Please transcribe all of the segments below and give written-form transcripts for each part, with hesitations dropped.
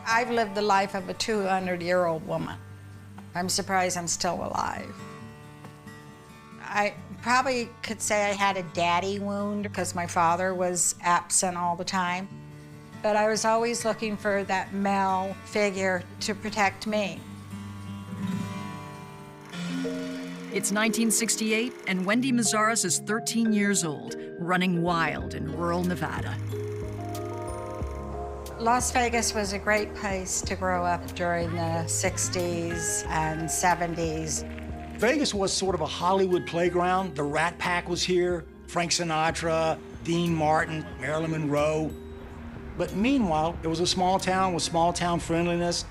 I've lived the life of a 200-year-old woman. I'm surprised I'm still alive. I probably could say I had a daddy wound because my father was absent all the time. But I was always looking for that male figure to protect me. It's 1968, and Wendy Mazaris is 13 years old, running wild in rural Nevada. Las Vegas was a great place to grow up during the 60s and 70s. Vegas was sort of a Hollywood playground. The Rat Pack was here, Frank Sinatra, Dean Martin, Marilyn Monroe. But meanwhile, it was a small town with small town friendliness.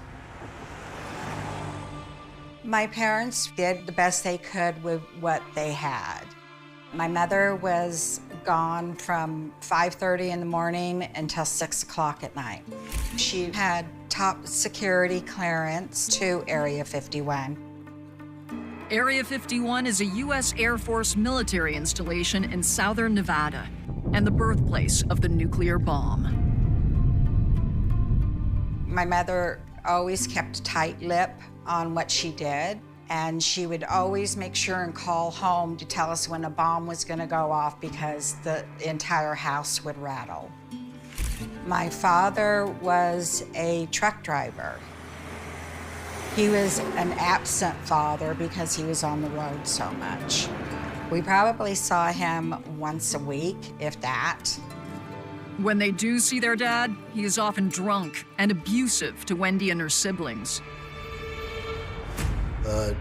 My parents did the best they could with what they had. My mother was gone from 5:30 in the morning until 6 o'clock at night. She had top security clearance to Area 51. Area 51 is a U.S. Air Force military installation in southern Nevada and the birthplace of the nuclear bomb. My mother always kept a tight lip on what she did, and she would always make sure and call home to tell us when a bomb was going to go off because the entire house would rattle. My father was a truck driver. He was an absent father because he was on the road so much. We probably saw him once a week, if that. When they do see their dad, he is often drunk and abusive to Wendy and her siblings.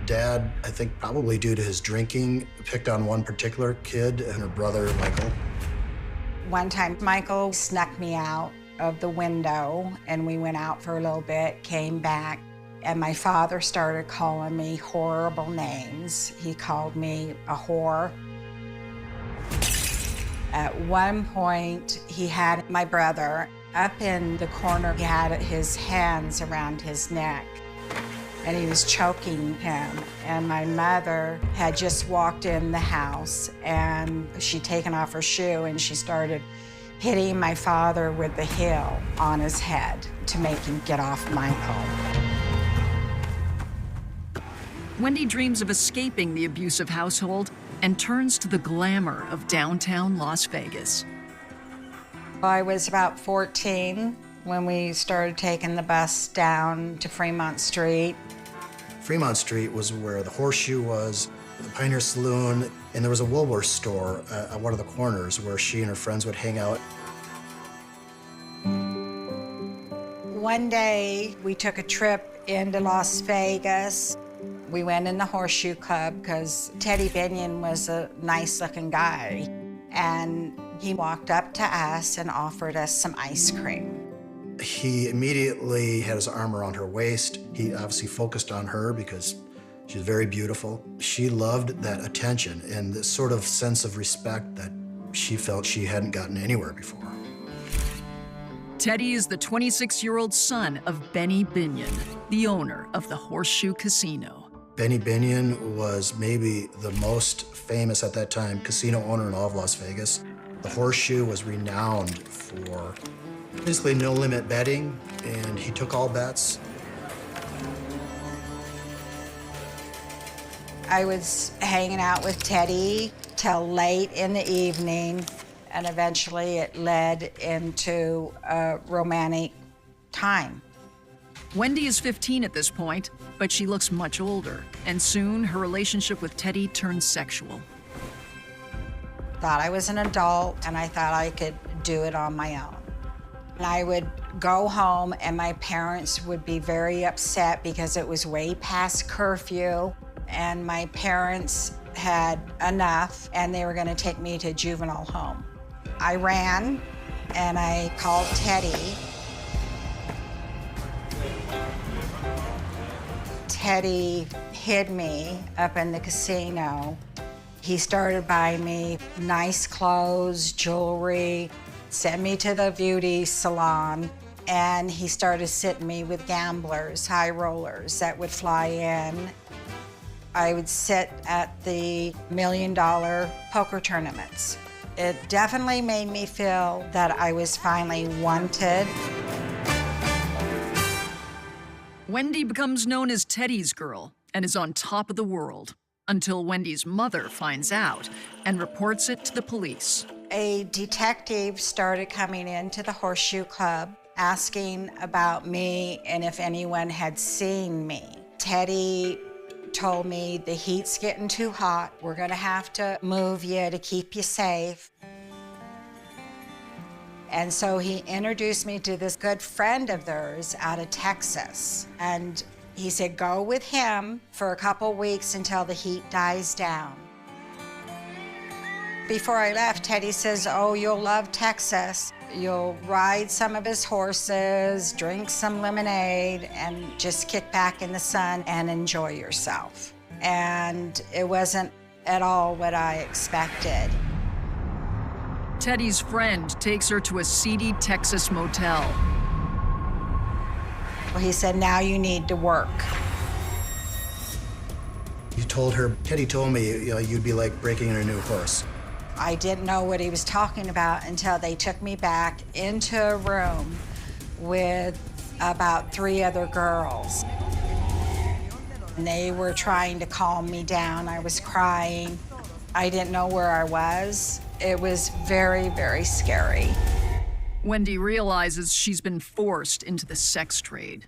Dad, I think probably due to his drinking, picked on one particular kid and her brother, Michael. One time, Michael snuck me out of the window, and we went out for a little bit, came back, and my father started calling me horrible names. He called me a whore. At one point, he had my brother up in the corner. He had his hands around his neck, and he was choking him. And my mother had just walked in the house, and she'd taken off her shoe, and she started hitting my father with the heel on his head to make him get off Michael. Wendy dreams of escaping the abusive household and turns to the glamour of downtown Las Vegas. I was about 14 when we started taking the bus down to Fremont Street. Fremont Street was where the Horseshoe was, the Pioneer Saloon, and there was a Woolworth store at one of the corners where she and her friends would hang out. One day, we took a trip into Las Vegas. We went in the Horseshoe Club because Teddy Binion was a nice-looking guy, and he walked up to us and offered us some ice cream. He immediately had his arm around her waist. He obviously focused on her because she's very beautiful. She loved that attention and this sort of sense of respect that she felt she hadn't gotten anywhere before. Teddy is the 26-year-old son of Benny Binion, the owner of the Horseshoe Casino. Benny Binion was maybe the most famous at that time casino owner in all of Las Vegas. The Horseshoe was renowned for basically no-limit betting, and he took all bets. I was hanging out with Teddy till late in the evening, and eventually it led into a romantic time. Wendy is 15 at this point, but she looks much older, and soon her relationship with Teddy turns sexual. Thought I was an adult, and I thought I could do it on my own. And I would go home, and my parents would be very upset because it was way past curfew, and my parents had enough, and they were going to take me to juvenile home. I ran, and I called Teddy. Teddy hid me up in the casino. He started buying me nice clothes, jewelry, sent me to the beauty salon, and he started sitting me with gamblers, high rollers that would fly in. I would sit at the $1 million poker tournaments. It definitely made me feel that I was finally wanted. Wendy becomes known as Teddy's girl and is on top of the world until Wendy's mother finds out and reports it to the police. A detective started coming into the Horseshoe Club asking about me and if anyone had seen me. Teddy told me the heat's getting too hot. We're gonna have to move you to keep you safe. And so he introduced me to this good friend of theirs out of Texas. And he said, go with him for a couple weeks until the heat dies down. Before I left, Teddy says, oh, you'll love Texas. You'll ride some of his horses, drink some lemonade, and just kick back in the sun and enjoy yourself. And it wasn't at all what I expected. Teddy's friend takes her to a seedy Texas motel. He said, now you need to work. You told her, Teddy told me, you'd be like breaking in a new horse. I didn't know what he was talking about until they took me back into a room with about 3 other girls. And they were trying to calm me down. I was crying. I didn't know where I was. It was very, very scary. Wendy realizes she's been forced into the sex trade.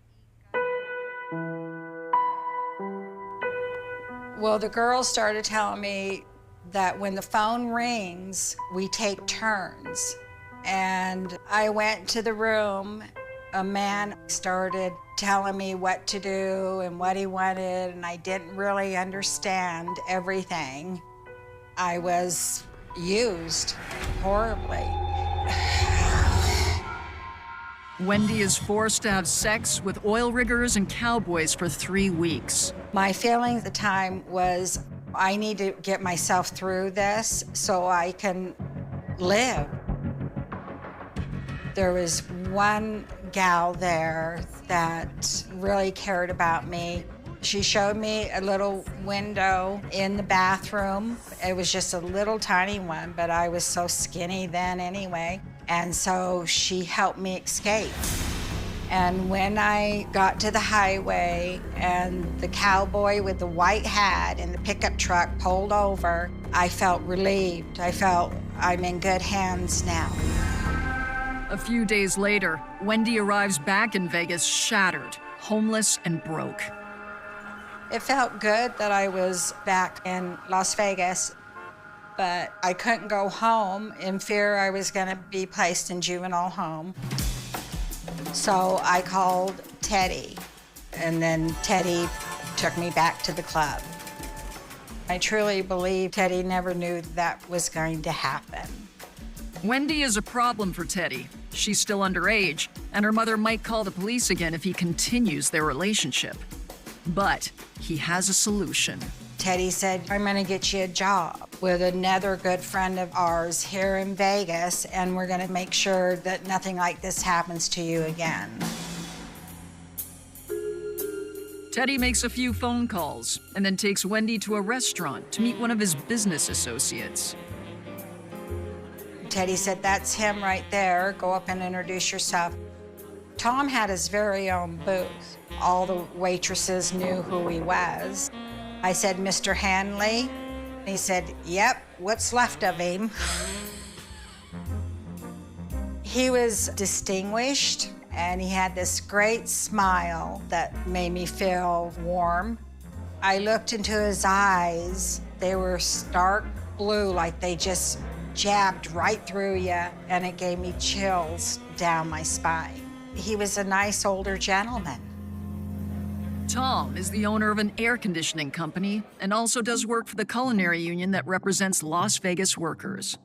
Well, the girls started telling me that when the phone rings, we take turns. And I went to the room. A man started telling me what to do and what he wanted, and I didn't really understand everything. I was used horribly. Wendy is forced to have sex with oil riggers and cowboys for 3 weeks. My feeling at the time was, I need to get myself through this so I can live. There was one gal there that really cared about me. She showed me a little window in the bathroom. It was just a little tiny one, but I was so skinny then anyway. And so she helped me escape. And when I got to the highway and the cowboy with the white hat and the pickup truck pulled over, I felt relieved. I felt I'm in good hands now. A few days later, Wendy arrives back in Vegas shattered, homeless and broke. It felt good that I was back in Las Vegas, but I couldn't go home in fear I was gonna be placed in juvenile home. So I called Teddy, and then Teddy took me back to the club. I truly believe Teddy never knew that was going to happen. Wendy is a problem for Teddy. She's still underage, and her mother might call the police again if he continues their relationship. But he has a solution. Teddy said, I'm gonna get you a job with another good friend of ours here in Vegas, and we're gonna make sure that nothing like this happens to you again. Teddy makes a few phone calls and then takes Wendy to a restaurant to meet one of his business associates. Teddy said, that's him right there. Go up and introduce yourself. Tom had his very own booth. All the waitresses knew who he was. I said, Mr. Hanley? He said, yep, what's left of him? He was distinguished, and he had this great smile that made me feel warm. I looked into his eyes. They were stark blue, like they just jabbed right through you, and it gave me chills down my spine. He was a nice older gentleman. Tom is the owner of an air conditioning company and also does work for the culinary union that represents Las Vegas workers.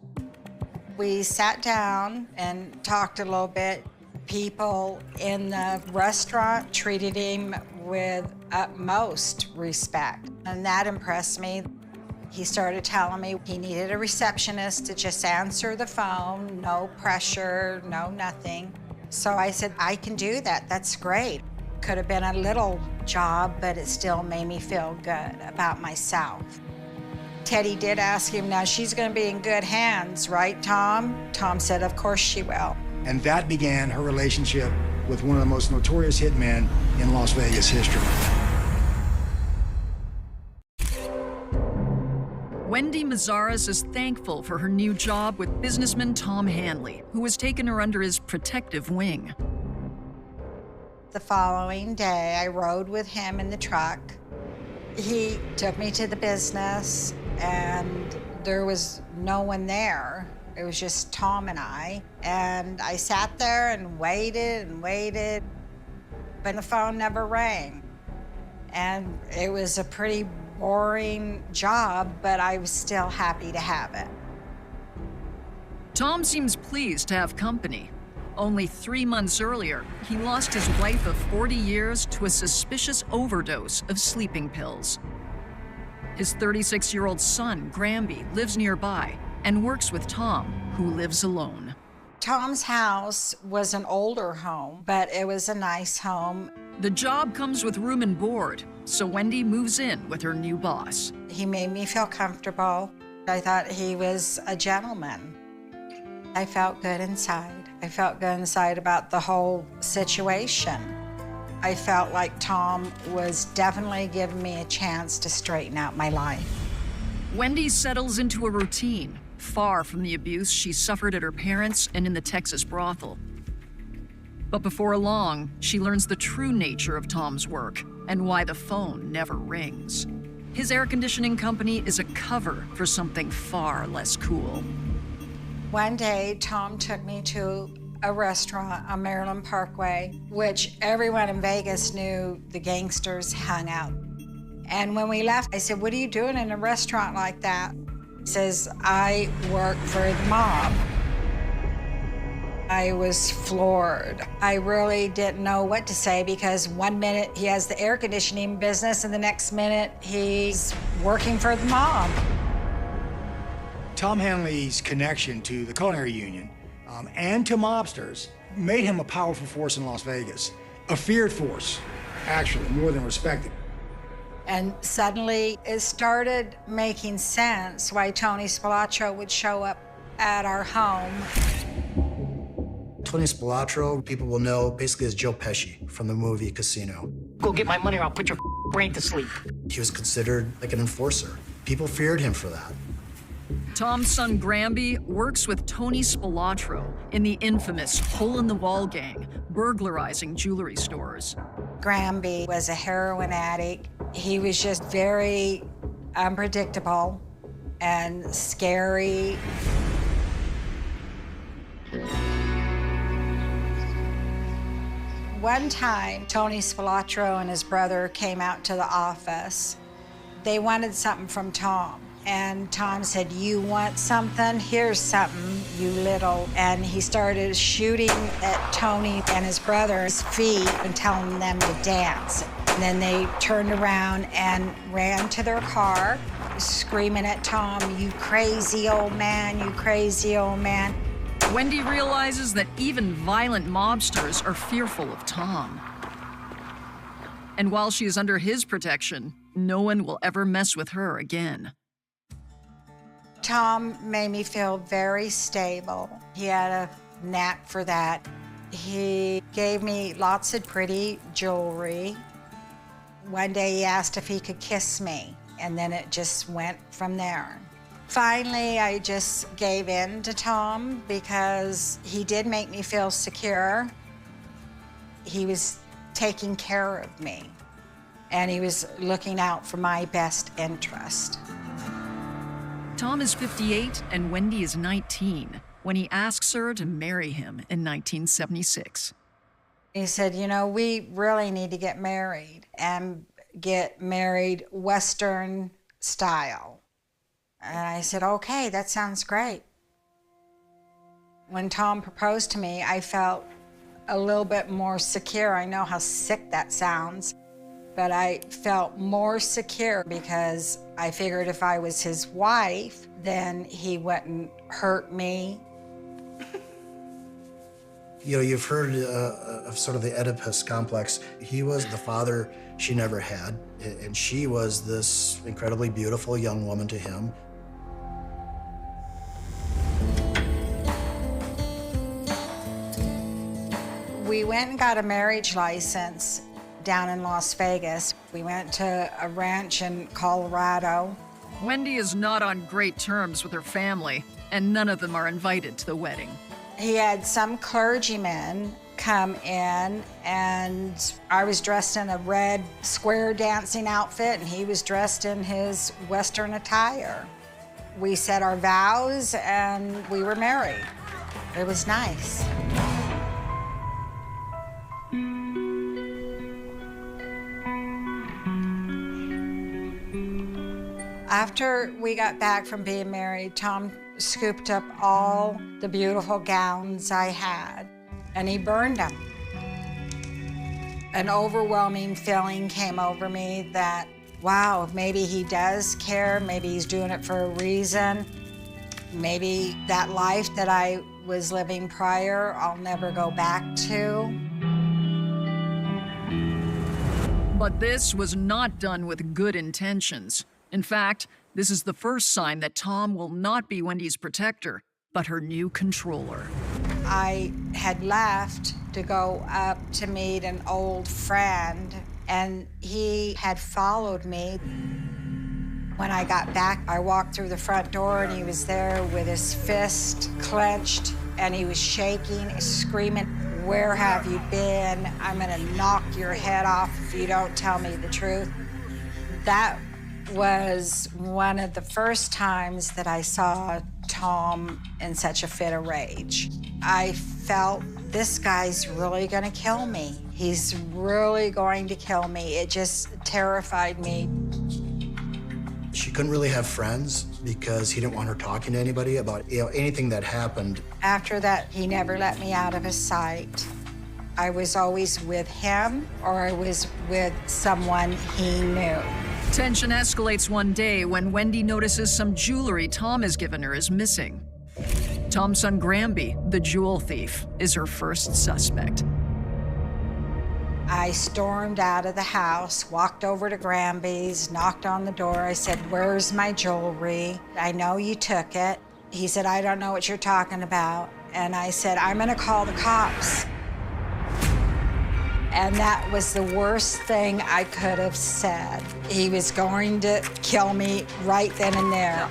We sat down and talked a little bit. People in the restaurant treated him with utmost respect, and that impressed me. He started telling me he needed a receptionist to just answer the phone, no pressure, no nothing. So I said, I can do that, that's great. Could have been a little job, but it still made me feel good about myself. Teddy did ask him, now she's gonna be in good hands, right, Tom? Tom said, of course she will. And that began her relationship with one of the most notorious hitmen in Las Vegas history. Wendy Mazzares is thankful for her new job with businessman Tom Hanley, who has taken her under his protective wing. The following day, I rode with him in the truck. He took me to the business, and there was no one there. It was just Tom and I. And I sat there and waited, but the phone never rang. And it was a pretty boring job, but I was still happy to have it. Tom seems pleased to have company. Only 3 months earlier, he lost his wife of 40 years to a suspicious overdose of sleeping pills. His 36-year-old son, Granby, lives nearby and works with Tom, who lives alone. Tom's house was an older home, but it was a nice home. The job comes with room and board, so Wendy moves in with her new boss. He made me feel comfortable. I thought he was a gentleman. I felt good inside. I felt good inside about the whole situation. I felt like Tom was definitely giving me a chance to straighten out my life. Wendy settles into a routine, far from the abuse she suffered at her parents' and in the Texas brothel. But before long, she learns the true nature of Tom's work and why the phone never rings. His air conditioning company is a cover for something far less cool. One day, Tom took me to a restaurant on Maryland Parkway, which everyone in Vegas knew the gangsters hung out. And when we left, I said, "What are you doing in a restaurant like that?" He says, "I work for the mob." I was floored. I really didn't know what to say because one minute he has the air conditioning business and the next minute he's working for the mob. Tom Hanley's connection to the culinary union and to mobsters made him a powerful force in Las Vegas. A feared force, actually, more than respected. And suddenly it started making sense why Tony Spilotro would show up at our home. Tony Spilotro, people will know basically as Joe Pesci from the movie Casino. Go get my money or I'll put your brain to sleep. He was considered like an enforcer. People feared him for that. Tom's son Granby works with Tony Spilotro in the infamous hole-in-the-wall gang, burglarizing jewelry stores. Granby was a heroin addict. He was just very unpredictable and scary. One time, Tony Spilotro and his brother came out to the office. They wanted something from Tom. And Tom said, "You want something? Here's something, you little." And he started shooting at Tony and his brother's feet and telling them to dance. And then they turned around and ran to their car, screaming at Tom, "You crazy old man, you crazy old man." Wendy realizes that even violent mobsters are fearful of Tom. And while she is under his protection, no one will ever mess with her again. Tom made me feel very stable. He had a knack for that. He gave me lots of pretty jewelry. One day he asked if he could kiss me, and then it just went from there. Finally, I just gave in to Tom because he did make me feel secure. He was taking care of me, and he was looking out for my best interest. Tom is 58 and Wendy is 19 when he asks her to marry him in 1976. He said, "You know, we really need to get married and get married Western style." And I said, "Okay, that sounds great." When Tom proposed to me, I felt a little bit more secure. I know how sick that sounds, but I felt more secure because I figured if I was his wife, then he wouldn't hurt me. You know, you've heard of sort of the Oedipus complex. He was the father she never had, and she was this incredibly beautiful young woman to him. We went and got a marriage license down in Las Vegas. We went to a ranch in Colorado. Wendy is not on great terms with her family, and none of them are invited to the wedding. He had some clergymen come in, and I was dressed in a red square dancing outfit, and he was dressed in his Western attire. We said our vows, and we were married. It was nice. After we got back from being married, Tom scooped up all the beautiful gowns I had, and he burned them. An overwhelming feeling came over me that, wow, maybe he does care, maybe he's doing it for a reason. Maybe that life that I was living prior, I'll never go back to. But this was not done with good intentions. In fact, this is the first sign that Tom will not be Wendy's protector, but her new controller. I had left to go up to meet an old friend, and he had followed me. When I got back, I walked through the front door, and he was there with his fist clenched, and he was shaking, screaming, "Where have you been? I'm gonna knock your head off if you don't tell me the truth." That was one of the first times that I saw Tom in such a fit of rage. I felt, this guy's really gonna kill me. He's really going to kill me. It just terrified me. She couldn't really have friends because he didn't want her talking to anybody about anything that happened. After that, he never let me out of his sight. I was always with him, or I was with someone he knew. Tension escalates one day when Wendy notices some jewelry Tom has given her is missing. Tom's son Granby, the jewel thief, is her first suspect. I stormed out of the house, walked over to Granby's, knocked on the door. I said, "Where's my jewelry? I know you took it." He said, "I don't know what you're talking about." And I said, "I'm gonna call the cops." And that was the worst thing I could have said. He was going to kill me right then and there.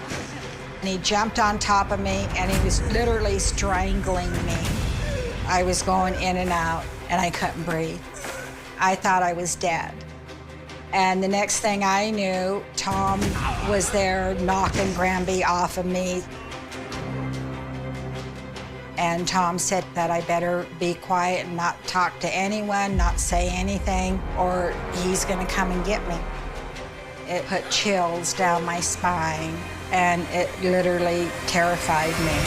And he jumped on top of me, and he was literally strangling me. I was going in and out, and I couldn't breathe. I thought I was dead. And the next thing I knew, Tom was there knocking Granby off of me. And Tom said that I better be quiet and not talk to anyone, not say anything, or he's gonna come and get me. It put chills down my spine, and it literally terrified me.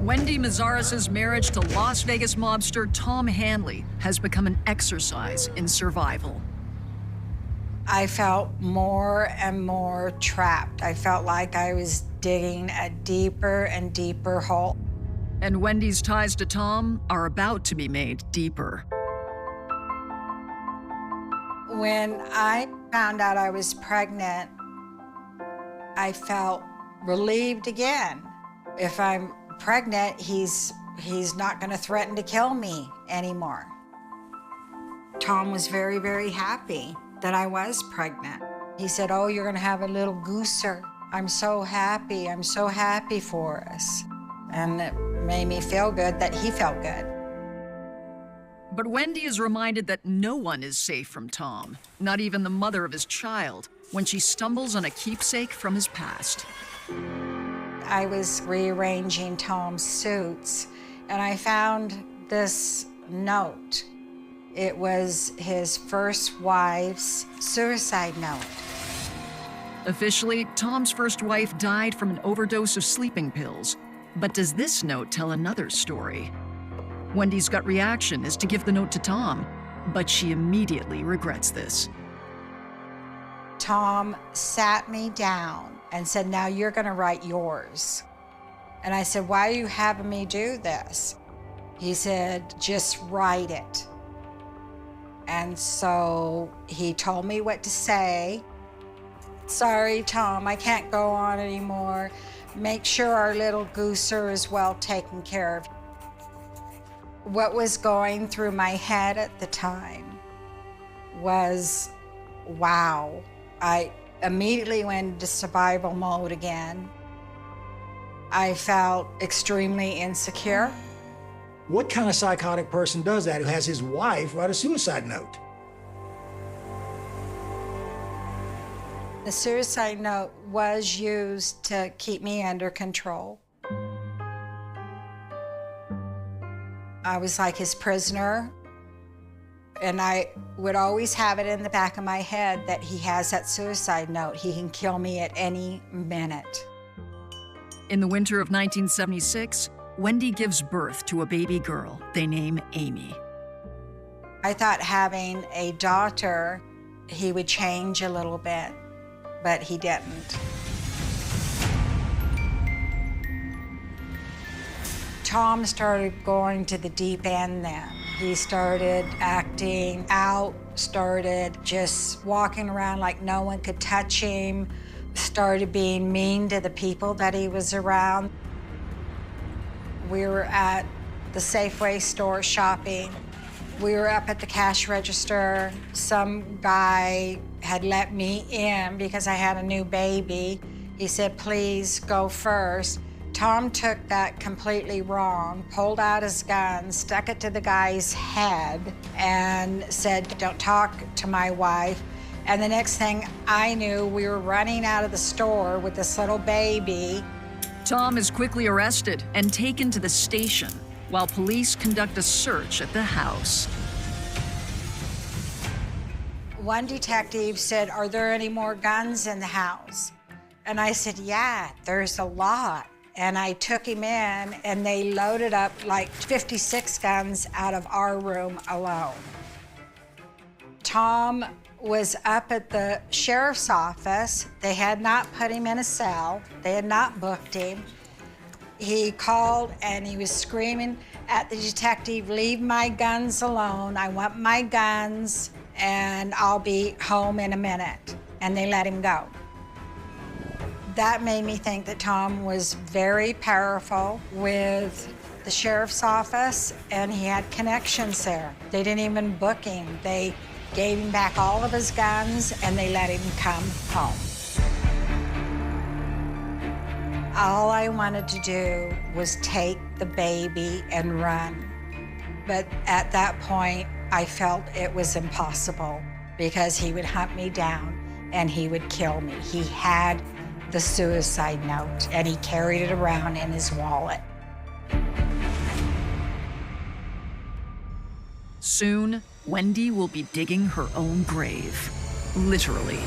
Wendy Mazaris's marriage to Las Vegas mobster Tom Hanley has become an exercise in survival. I felt more and more trapped. I felt like I was digging a deeper and deeper hole. And Wendy's ties to Tom are about to be made deeper. When I found out I was pregnant, I felt relieved again. If I'm pregnant, he's not gonna threaten to kill me anymore. Tom was very, very happy that I was pregnant. He said, "Oh, you're gonna have a little gooser. I'm so happy for us." And it made me feel good that he felt good. But Wendy is reminded that no one is safe from Tom, not even the mother of his child, when she stumbles on a keepsake from his past. I was rearranging Tom's suits, and I found this note. It was his first wife's suicide note. Officially, Tom's first wife died from an overdose of sleeping pills. But does this note tell another story? Wendy's gut reaction is to give the note to Tom, but she immediately regrets this. Tom sat me down and said, "Now you're gonna write yours." And I said, "Why are you having me do this?" He said, "Just write it." And so he told me what to say. "Sorry, Tom, I can't go on anymore. make sure our little gooser is well taken care of. What was going through my head at the time was, wow. I immediately went into survival mode again. I felt extremely insecure. What kind of psychotic person does that who has his wife write a suicide note? The suicide note was used to keep me under control. I was like his prisoner, and I would always have it in the back of my head that he has that suicide note. He can kill me at any minute. In the winter of 1976, Wendy gives birth to a baby girl they name Amy. I thought having a daughter, he would change a little bit, but he didn't. Tom started going to the deep end then. He started acting out, started just walking around like no one could touch him, started being mean to the people that he was around. We were at the Safeway store shopping. We were up at the cash register. Some guy had let me in because I had a new baby. He said, please go first. Tom took that completely wrong, pulled out his gun, stuck it to the guy's head, and said, don't talk to my wife. And the next thing I knew, we were running out of the store with this little baby. Tom is quickly arrested and taken to the station while police conduct a search at the house. One detective said, are there any more guns in the house? And I said, yeah, there's a lot. And I took him in, and they loaded up like 56 guns out of our room alone. Tom was up at the sheriff's office. They had not put him in a cell. They had not booked him. He called and he was screaming at the detective, leave my guns alone. I want my guns and I'll be home in a minute. And they let him go. That made me think that Tom was very powerful with the sheriff's office, and he had connections there. They didn't even book him. They gave him back all of his guns, and they let him come home. All I wanted to do was take the baby and run. But at that point, I felt it was impossible because he would hunt me down and he would kill me. He had the suicide note, and he carried it around in his wallet. Soon, Wendy will be digging her own grave, literally.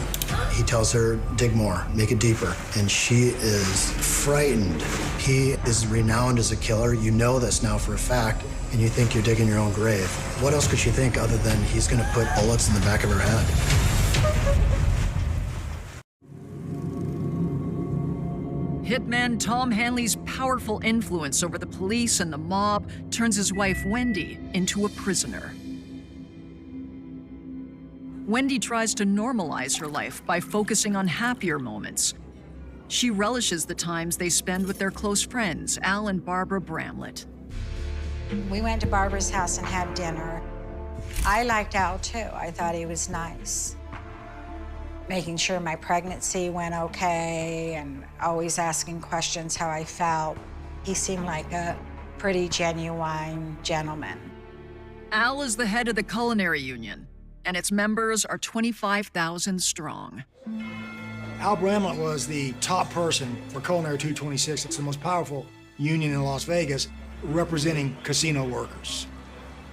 He tells her, dig more, make it deeper, and she is frightened. He is renowned as a killer. You know this now for a fact, and you think you're digging your own grave. What else could she think other than he's gonna put bullets in the back of her head? Hitman Tom Hanley's powerful influence over the police and the mob turns his wife Wendy into a prisoner. Wendy tries to normalize her life by focusing on happier moments. She relishes the times they spend with their close friends, Al and Barbara Bramlett. We went to Barbara's house and had dinner. I liked Al too. I thought he was nice. Making sure my pregnancy went okay and always asking questions how I felt. He seemed like a pretty genuine gentleman. Al is the head of the Culinary Union, and its members are 25,000 strong. Al Bramlett was the top person for Culinary 226. It's the most powerful union in Las Vegas, representing casino workers.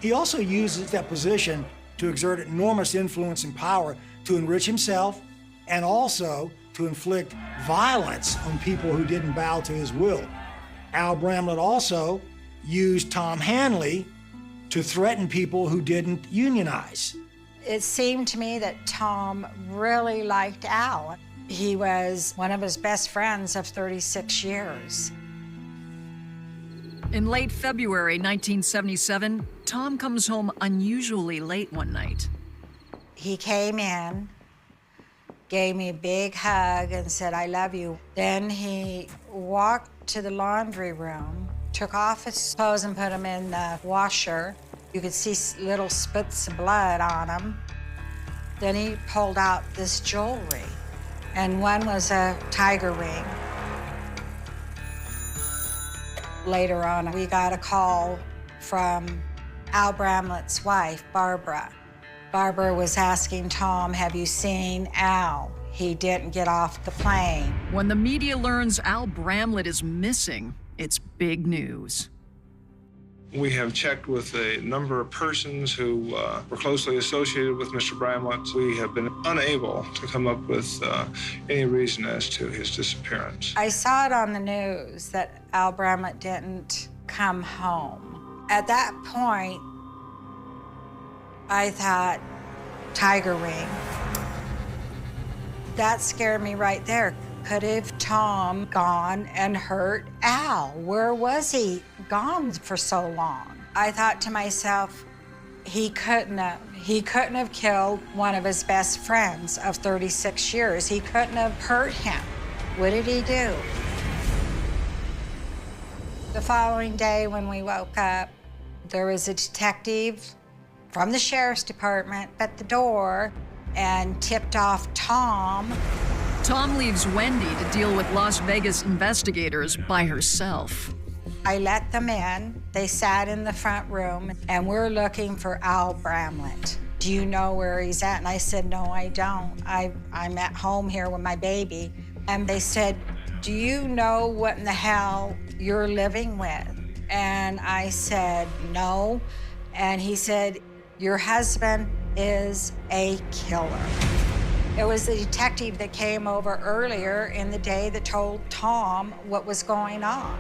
He also uses that position to exert enormous influence and power to enrich himself and also to inflict violence on people who didn't bow to his will. Al Bramlett also used Tom Hanley to threaten people who didn't unionize. It seemed to me that Tom really liked Al. He was one of his best friends of 36 years. In late February 1977, Tom comes home unusually late one night. He came in gave me a big hug and said, I love you. Then he walked to the laundry room, took off his clothes and put them in the washer. You could see little spits of blood on them. Then he pulled out this jewelry, and one was a tiger ring. Later on, we got a call from Al Bramlett's wife, Barbara. Barbara was asking Tom, have you seen Al? He didn't get off the plane. When the media learns Al Bramlett is missing, it's big news. We have checked with a number of persons who were closely associated with Mr. Bramlett. We have been unable to come up with any reason as to his disappearance. I saw it on the news that Al Bramlett didn't come home. At that point, I thought, tiger ring. That scared me right there. Could have Tom gone and hurt Al? Where was he gone for so long? I thought to myself, he couldn't have killed one of his best friends of 36 years. He couldn't have hurt him. What did he do? The following day when we woke up, there was a detective from the sheriff's department at the door and tipped off Tom. Tom leaves Wendy to deal with Las Vegas investigators by herself. I let them in. They sat in the front room, and we're looking for Al Bramlett. Do you know where he's at? And I said, no, I don't. I'm at home here with my baby. And they said, do you know what in the hell you're living with? And I said, no. And he said, your husband is a killer. It was the detective that came over earlier in the day that told Tom what was going on.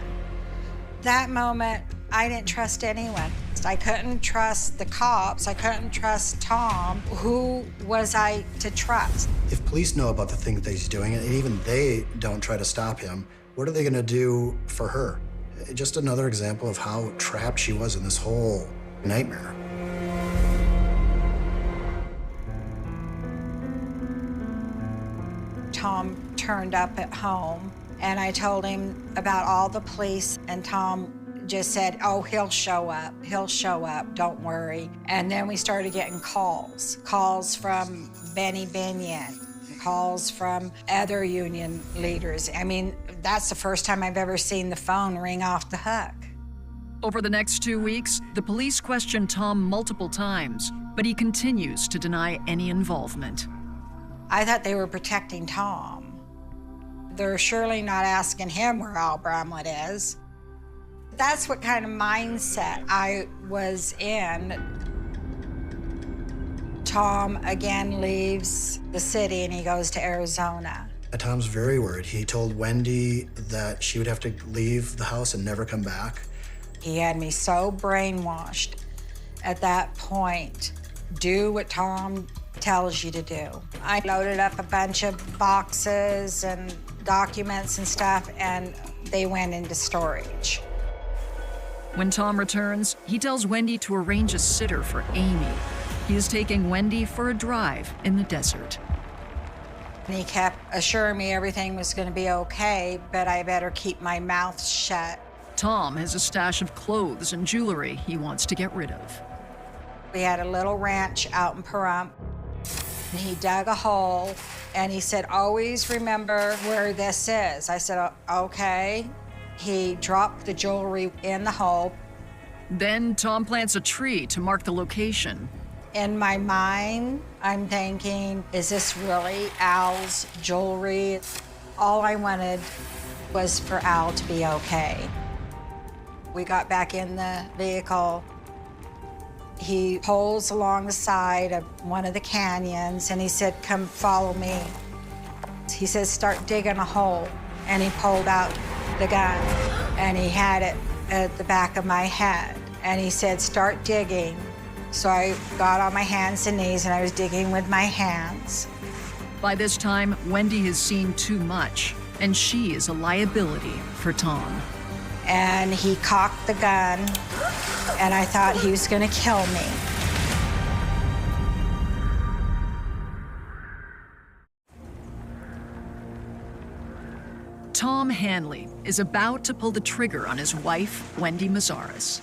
That moment, I didn't trust anyone. I couldn't trust the cops. I couldn't trust Tom. Who was I to trust? If police know about the thing that he's doing, and even they don't try to stop him, what are they gonna do for her? Just another example of how trapped she was in this whole nightmare. Tom turned up at home, and I told him about all the police, and Tom just said, oh, he'll show up, don't worry. And then we started getting calls from Benny Binion, calls from other union leaders. I mean, that's the first time I've ever seen the phone ring off the hook. Over the next 2 weeks, the police question Tom multiple times, but he continues to deny any involvement. I thought they were protecting Tom. They're surely not asking him where Al Bramlett is. That's what kind of mindset I was in. Tom again leaves the city and he goes to Arizona. Tom's very worried. He told Wendy that she would have to leave the house and never come back. He had me so brainwashed at that point. Do what Tom tells you to do. I loaded up a bunch of boxes and documents and stuff, and they went into storage. When Tom returns, he tells Wendy to arrange a sitter for Amy. He is taking Wendy for a drive in the desert. And he kept assuring me everything was going to be okay, but I better keep my mouth shut. Tom has a stash of clothes and jewelry he wants to get rid of. We had a little ranch out in Pahrump. And he dug a hole, and he said, always remember where this is. I said, okay. He dropped the jewelry in the hole. Then Tom plants a tree to mark the location. In my mind, I'm thinking, is this really Al's jewelry? All I wanted was for Al to be okay. We got back in the vehicle. He pulls along the side of one of the canyons, and he said, come follow me. He says, start digging a hole. And he pulled out the gun, and he had it at the back of my head. And he said, start digging. So I got on my hands and knees, and I was digging with my hands. By this time, Wendy has seen too much, and she is a liability for Tom. And he cocked the gun, and I thought he was gonna kill me. Tom Hanley is about to pull the trigger on his wife, Wendy Mazaris.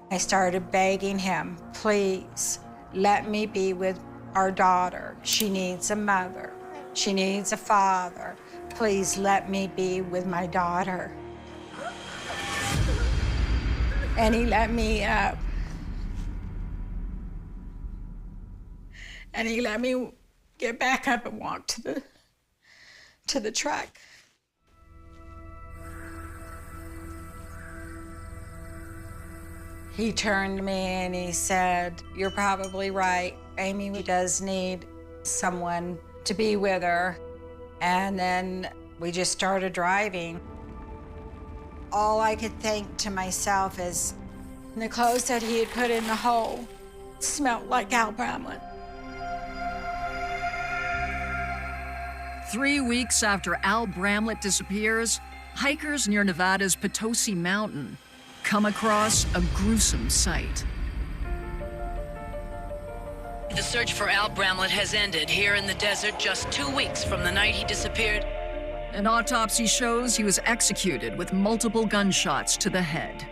I started begging him, please, let me be with our daughter. She needs a mother. She needs a father. Please let me be with my daughter. And he let me up. And he let me get back up and walk to the truck. He turned to me and he said, you're probably right. Amy does need someone to be with her. And then we just started driving. All I could think to myself is the clothes that he had put in the hole smelled like Al Bramlett. 3 weeks after Al Bramlett disappears, hikers near Nevada's Potosi Mountain come across a gruesome sight. The search for Al Bramlett has ended here in the desert just 2 weeks from the night he disappeared. An autopsy shows he was executed with multiple gunshots to the head.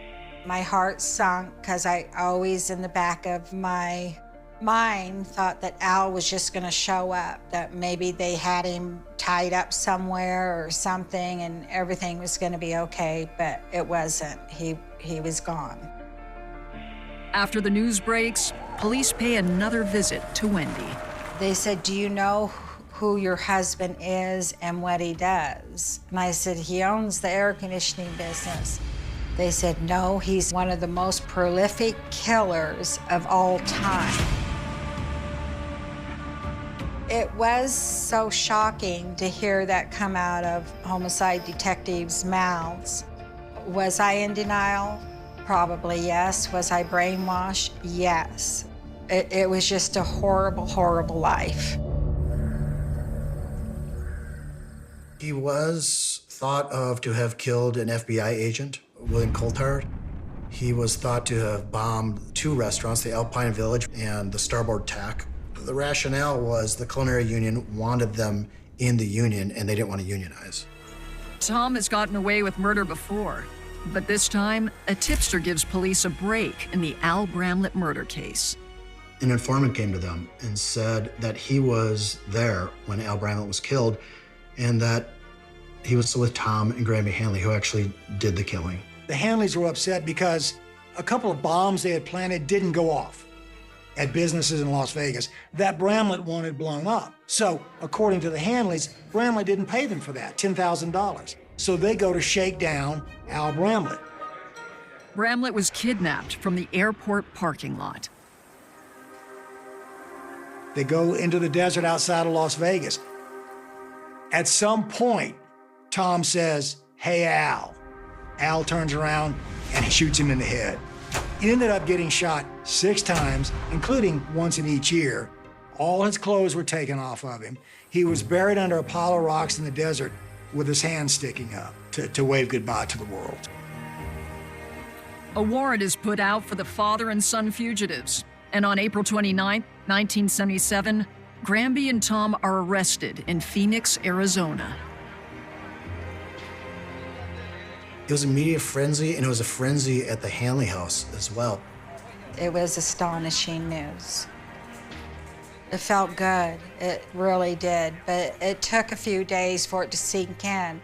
My heart sunk because I always, in the back of my mind, thought that Al was just going to show up, that maybe they had him tied up somewhere or something and everything was going to be okay, but it wasn't. He was gone. After the news breaks, police pay another visit to Wendy. They said, do you know who your husband is and what he does? And I said, he owns the air conditioning business. They said, no, he's one of the most prolific killers of all time. It was so shocking to hear that come out of homicide detectives' mouths. Was I in denial? Probably yes. Was I brainwashed? Yes. It was just a horrible, horrible life. He was thought of to have killed an FBI agent, William Coulthard. He was thought to have bombed 2 restaurants, the Alpine Village and the Starboard Tack. The rationale was the Culinary Union wanted them in the union and they didn't want to unionize. Tom has gotten away with murder before, but this time, a tipster gives police a break in the Al Bramlett murder case. An informant came to them and said that he was there when Al Bramlett was killed and that he was with Tom and Granby Hanley, who actually did the killing. The Hanleys were upset because a couple of bombs they had planted didn't go off at businesses in Las Vegas that Bramlett wanted blown up. So, according to the Hanleys, Bramlett didn't pay them for that, $10,000. So they go to shake down Al Bramlett. Bramlett was kidnapped from the airport parking lot. They go into the desert outside of Las Vegas. At some point, Tom says, hey, Al. Al turns around and he shoots him in the head. He ended up getting shot 6 times, including once in each ear. All his clothes were taken off of him. He was buried under a pile of rocks in the desert with his hand sticking up to wave goodbye to the world. A warrant is put out for the father and son fugitives, and on April 29, 1977, Granby and Tom are arrested in Phoenix, Arizona. It was a media frenzy, and it was a frenzy at the Hanley house as well. It was astonishing news. It felt good, it really did, but it took a few days for it to sink in.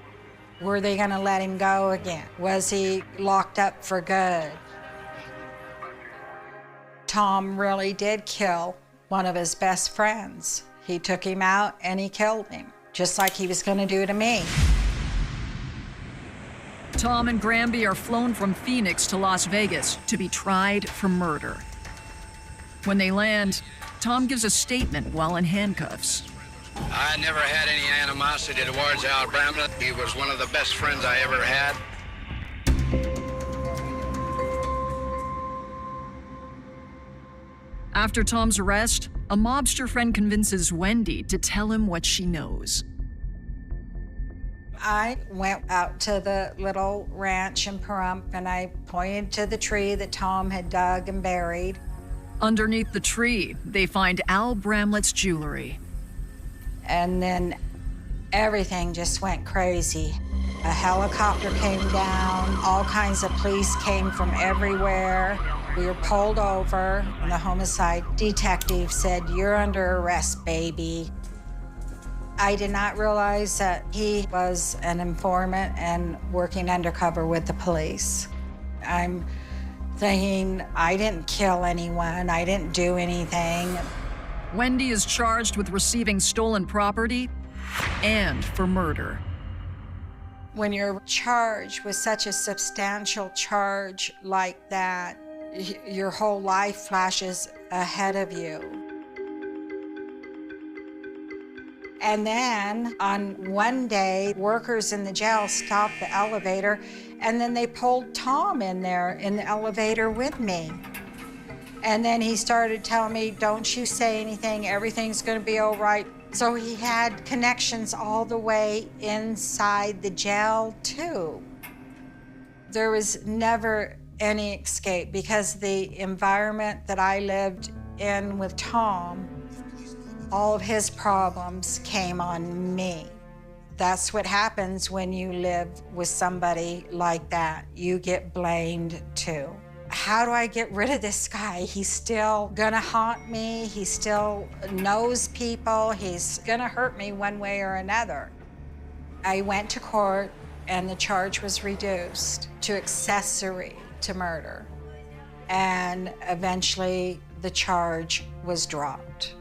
Were they gonna let him go again? Was he locked up for good? Tom really did kill one of his best friends. He took him out and he killed him, just like he was gonna do to me. Tom and Granby are flown from Phoenix to Las Vegas to be tried for murder. When they land, Tom gives a statement while in handcuffs. I never had any animosity towards Al Bramlett. He was one of the best friends I ever had. After Tom's arrest, a mobster friend convinces Wendy to tell him what she knows. I went out to the little ranch in Pahrump and I pointed to the tree that Tom had dug and buried. Underneath the tree, they find Al Bramlett's jewelry. And then everything just went crazy. A helicopter came down. All kinds of police came from everywhere. We were pulled over, and the homicide detective said, "You're under arrest, baby." I did not realize that he was an informant and working undercover with the police. I'm thinking, I didn't kill anyone, I didn't do anything. Wendy is charged with receiving stolen property and for murder. When you're charged with such a substantial charge like that, your whole life flashes ahead of you. And then on one day, workers in the jail stopped the elevator, and then they pulled Tom in there in the elevator with me. And then he started telling me, "Don't you say anything, everything's gonna be all right." So he had connections all the way inside the jail too. There was never any escape because the environment that I lived in with Tom, all of his problems came on me. That's what happens when you live with somebody like that. You get blamed too. How do I get rid of this guy? He's still gonna haunt me. He still knows people. He's gonna hurt me one way or another. I went to court and the charge was reduced to accessory to murder. And eventually the charge was dropped.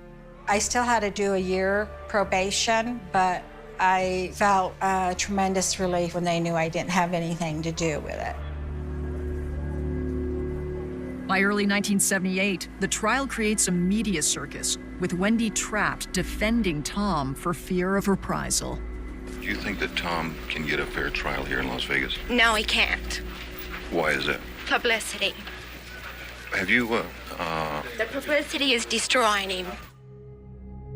I still had to do a year probation, but I felt a tremendous relief when they knew I didn't have anything to do with it. By early 1978, the trial creates a media circus, with Wendy trapped defending Tom for fear of reprisal. Do you think that Tom can get a fair trial here in Las Vegas? No, he can't. Why is that? Publicity. Have you, The publicity is destroying him.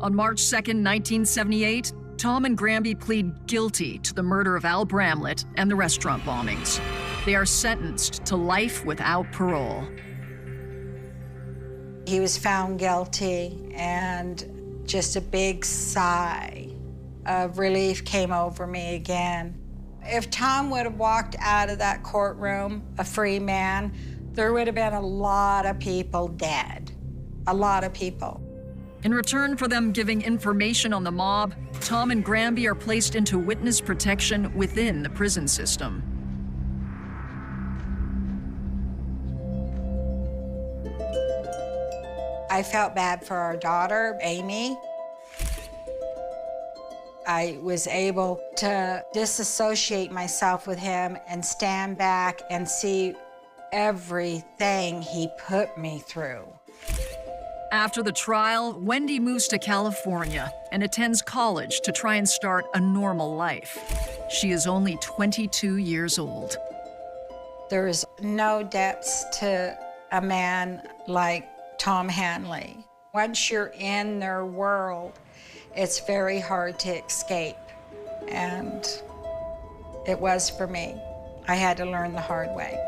On March 2nd, 1978, Tom and Granby plead guilty to the murder of Al Bramlett and the restaurant bombings. They are sentenced to life without parole. He was found guilty, and just a big sigh of relief came over me again. If Tom would have walked out of that courtroom a free man, there would have been a lot of people dead. A lot of people. In return for them giving information on the mob, Tom and Granby are placed into witness protection within the prison system. I felt bad for our daughter, Amy. I was able to disassociate myself with him and stand back and see everything he put me through. After the trial, Wendy moves to California and attends college to try and start a normal life. She is only 22 years old. There is no depths to a man like Tom Hanley. Once you're in their world, it's very hard to escape. And it was for me. I had to learn the hard way.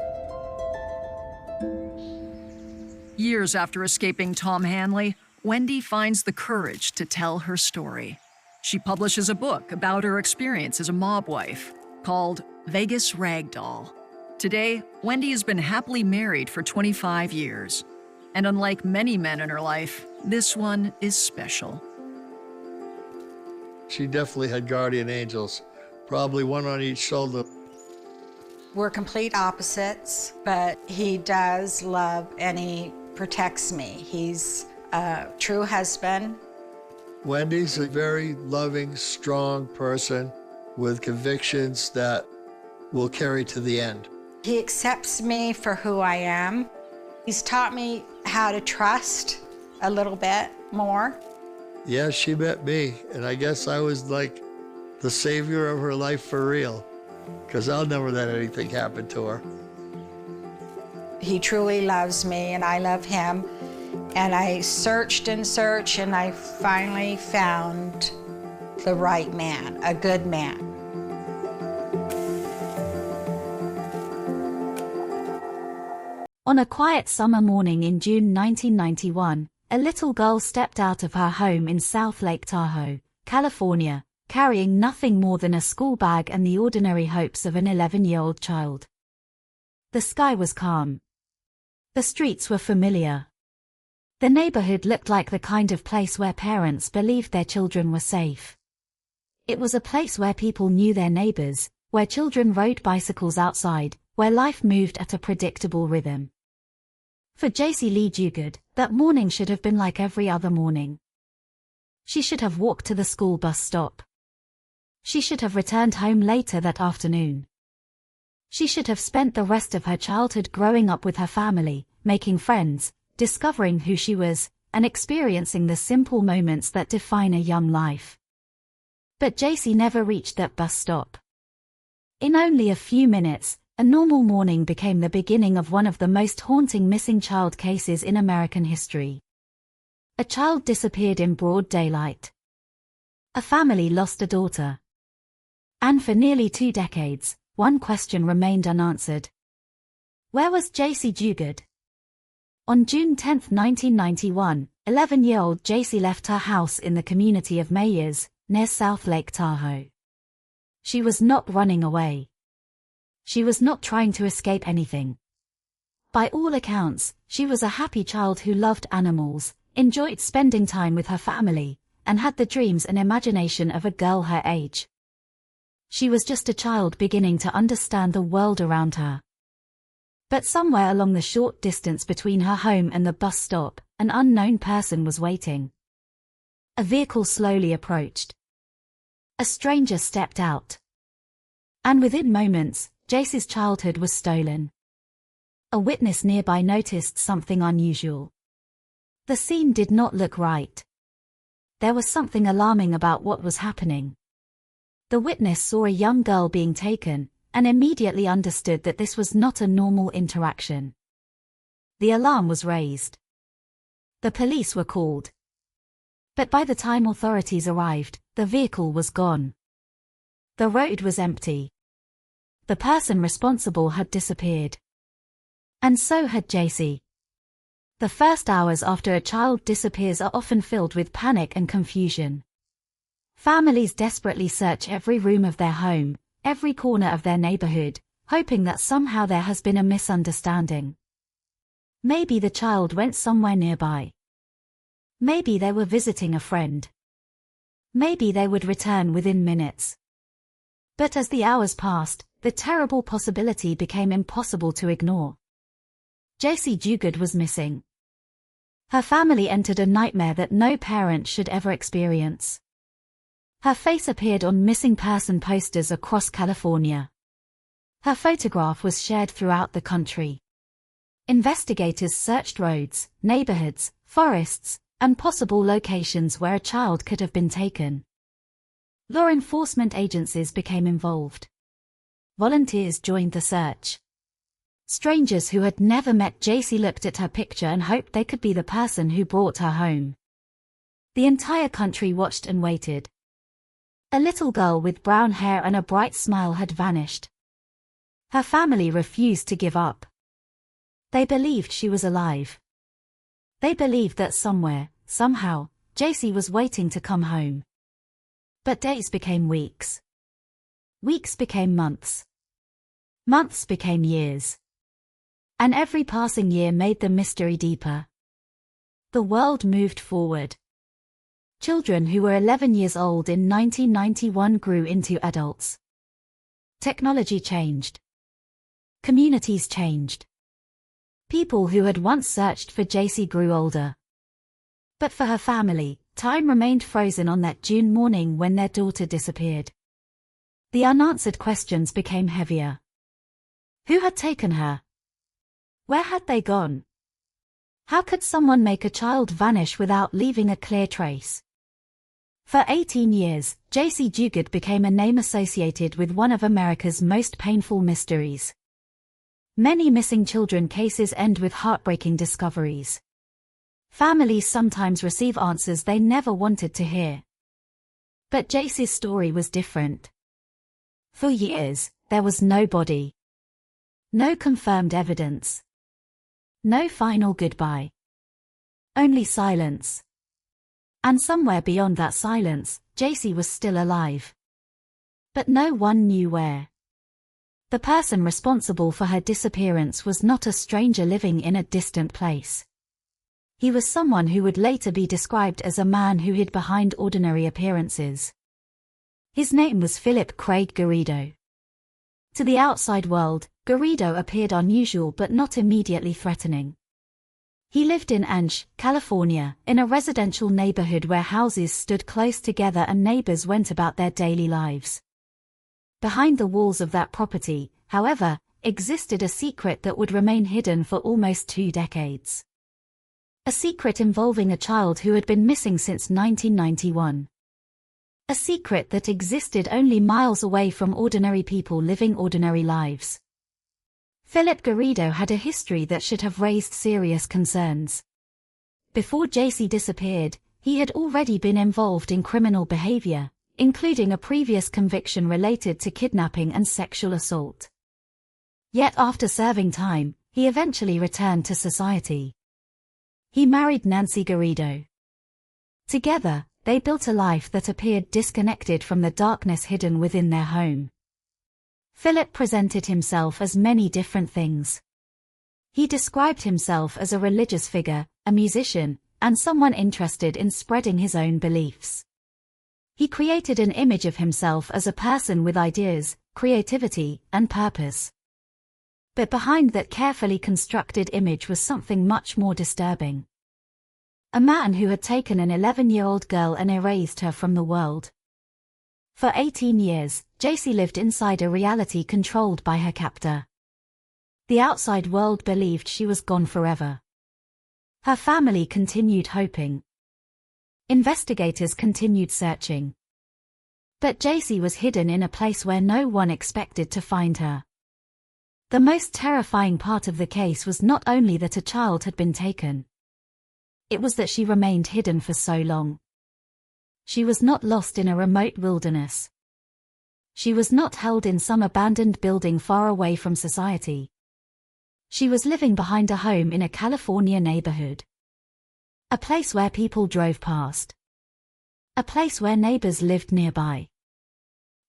Years after escaping Tom Hanley, Wendy finds the courage to tell her story. She publishes a book about her experience as a mob wife called Vegas Ragdoll. Today, Wendy has been happily married for 25 years. And unlike many men in her life, this one is special. She definitely had guardian angels, probably one on each shoulder. We're complete opposites, but he does love and he protects me. He's a true husband. Wendy's a very loving, strong person with convictions that will carry to the end. He accepts me for who I am. He's taught me how to trust a little bit more. Yeah, she met me, and I guess I was like the savior of her life for real, because I'll never let anything happen to her. He truly loves me, and I love him. And I searched and searched, and I finally found the right man, a good man. On a quiet summer morning in June 1991, a little girl stepped out of her home in South Lake Tahoe, California, carrying nothing more than a school bag and the ordinary hopes of an 11-year-old child. The sky was calm. The streets were familiar. The neighborhood looked like the kind of place where parents believed their children were safe. It was a place where people knew their neighbors, where children rode bicycles outside, where life moved at a predictable rhythm. For Jaycee Lee Dugard, that morning should have been like every other morning. She should have walked to the school bus stop. She should have returned home later that afternoon. She should have spent the rest of her childhood growing up with her family, making friends, discovering who she was, and experiencing the simple moments that define a young life. But Jaycee never reached that bus stop. In only a few minutes, a normal morning became the beginning of one of the most haunting missing child cases in American history. A child disappeared in broad daylight. A family lost a daughter. And for nearly 2 decades, one question remained unanswered. Where was Jaycee Dugard? On June 10, 1991, 11-year-old Jaycee left her house in the community of Mayers, near South Lake Tahoe. She was not running away. She was not trying to escape anything. By all accounts, she was a happy child who loved animals, enjoyed spending time with her family, and had the dreams and imagination of a girl her age. She was just a child beginning to understand the world around her. But somewhere along the short distance between her home and the bus stop, an unknown person was waiting. A vehicle slowly approached. A stranger stepped out. And within moments, Jaycee's childhood was stolen. A witness nearby noticed something unusual. The scene did not look right. There was something alarming about what was happening. The witness saw a young girl being taken, and immediately understood that this was not a normal interaction. The alarm was raised. The police were called. But by the time authorities arrived, the vehicle was gone. The road was empty. The person responsible had disappeared. And so had Jaycee. The first hours after a child disappears are often filled with panic and confusion. Families desperately search every room of their home, every corner of their neighborhood, hoping that somehow there has been a misunderstanding. Maybe the child went somewhere nearby. Maybe they were visiting a friend. Maybe they would return within minutes. But as the hours passed, the terrible possibility became impossible to ignore. Jaycee Dugard was missing. Her family entered a nightmare that no parent should ever experience. Her face appeared on missing person posters across California. Her photograph was shared throughout the country. Investigators searched roads, neighborhoods, forests, and possible locations where a child could have been taken. Law enforcement agencies became involved. Volunteers joined the search. Strangers who had never met Jaycee looked at her picture and hoped they could be the person who brought her home. The entire country watched and waited. A little girl with brown hair and a bright smile had vanished. Her family refused to give up. They believed she was alive. They believed that somewhere, somehow, Jaycee was waiting to come home. But days became weeks. Weeks became months. Months became years. And every passing year made the mystery deeper. The world moved forward. Children who were 11 years old in 1991 grew into adults. Technology changed. Communities changed. People who had once searched for Jaycee grew older. But for her family, time remained frozen on that June morning when their daughter disappeared. The unanswered questions became heavier. Who had taken her? Where had they gone? How could someone make a child vanish without leaving a clear trace? For 18 years, Jaycee Dugard became a name associated with one of America's most painful mysteries. Many missing children cases end with heartbreaking discoveries. Families sometimes receive answers they never wanted to hear. But Jaycee's story was different. For years, there was no body. No confirmed evidence. No final goodbye. Only silence. And somewhere beyond that silence, JC was still alive. But no one knew where. The person responsible for her disappearance was not a stranger living in a distant place. He was someone who would later be described as a man who hid behind ordinary appearances. His name was Philip Craig Garrido. To the outside world, Garrido appeared unusual but not immediately threatening. He lived in Ange, California, in a residential neighborhood where houses stood close together and neighbors went about their daily lives. Behind the walls of that property, however, existed a secret that would remain hidden for almost 2 decades. A secret involving a child who had been missing since 1991. A secret that existed only miles away from ordinary people living ordinary lives. Philip Garrido had a history that should have raised serious concerns. Before JC disappeared, he had already been involved in criminal behavior, including a previous conviction related to kidnapping and sexual assault. Yet after serving time, he eventually returned to society. He married Nancy Garrido. Together, they built a life that appeared disconnected from the darkness hidden within their home. Philip presented himself as many different things. He described himself as a religious figure, a musician, and someone interested in spreading his own beliefs. He created an image of himself as a person with ideas, creativity, and purpose. But behind that carefully constructed image was something much more disturbing. A man who had taken an 11-year-old girl and erased her from the world. For 18 years, JC lived inside a reality controlled by her captor. The outside world believed she was gone forever. Her family continued hoping. Investigators continued searching. But JC was hidden in a place where no one expected to find her. The most terrifying part of the case was not only that a child had been taken. It was that she remained hidden for so long. She was not lost in a remote wilderness. She was not held in some abandoned building far away from society. She was living behind a home in a California neighborhood. A place where people drove past. A place where neighbors lived nearby.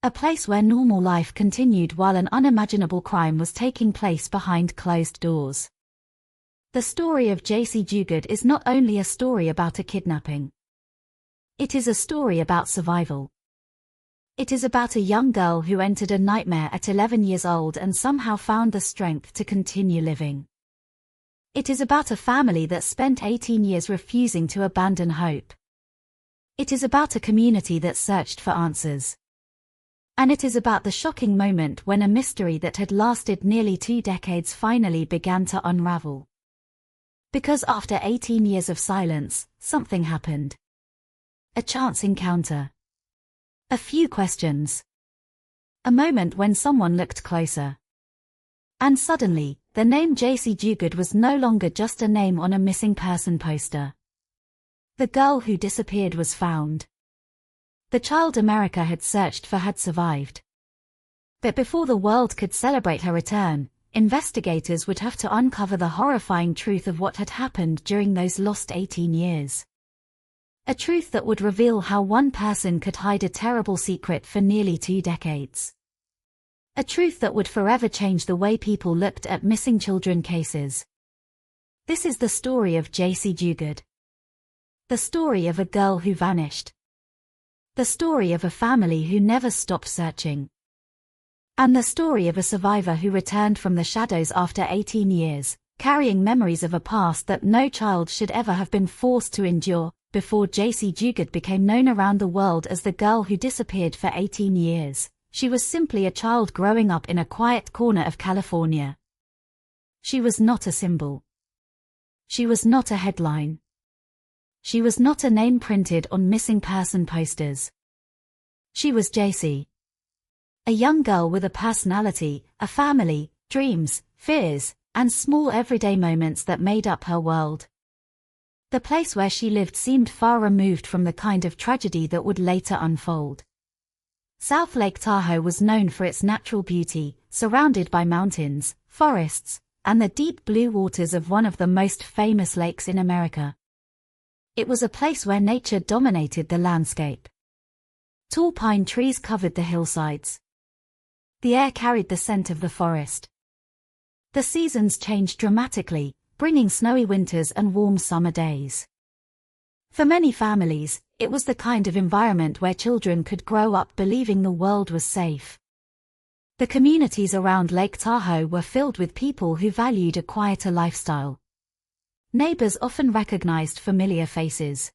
A place where normal life continued while an unimaginable crime was taking place behind closed doors. The story of JC Duguid is not only a story about a kidnapping. It is a story about survival. It is about a young girl who entered a nightmare at 11 years old and somehow found the strength to continue living. It is about a family that spent 18 years refusing to abandon hope. It is about a community that searched for answers. And it is about the shocking moment when a mystery that had lasted nearly 2 decades finally began to unravel. Because after 18 years of silence, something happened. A chance encounter. A few questions. A moment when someone looked closer. And suddenly, the name JC Duguid was no longer just a name on a missing person poster. The girl who disappeared was found. The child America had searched for had survived. But before the world could celebrate her return, investigators would have to uncover the horrifying truth of what had happened during those lost 18 years. A truth that would reveal how one person could hide a terrible secret for nearly 2 decades. A truth that would forever change the way people looked at missing children cases. This is the story of JC Duguid. The story of a girl who vanished. The story of a family who never stopped searching. And the story of a survivor who returned from the shadows after 18 years, carrying memories of a past that no child should ever have been forced to endure. Before JC Duguid became known around the world as the girl who disappeared for 18 years, she was simply a child growing up in a quiet corner of California. She was not a symbol. She was not a headline. She was not a name printed on missing person posters. She was JC. A young girl with a personality, a family, dreams, fears, and small everyday moments that made up her world. The place where she lived seemed far removed from the kind of tragedy that would later unfold. South Lake Tahoe was known for its natural beauty, surrounded by mountains, forests, and the deep blue waters of one of the most famous lakes in America. It was a place where nature dominated the landscape. Tall pine trees covered the hillsides. The air carried the scent of the forest. The seasons changed dramatically, bringing snowy winters and warm summer days. For many families, it was the kind of environment where children could grow up believing the world was safe. The communities around Lake Tahoe were filled with people who valued a quieter lifestyle. Neighbors often recognized familiar faces.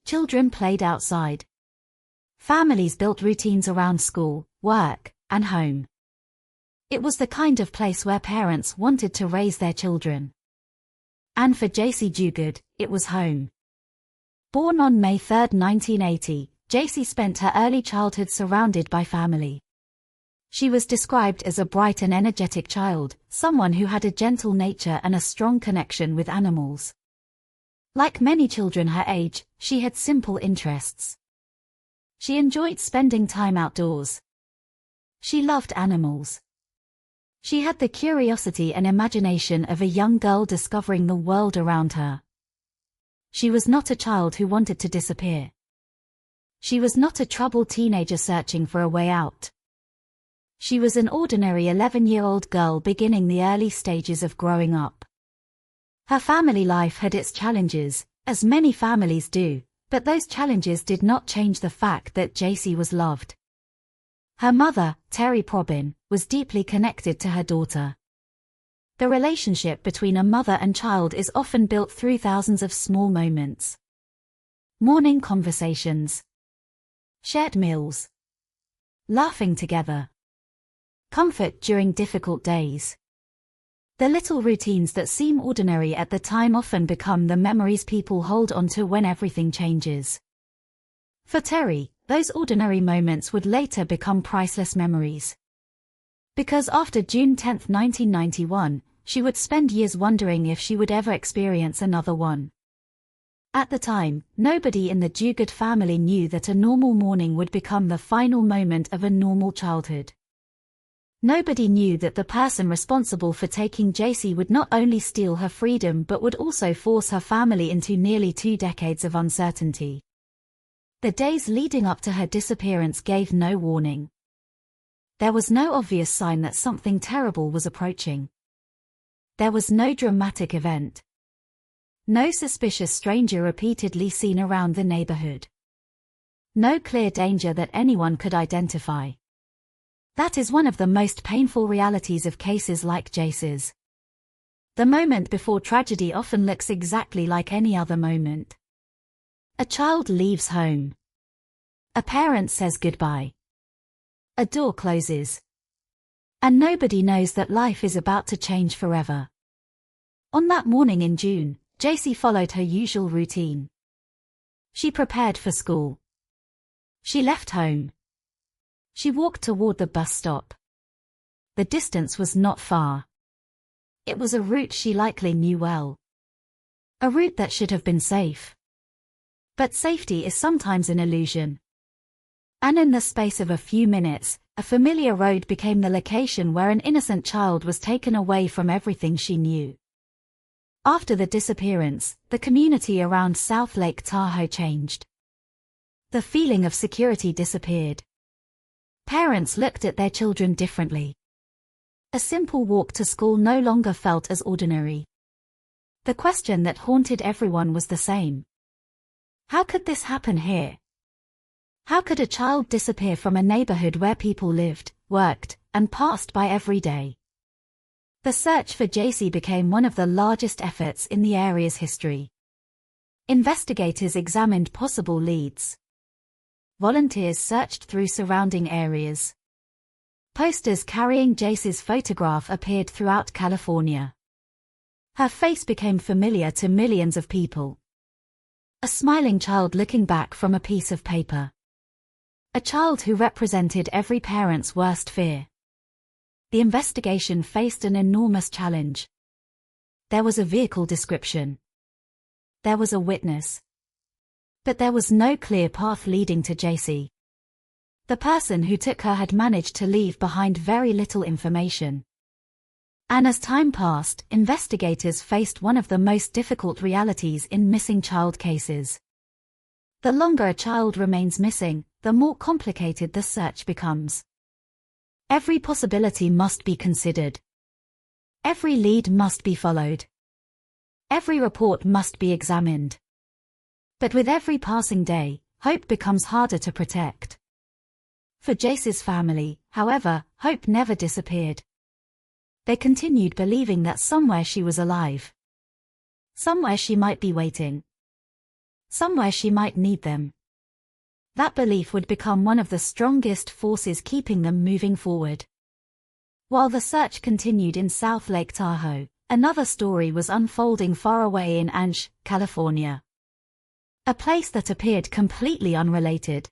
Children played outside. Families built routines around school, work, and home. It was the kind of place where parents wanted to raise their children. And for J.C. Duguid, it was home. Born on May 3, 1980, J.C. spent her early childhood surrounded by family. She was described as a bright and energetic child, someone who had a gentle nature and a strong connection with animals. Like many children her age, she had simple interests. She enjoyed spending time outdoors. She loved animals. She had the curiosity and imagination of a young girl discovering the world around her. She was not a child who wanted to disappear. She was not a troubled teenager searching for a way out. She was an ordinary 11-year-old girl beginning the early stages of growing up. Her family life had its challenges, as many families do, but those challenges did not change the fact that J.C. was loved. Her mother, Terry Probin, was deeply connected to her daughter. The relationship between a mother and child is often built through thousands of small moments. Morning conversations. Shared meals. Laughing together. Comfort during difficult days. The little routines that seem ordinary at the time often become the memories people hold onto when everything changes. For Terry, those ordinary moments would later become priceless memories. Because after June 10, 1991, she would spend years wondering if she would ever experience another one. At the time, nobody in the Duguid family knew that a normal morning would become the final moment of a normal childhood. Nobody knew that the person responsible for taking J.C. would not only steal her freedom but would also force her family into nearly 2 decades of uncertainty. The days leading up to her disappearance gave no warning. There was no obvious sign that something terrible was approaching. There was no dramatic event. No suspicious stranger repeatedly seen around the neighborhood. No clear danger that anyone could identify. That is one of the most painful realities of cases like J.C.'s. The moment before tragedy often looks exactly like any other moment. A child leaves home. A parent says goodbye. A door closes. And nobody knows that life is about to change forever. On that morning in June, J.C. followed her usual routine. She prepared for school. She left home. She walked toward the bus stop. The distance was not far. It was a route she likely knew well. A route that should have been safe. But safety is sometimes an illusion. And in the space of a few minutes, a familiar road became the location where an innocent child was taken away from everything she knew. After the disappearance, the community around South Lake Tahoe changed. The feeling of security disappeared. Parents looked at their children differently. A simple walk to school no longer felt as ordinary. The question that haunted everyone was the same. How could this happen here? How could a child disappear from a neighborhood where people lived, worked, and passed by every day? The search for J.C. became one of the largest efforts in the area's history. Investigators examined possible leads. Volunteers searched through surrounding areas. Posters carrying J.C.'s photograph appeared throughout California. Her face became familiar to millions of people. A smiling child looking back from a piece of paper. A child who represented every parent's worst fear. The investigation faced an enormous challenge. There was a vehicle description. There was a witness. But there was no clear path leading to J.C. The person who took her had managed to leave behind very little information. And as time passed, investigators faced one of the most difficult realities in missing child cases. The longer a child remains missing, the more complicated the search becomes. Every possibility must be considered. Every lead must be followed. Every report must be examined. But with every passing day, hope becomes harder to protect. For Jace's family, however, hope never disappeared. They continued believing that somewhere she was alive. Somewhere she might be waiting. Somewhere she might need them. That belief would become one of the strongest forces keeping them moving forward. While the search continued in South Lake Tahoe, another story was unfolding far away in Anch, California. A place that appeared completely unrelated.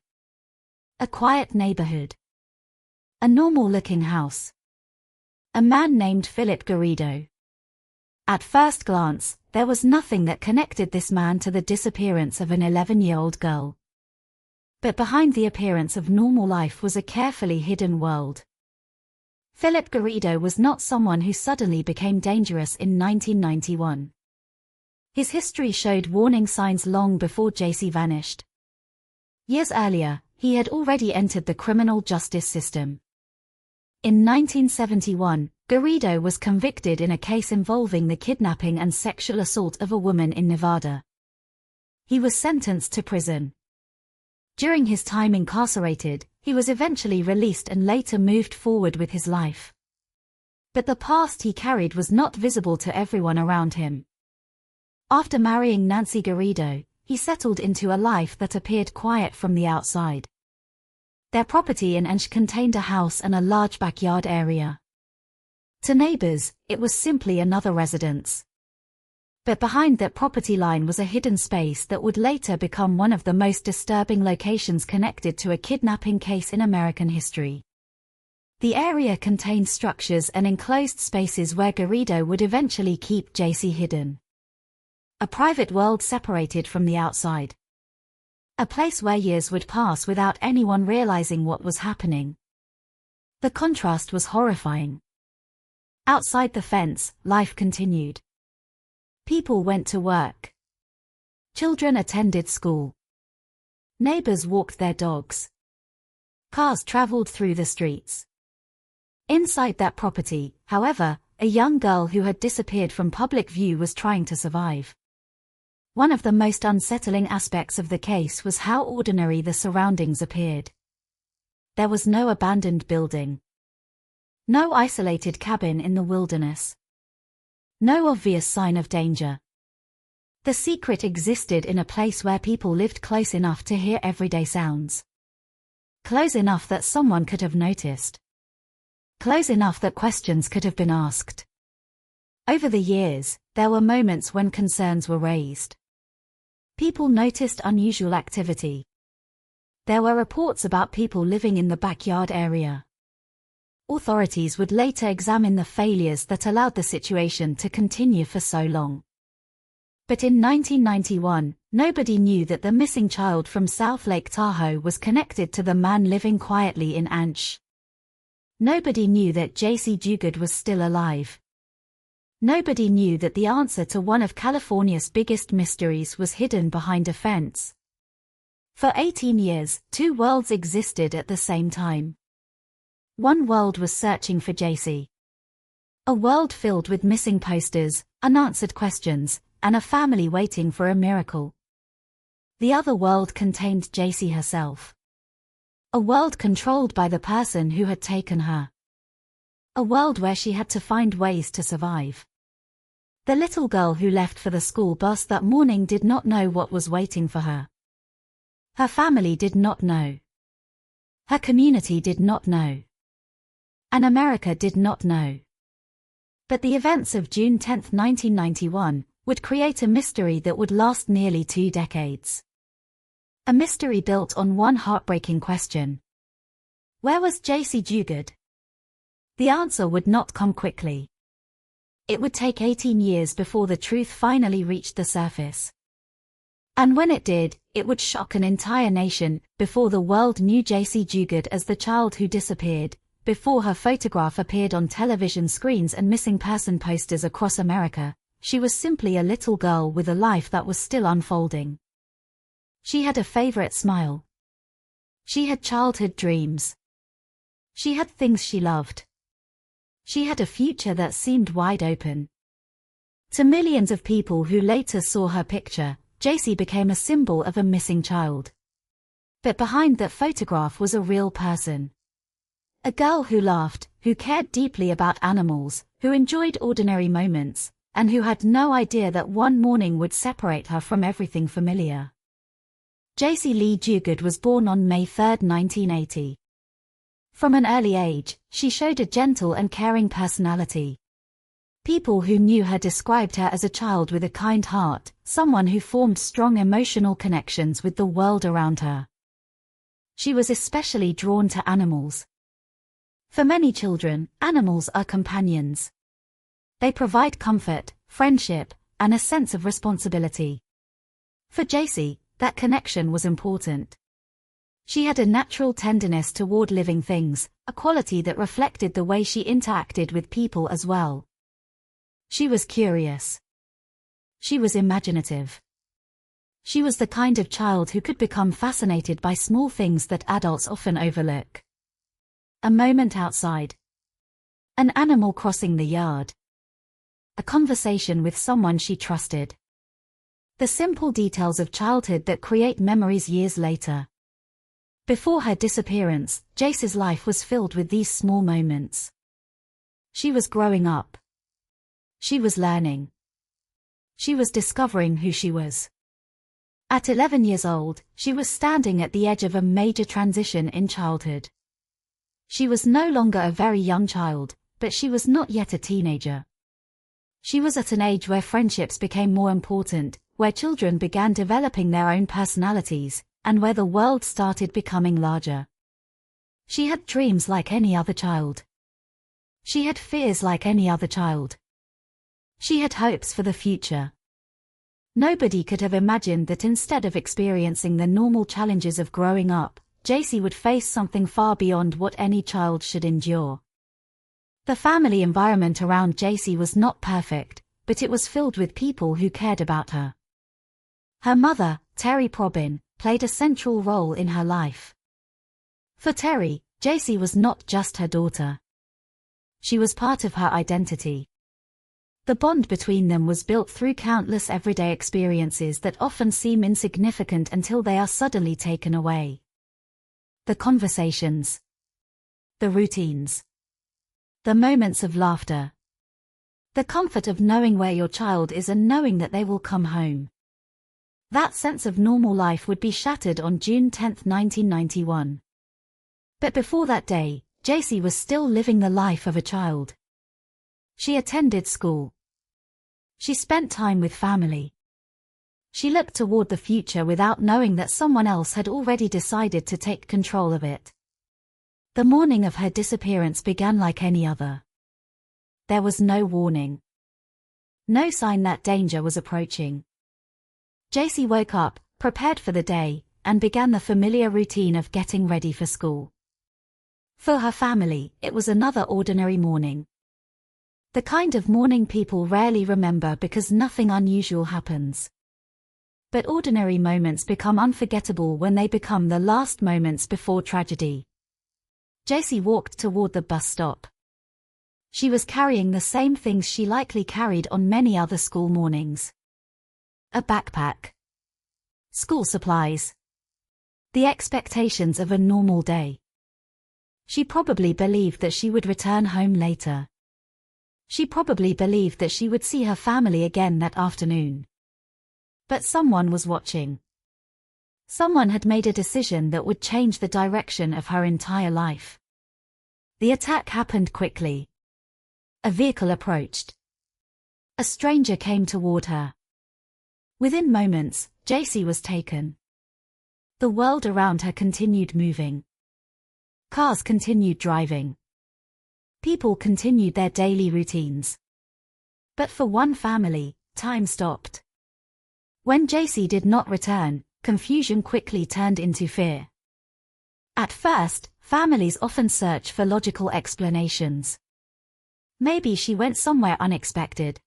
A quiet neighborhood. A normal-looking house. A man named Philip Garrido. At first glance, there was nothing that connected this man to the disappearance of an 11-year-old girl. But behind the appearance of normal life was a carefully hidden world. Philip Garrido was not someone who suddenly became dangerous in 1991. His history showed warning signs long before Jaycee vanished. Years earlier, he had already entered the criminal justice system. In 1971, Garrido was convicted in a case involving the kidnapping and sexual assault of a woman in Nevada. He was sentenced to prison. During his time incarcerated, he was eventually released and later moved forward with his life. But the past he carried was not visible to everyone around him. After marrying Nancy Garrido, he settled into a life that appeared quiet from the outside. Their property in Anch contained a house and a large backyard area. To neighbors, it was simply another residence. But behind that property line was a hidden space that would later become one of the most disturbing locations connected to a kidnapping case in American history. The area contained structures and enclosed spaces where Garrido would eventually keep Jaycee hidden. A private world separated from the outside. A place where years would pass without anyone realizing what was happening. The contrast was horrifying. Outside the fence, life continued. People went to work. Children attended school. Neighbors walked their dogs. Cars traveled through the streets. Inside that property, however, a young girl who had disappeared from public view was trying to survive. One of the most unsettling aspects of the case was how ordinary the surroundings appeared. There was no abandoned building. No isolated cabin in the wilderness. No obvious sign of danger. The secret existed in a place where people lived close enough to hear everyday sounds. Close enough that someone could have noticed. Close enough that questions could have been asked. Over the years, there were moments when concerns were raised. People noticed unusual activity. There were reports about people living in the backyard area. Authorities would later examine the failures that allowed the situation to continue for so long. But in 1991, nobody knew that the missing child from South Lake Tahoe was connected to the man living quietly in Anch. Nobody knew that Jaycee Dugard was still alive. Nobody knew that the answer to one of California's biggest mysteries was hidden behind a fence. For 18 years, two worlds existed at the same time. One world was searching for Jaycee. A world filled with missing posters, unanswered questions, and a family waiting for a miracle. The other world contained Jaycee herself. A world controlled by the person who had taken her. A world where she had to find ways to survive. The little girl who left for the school bus that morning did not know what was waiting for her. Her family did not know. Her community did not know. And America did not know. But the events of June 10, 1991, would create a mystery that would last nearly 2 decades. A mystery built on one heartbreaking question. Where was Jaycee Dugard? The answer would not come quickly. It would take 18 years before the truth finally reached the surface. And when it did, it would shock an entire nation. Before the world knew Jaycee Dugard as the child who disappeared, before her photograph appeared on television screens and missing person posters across America, she was simply a little girl with a life that was still unfolding. She had a favorite smile. She had childhood dreams. She had things she loved. She had a future that seemed wide open. To millions of people who later saw her picture, Jaycee became a symbol of a missing child. But behind that photograph was a real person. A girl who laughed, who cared deeply about animals, who enjoyed ordinary moments, and who had no idea that one morning would separate her from everything familiar. Jaycee Lee Duguid was born on May 3, 1980. From an early age, she showed a gentle and caring personality. People who knew her described her as a child with a kind heart, someone who formed strong emotional connections with the world around her. She was especially drawn to animals. For many children, animals are companions. They provide comfort, friendship, and a sense of responsibility. For Jaycee, that connection was important. She had a natural tenderness toward living things, a quality that reflected the way she interacted with people as well. She was curious. She was imaginative. She was the kind of child who could become fascinated by small things that adults often overlook. A moment outside. An animal crossing the yard. A conversation with someone she trusted. The simple details of childhood that create memories years later. Before her disappearance, Jaycee's life was filled with these small moments. She was growing up. She was learning. She was discovering who she was. At 11 years old, she was standing at the edge of a major transition in childhood. She was no longer a very young child, but she was not yet a teenager. She was at an age where friendships became more important, where children began developing their own personalities, and where the world started becoming larger. She had dreams like any other child. She had fears like any other child. She had hopes for the future. Nobody could have imagined that instead of experiencing the normal challenges of growing up, Jaycee would face something far beyond what any child should endure. The family environment around Jaycee was not perfect, but it was filled with people who cared about her. Her mother, Terry Probin, played a central role in her life. For Terry, Jaycee was not just her daughter. She was part of her identity. The bond between them was built through countless everyday experiences that often seem insignificant until they are suddenly taken away. The conversations. The routines. The moments of laughter. The comfort of knowing where your child is and knowing that they will come home. That sense of normal life would be shattered on June 10, 1991. But before that day, Jaycee was still living the life of a child. She attended school. She spent time with family. She looked toward the future without knowing that someone else had already decided to take control of it. The morning of her disappearance began like any other. There was no warning. No sign that danger was approaching. Jaycee woke up, prepared for the day, and began the familiar routine of getting ready for school. For her family, it was another ordinary morning. The kind of morning people rarely remember because nothing unusual happens. But ordinary moments become unforgettable when they become the last moments before tragedy. Jaycee walked toward the bus stop. She was carrying the same things she likely carried on many other school mornings. A backpack. School supplies. The expectations of a normal day. She probably believed that she would return home later. She probably believed that she would see her family again that afternoon. But someone was watching. Someone had made a decision that would change the direction of her entire life. The attack happened quickly. A vehicle approached. A stranger came toward her. Within moments, Jaycee was taken. The world around her continued moving. Cars continued driving. People continued their daily routines. But for one family, time stopped. When Jaycee did not return, confusion quickly turned into fear. At first, families often search for logical explanations. Maybe she went somewhere unexpected.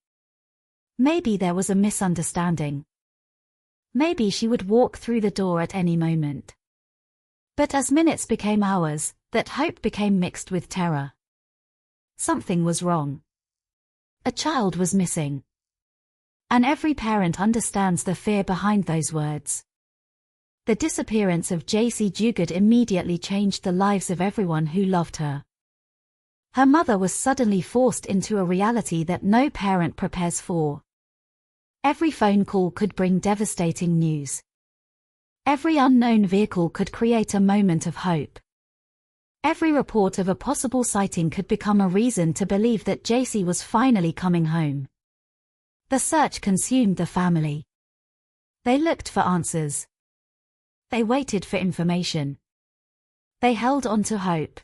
Maybe there was a misunderstanding. Maybe she would walk through the door at any moment. But as minutes became hours, that hope became mixed with terror. Something was wrong. A child was missing. And every parent understands the fear behind those words. The disappearance of J.C. Duguid immediately changed the lives of everyone who loved her. Her mother was suddenly forced into a reality that no parent prepares for. Every phone call could bring devastating news. Every unknown vehicle could create a moment of hope. Every report of a possible sighting could become a reason to believe that J.C. was finally coming home. The search consumed the family. They looked for answers. They waited for information. They held on to hope.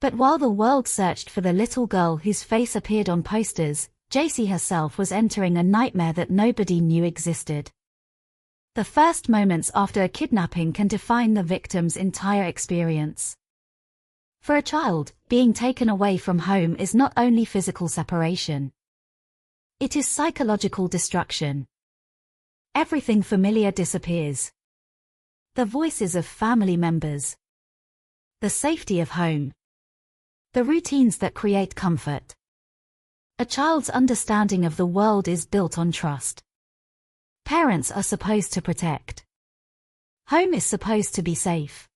But while the world searched for the little girl whose face appeared on posters, J.C. herself was entering a nightmare that nobody knew existed. The first moments after a kidnapping can define the victim's entire experience. For a child, being taken away from home is not only physical separation. It is psychological destruction. Everything familiar disappears. The voices of family members. The safety of home. The routines that create comfort. A child's understanding of the world is built on trust. Parents are supposed to protect. Home is supposed to be safe.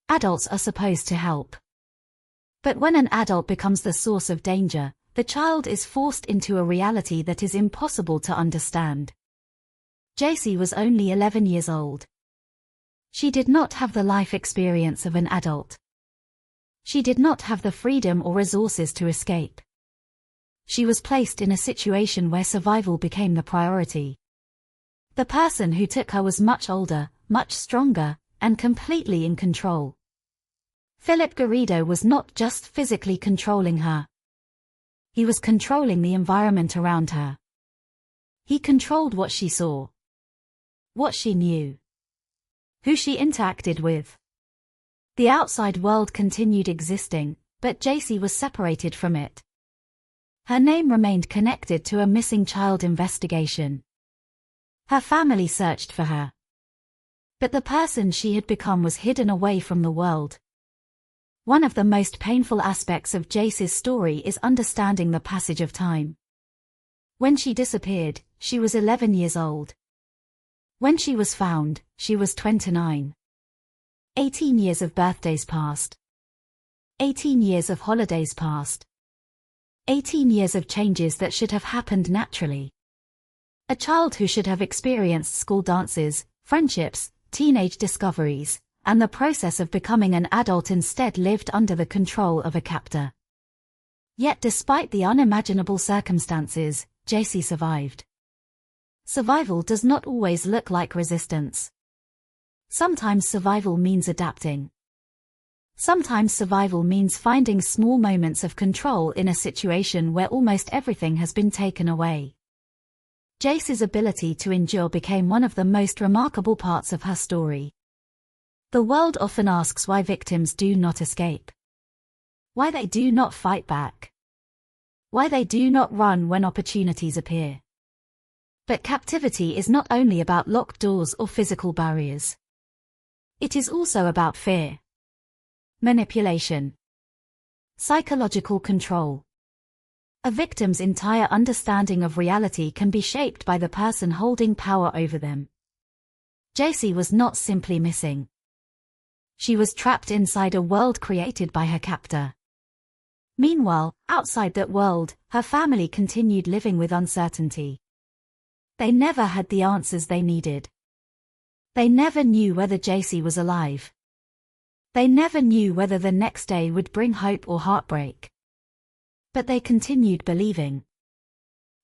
Adults are supposed to help. But when an adult becomes the source of danger, the child is forced into a reality that is impossible to understand. J.C. was only 11 years old. She did not have the life experience of an adult. She did not have the freedom or resources to escape. She was placed in a situation where survival became the priority. The person who took her was much older, much stronger, and completely in control. Philip Garrido was not just physically controlling her. He was controlling the environment around her. He controlled what she saw. What she knew. Who she interacted with. The outside world continued existing, but J.C. was separated from it. Her name remained connected to a missing child investigation. Her family searched for her. But the person she had become was hidden away from the world. One of the most painful aspects of J.C.'s story is understanding the passage of time. When she disappeared, she was 11 years old. When she was found, she was 29. 18 years of birthdays passed. 18 years of holidays passed. 18 years of changes that should have happened naturally. A child who should have experienced school dances, friendships, teenage discoveries, and the process of becoming an adult instead lived under the control of a captor. Yet despite the unimaginable circumstances, J.C. survived. Survival does not always look like resistance. Sometimes survival means adapting. Sometimes survival means finding small moments of control in a situation where almost everything has been taken away. J.C.'s ability to endure became one of the most remarkable parts of her story. The world often asks why victims do not escape. Why they do not fight back. Why they do not run when opportunities appear. But captivity is not only about locked doors or physical barriers. It is also about fear. Manipulation. Psychological control. A victim's entire understanding of reality can be shaped by the person holding power over them. J.C. was not simply missing. She was trapped inside a world created by her captor. Meanwhile, outside that world, her family continued living with uncertainty. They never had the answers they needed. They never knew whether J.C. was alive. They never knew whether the next day would bring hope or heartbreak. But they continued believing.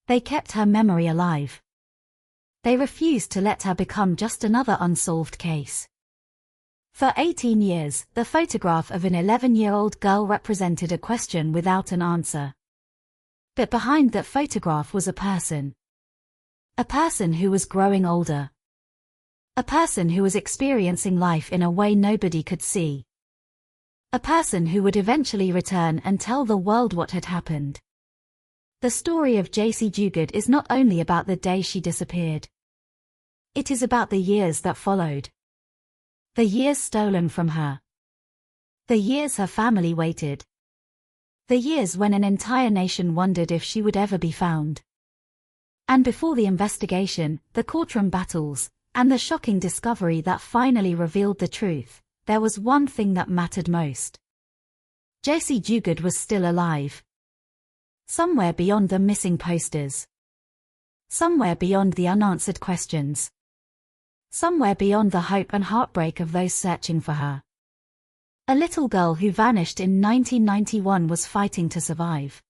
They kept her memory alive. They refused to let her become just another unsolved case. For 18 years, the photograph of an 11-year-old girl represented a question without an answer. But behind that photograph was a person. A person who was growing older. A person who was experiencing life in a way nobody could see. A person who would eventually return and tell the world what had happened. The story of J.C. Duguid is not only about the day she disappeared. It is about the years that followed. The years stolen from her. The years her family waited. The years when an entire nation wondered if she would ever be found. And before the investigation, the courtroom battles, and the shocking discovery that finally revealed the truth, there was one thing that mattered most. Jaycee Dugard was still alive. Somewhere beyond the missing posters. Somewhere beyond the unanswered questions. Somewhere beyond the hope and heartbreak of those searching for her. A little girl who vanished in 1991 was fighting to survive.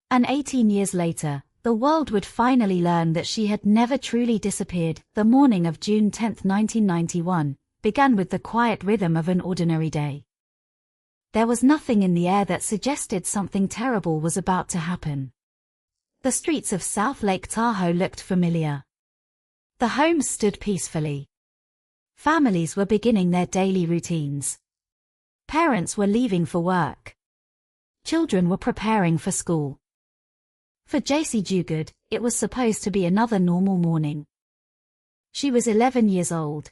And 18 years later, the world would finally learn that she had never truly disappeared. The morning of June 10, 1991, began with the quiet rhythm of an ordinary day. There was nothing in the air that suggested something terrible was about to happen. The streets of South Lake Tahoe looked familiar. The homes stood peacefully. Families were beginning their daily routines. Parents were leaving for work. Children were preparing for school. For Jaycee Dugard, it was supposed to be another normal morning. She was 11 years old.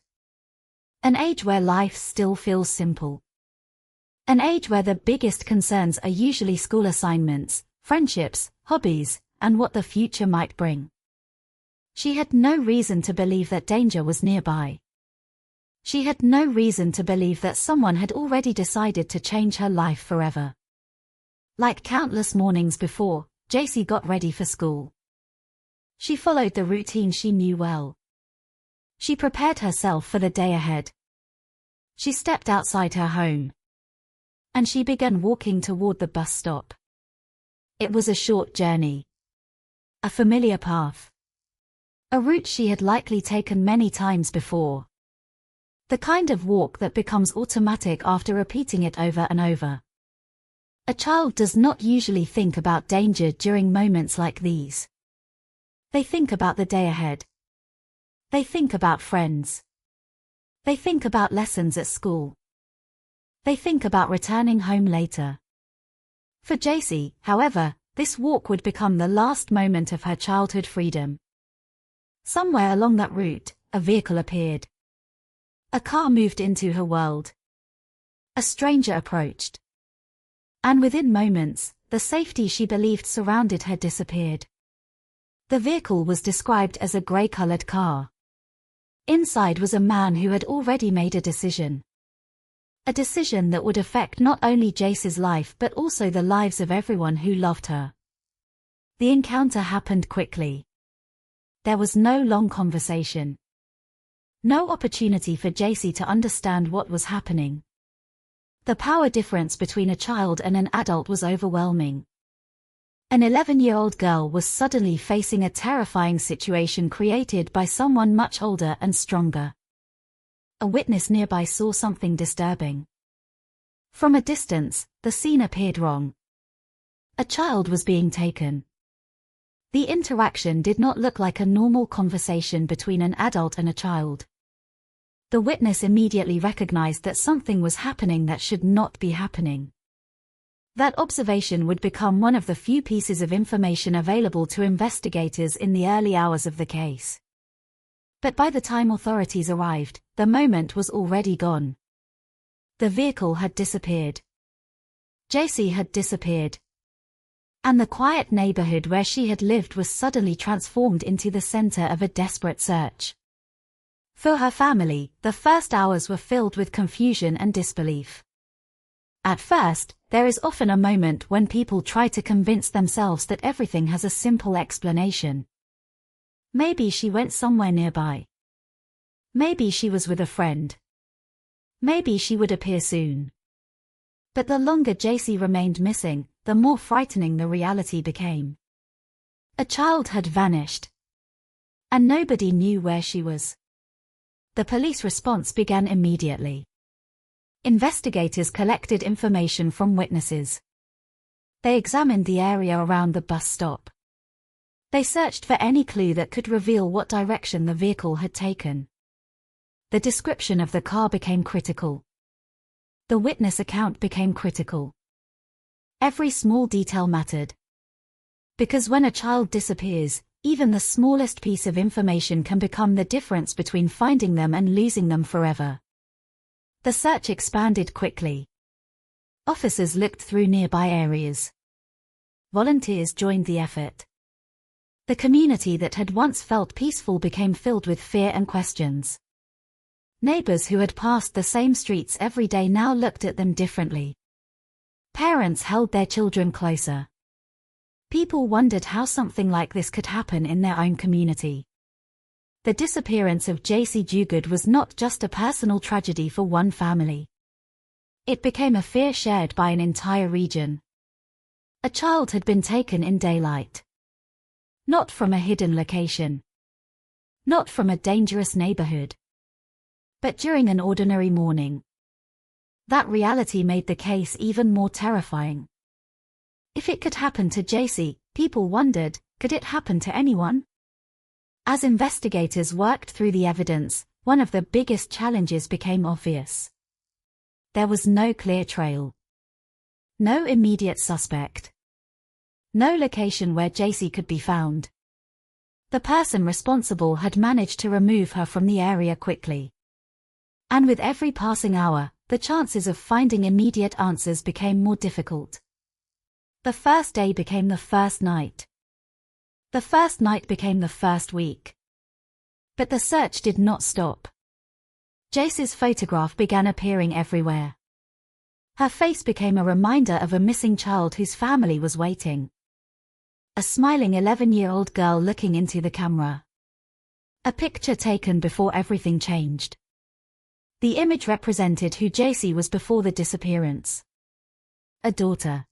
An age where life still feels simple. An age where the biggest concerns are usually school assignments, friendships, hobbies, and what the future might bring. She had no reason to believe that danger was nearby. She had no reason to believe that someone had already decided to change her life forever. Like countless mornings before, Jaycee got ready for school. She followed the routine she knew well. She prepared herself for the day ahead. She stepped outside her home. And she began walking toward the bus stop. It was a short journey. A familiar path. A route she had likely taken many times before. The kind of walk that becomes automatic after repeating it over and over. A child does not usually think about danger during moments like these. They think about the day ahead. They think about friends. They think about lessons at school. They think about returning home later. For Jaycee, however, this walk would become the last moment of her childhood freedom. Somewhere along that route, a vehicle appeared. A car moved into her world. A stranger approached. And within moments, the safety she believed surrounded her disappeared. The vehicle was described as a grey-colored car. Inside was a man who had already made a decision. A decision that would affect not only Jaycee's life but also the lives of everyone who loved her. The encounter happened quickly. There was no long conversation. No opportunity for Jaycee to understand what was happening. The power difference between a child and an adult was overwhelming. An 11-year-old girl was suddenly facing a terrifying situation created by someone much older and stronger. A witness nearby saw something disturbing. From a distance, the scene appeared wrong. A child was being taken. The interaction did not look like a normal conversation between an adult and a child. The witness immediately recognized that something was happening that should not be happening. That observation would become one of the few pieces of information available to investigators in the early hours of the case. But by the time authorities arrived, the moment was already gone. The vehicle had disappeared. Jaycee had disappeared. And the quiet neighborhood where she had lived was suddenly transformed into the center of a desperate search. For her family, the first hours were filled with confusion and disbelief. At first, there is often a moment when people try to convince themselves that everything has a simple explanation. Maybe she went somewhere nearby. Maybe she was with a friend. Maybe she would appear soon. But the longer Jaycee remained missing, the more frightening the reality became. A child had vanished. And nobody knew where she was. The police response began immediately. Investigators collected information from witnesses. They examined the area around the bus stop. They searched for any clue that could reveal what direction the vehicle had taken. The description of the car became critical. The witness account became critical. Every small detail mattered. Because when a child disappears, even the smallest piece of information can become the difference between finding them and losing them forever. The search expanded quickly. Officers looked through nearby areas. Volunteers joined the effort. The community that had once felt peaceful became filled with fear and questions. Neighbors who had passed the same streets every day now looked at them differently. Parents held their children closer. People wondered how something like this could happen in their own community. The disappearance of J.C. Duguid was not just a personal tragedy for one family. It became a fear shared by an entire region. A child had been taken in daylight. Not from a hidden location. Not from a dangerous neighborhood. But during an ordinary morning. That reality made the case even more terrifying. If it could happen to J.C., people wondered, could it happen to anyone? As investigators worked through the evidence, one of the biggest challenges became obvious. There was no clear trail. No immediate suspect. No location where J.C. could be found. The person responsible had managed to remove her from the area quickly. And with every passing hour, the chances of finding immediate answers became more difficult. The first day became the first night. The first night became the first week. But the search did not stop. J.C.'s photograph began appearing everywhere. Her face became a reminder of a missing child whose family was waiting. A smiling 11-year-old girl looking into the camera. A picture taken before everything changed. The image represented who J.C. was before the disappearance. A daughter.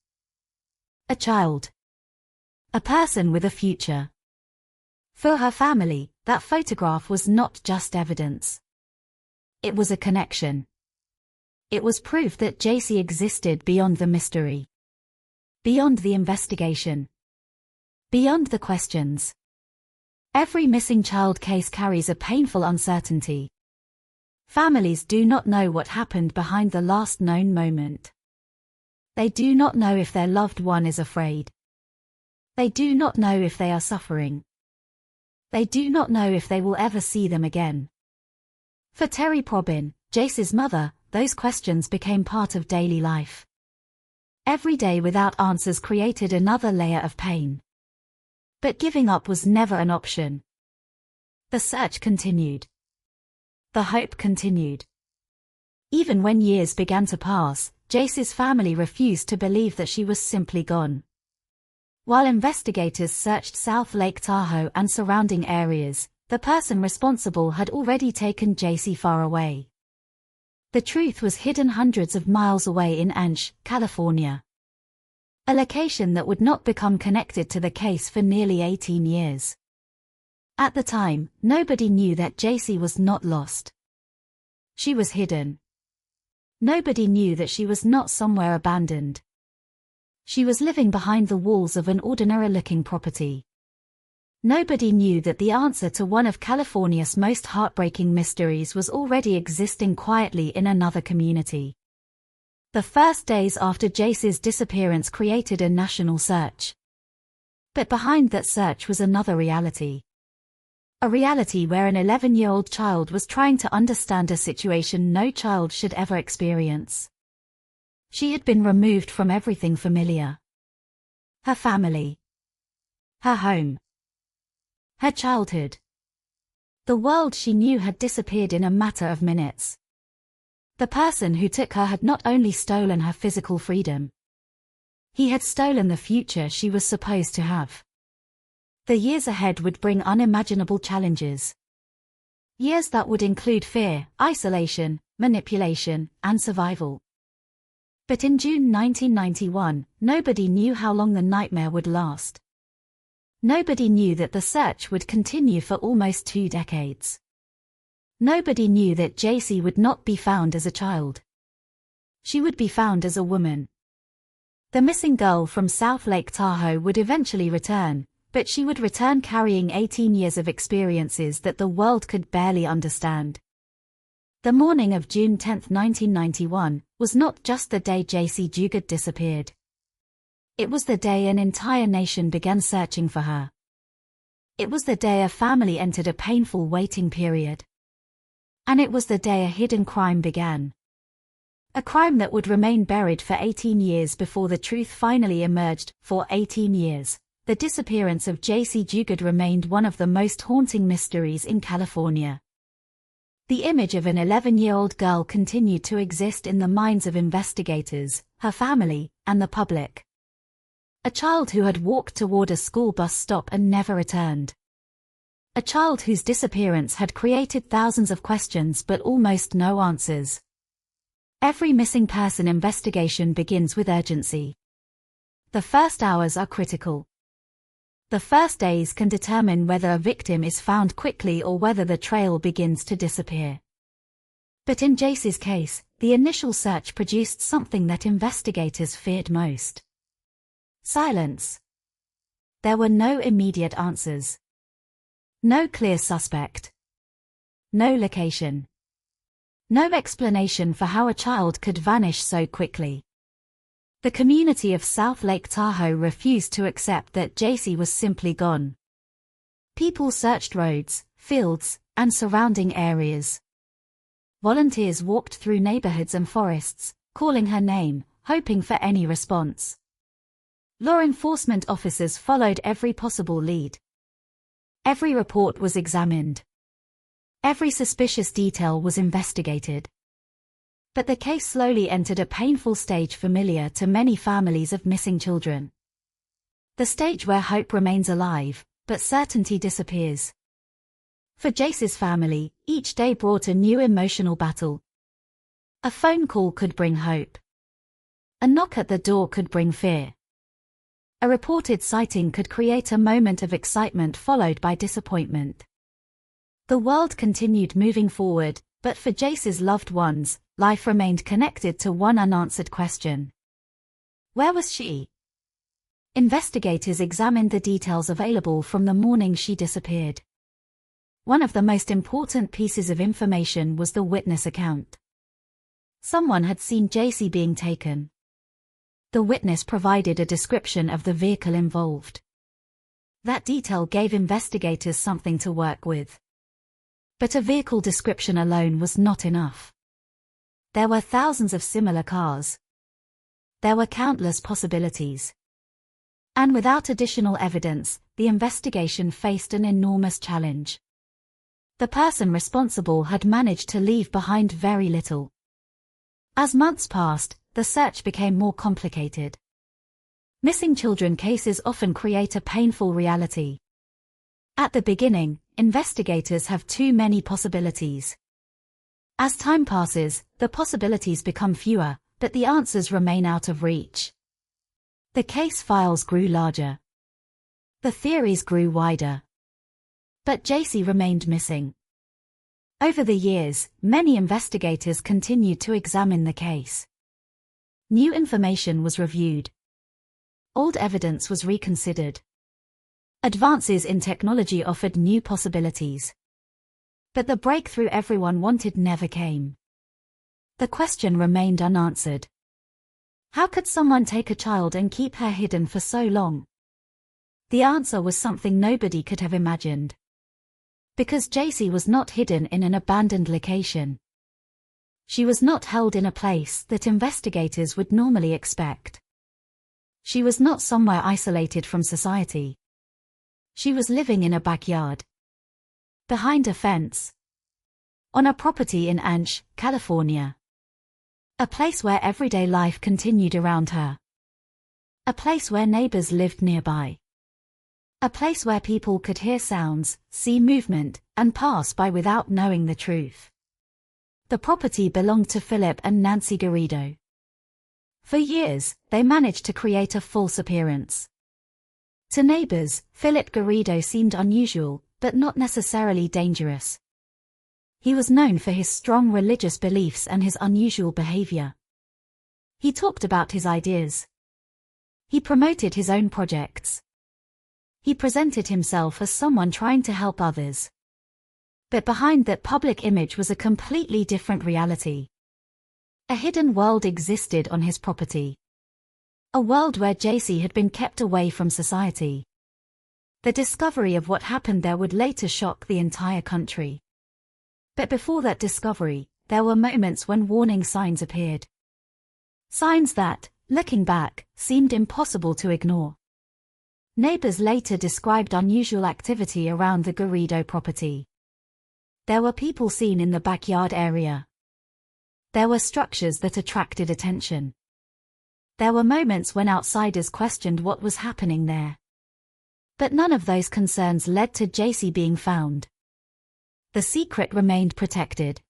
A child. A person with a future. For her family, that photograph was not just evidence. It was a connection. It was proof that J.C. existed beyond the mystery. Beyond the investigation. Beyond the questions. Every missing child case carries a painful uncertainty. Families do not know what happened behind the last known moment. They do not know if their loved one is afraid. They do not know if they are suffering. They do not know if they will ever see them again. For Terry Probin, J.C.'s mother, those questions became part of daily life. Every day without answers created another layer of pain. But giving up was never an option. The search continued. The hope continued. Even when years began to pass, J.C.'s family refused to believe that she was simply gone. While investigators searched South Lake Tahoe and surrounding areas, the person responsible had already taken J.C. far away. The truth was hidden hundreds of miles away in Anch, California. A location that would not become connected to the case for nearly 18 years. At the time, nobody knew that J.C. was not lost. She was hidden. Nobody knew that she was not somewhere abandoned. She was living behind the walls of an ordinary-looking property. Nobody knew that the answer to one of California's most heartbreaking mysteries was already existing quietly in another community. The first days after J.C.'s disappearance created a national search. But behind that search was another reality. A reality where an 11-year-old child was trying to understand a situation no child should ever experience. She had been removed from everything familiar. Her family. Her home. Her childhood. The world she knew had disappeared in a matter of minutes. The person who took her had not only stolen her physical freedom. He had stolen the future she was supposed to have. The years ahead would bring unimaginable challenges. Years that would include fear, isolation, manipulation, and survival. But in June 1991, nobody knew how long the nightmare would last. Nobody knew that the search would continue for almost 2 decades. Nobody knew that J.C. would not be found as a child. She would be found as a woman. The missing girl from South Lake Tahoe would eventually return, but she would return carrying 18 years of experiences that the world could barely understand. The morning of June 10, 1991, was not just the day J.C. Duguid disappeared. It was the day an entire nation began searching for her. It was the day a family entered a painful waiting period. And it was the day a hidden crime began. A crime that would remain buried for 18 years before the truth finally emerged. For 18 years, the disappearance of J.C. Dugard remained one of the most haunting mysteries in California. The image of an 11-year-old girl continued to exist in the minds of investigators, her family, and the public. A child who had walked toward a school bus stop and never returned. A child whose disappearance had created thousands of questions but almost no answers. Every missing person investigation begins with urgency. The first hours are critical. The first days can determine whether a victim is found quickly or whether the trail begins to disappear. But in J.C.'s case, the initial search produced something that investigators feared most. Silence. There were no immediate answers. No clear suspect. No location. No explanation for how a child could vanish so quickly. The community of South Lake Tahoe refused to accept that J.C. was simply gone. People searched roads, fields, and surrounding areas. Volunteers walked through neighborhoods and forests, calling her name, hoping for any response. Law enforcement officers followed every possible lead. Every report was examined. Every suspicious detail was investigated. But the case slowly entered a painful stage familiar to many families of missing children. The stage where hope remains alive, but certainty disappears. For J.C.'s family, each day brought a new emotional battle. A phone call could bring hope. A knock at the door could bring fear. A reported sighting could create a moment of excitement followed by disappointment. The world continued moving forward, but for J.C.'s loved ones, life remained connected to one unanswered question. Where was she? Investigators examined the details available from the morning she disappeared. One of the most important pieces of information was the witness account. Someone had seen J.C. being taken. The witness provided a description of the vehicle involved. That detail gave investigators something to work with. But a vehicle description alone was not enough. There were thousands of similar cars. There were countless possibilities. And without additional evidence, the investigation faced an enormous challenge. The person responsible had managed to leave behind very little. As months passed, the search became more complicated. Missing children cases often create a painful reality. At the beginning, investigators have too many possibilities. As time passes, the possibilities become fewer, but the answers remain out of reach. The case files grew larger. The theories grew wider. But J.C. remained missing. Over the years, many investigators continued to examine the case. New information was reviewed. Old evidence was reconsidered. Advances in technology offered new possibilities. But the breakthrough everyone wanted never came. The question remained unanswered. How could someone take a child and keep her hidden for so long? The answer was something nobody could have imagined. Because J.C. was not hidden in an abandoned location. She was not held in a place that investigators would normally expect. She was not somewhere isolated from society. She was living in a backyard. Behind a fence. On a property in Anch, California. A place where everyday life continued around her. A place where neighbors lived nearby. A place where people could hear sounds, see movement, and pass by without knowing the truth. The property belonged to Philip and Nancy Garrido. For years, they managed to create a false appearance. To neighbors, Philip Garrido seemed unusual, but not necessarily dangerous. He was known for his strong religious beliefs and his unusual behavior. He talked about his ideas. He promoted his own projects. He presented himself as someone trying to help others. But behind that public image was a completely different reality. A hidden world existed on his property. A world where J.C. had been kept away from society. The discovery of what happened there would later shock the entire country. But before that discovery, there were moments when warning signs appeared. Signs that, looking back, seemed impossible to ignore. Neighbors later described unusual activity around the Garrido property. There were people seen in the backyard area. There were structures that attracted attention. There were moments when outsiders questioned what was happening there. But none of those concerns led to JC being found. The secret remained protected.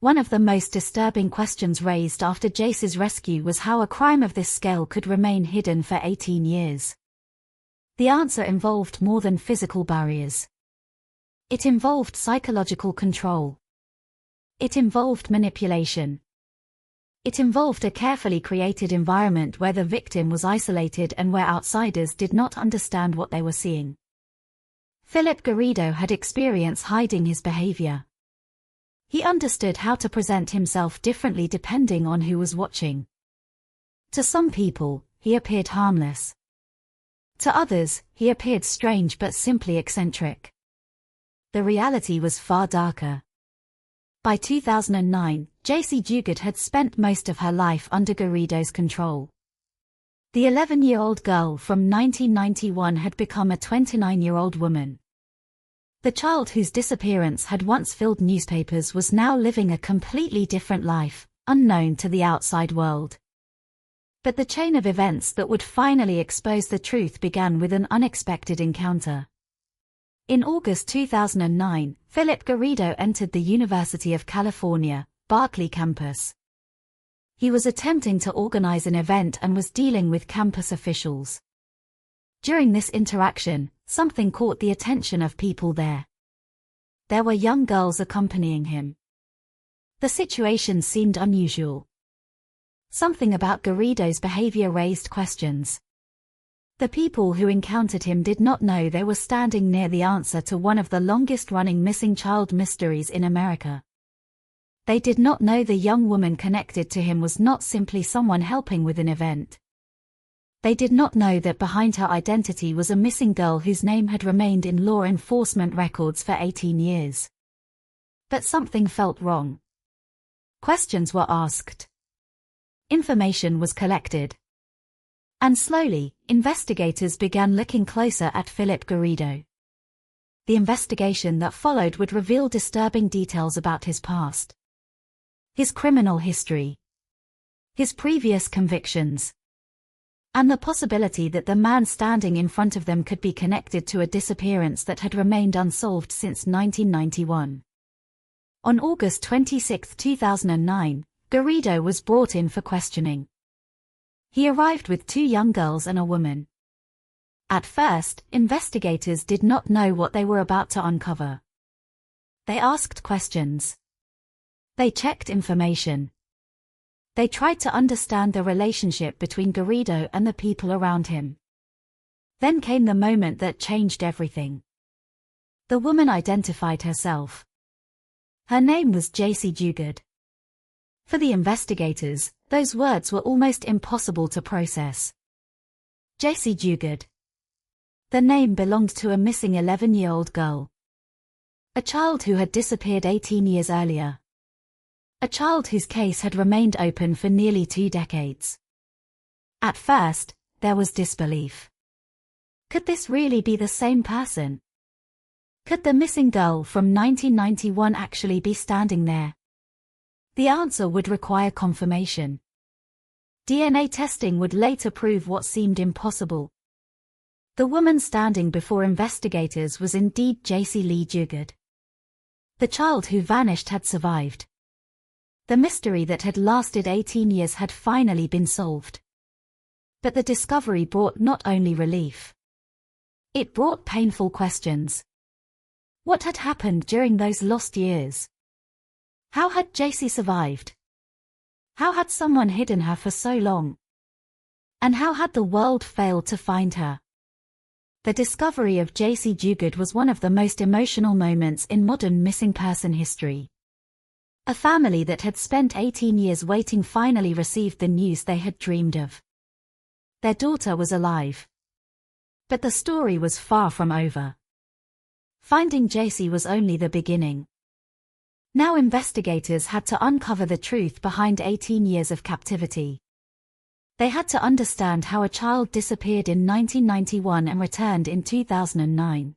One of the most disturbing questions raised after JC's rescue was how a crime of this scale could remain hidden for 18 years. The answer involved more than physical barriers. It involved psychological control. It involved manipulation. It involved a carefully created environment where the victim was isolated and where outsiders did not understand what they were seeing. Philip Garrido had experience hiding his behavior. He understood how to present himself differently depending on who was watching. To some people, he appeared harmless. To others, he appeared strange but simply eccentric. The reality was far darker. By 2009, JC Duguid had spent most of her life under Garrido's control. The 11-year-old girl from 1991 had become a 29-year-old woman. The child whose disappearance had once filled newspapers was now living a completely different life, unknown to the outside world. But the chain of events that would finally expose the truth began with an unexpected encounter. In August 2009, Philip Garrido entered the University of California, Berkeley campus. He was attempting to organize an event and was dealing with campus officials. During this interaction, something caught the attention of people there. There were young girls accompanying him. The situation seemed unusual. Something about Garrido's behavior raised questions. The people who encountered him did not know they were standing near the answer to one of the longest-running missing child mysteries in America. They did not know the young woman connected to him was not simply someone helping with an event. They did not know that behind her identity was a missing girl whose name had remained in law enforcement records for 18 years. But something felt wrong. Questions were asked. Information was collected. And slowly, investigators began looking closer at Philip Garrido. The investigation that followed would reveal disturbing details about his past. His criminal history. His previous convictions. And the possibility that the man standing in front of them could be connected to a disappearance that had remained unsolved since 1991. On August 26, 2009, Garrido was brought in for questioning. He arrived with 2 young girls and a woman. At first, investigators did not know what they were about to uncover. They asked questions. They checked information. They tried to understand the relationship between Garrido and the people around him. Then came the moment that changed everything. The woman identified herself. Her name was JC Duguid. For the investigators, those words were almost impossible to process. JC Duguid. The name belonged to a missing 11-year-old girl. A child who had disappeared 18 years earlier. A child whose case had remained open for nearly 2 decades. At first, there was disbelief. Could this really be the same person? Could the missing girl from 1991 actually be standing there? The answer would require confirmation. DNA testing would later prove what seemed impossible. The woman standing before investigators was indeed JC Lee Duguid. The child who vanished had survived. The mystery that had lasted 18 years had finally been solved. But the discovery brought not only relief. It brought painful questions. What had happened during those lost years? How had JC survived? How had someone hidden her for so long? And how had the world failed to find her? The discovery of JC Duguid was one of the most emotional moments in modern missing person history. A family that had spent 18 years waiting finally received the news they had dreamed of. Their daughter was alive. But the story was far from over. Finding JC was only the beginning. Now investigators had to uncover the truth behind 18 years of captivity. They had to understand how a child disappeared in 1991 and returned in 2009.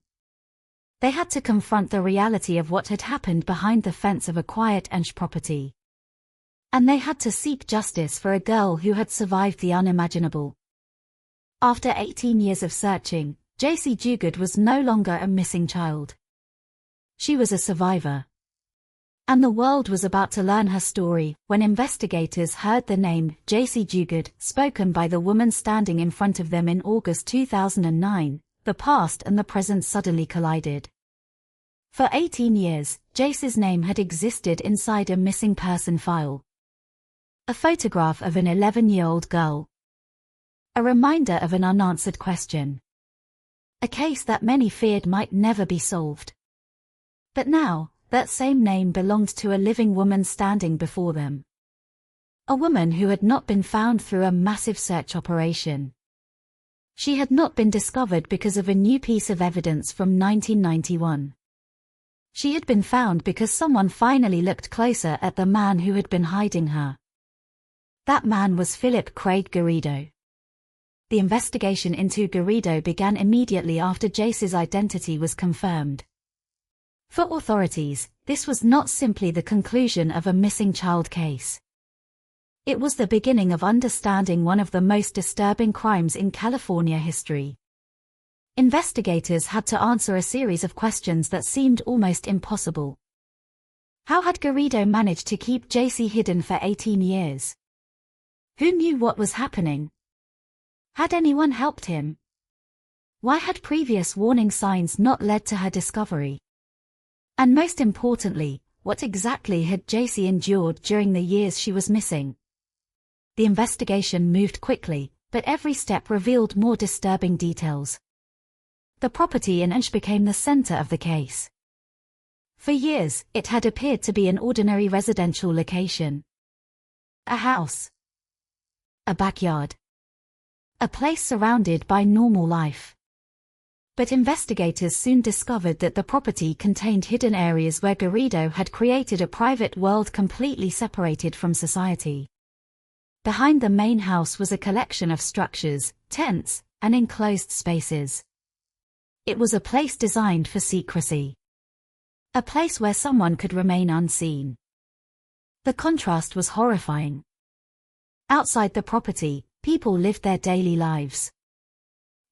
They had to confront the reality of what had happened behind the fence of a quiet Ensch property. And they had to seek justice for a girl who had survived the unimaginable. After 18 years of searching, J.C. Duguid was no longer a missing child. She was a survivor. And the world was about to learn her story when investigators heard the name J.C. Duguid spoken by the woman standing in front of them in August 2009. The past and the present suddenly collided. For 18 years, J.C.'s name had existed inside a missing person file. A photograph of an 11-year-old girl. A reminder of an unanswered question. A case that many feared might never be solved. But now, that same name belonged to a living woman standing before them. A woman who had not been found through a massive search operation. She had not been discovered because of a new piece of evidence from 1991. She had been found because someone finally looked closer at the man who had been hiding her. That man was Philip Craig Garrido. The investigation into Garrido began immediately after J.C.'s identity was confirmed. For authorities, this was not simply the conclusion of a missing child case. It was the beginning of understanding one of the most disturbing crimes in California history. Investigators had to answer a series of questions that seemed almost impossible. How had Garrido managed to keep J.C. hidden for 18 years? Who knew what was happening? Had anyone helped him? Why had previous warning signs not led to her discovery? And most importantly, what exactly had J.C. endured during the years she was missing? The investigation moved quickly, but every step revealed more disturbing details. The property in Ensch became the center of the case. For years, it had appeared to be an ordinary residential location. A house. A backyard. A place surrounded by normal life. But investigators soon discovered that the property contained hidden areas where Garrido had created a private world completely separated from society. Behind the main house was a collection of structures, tents, and enclosed spaces. It was a place designed for secrecy. A place where someone could remain unseen. The contrast was horrifying. Outside the property, people lived their daily lives.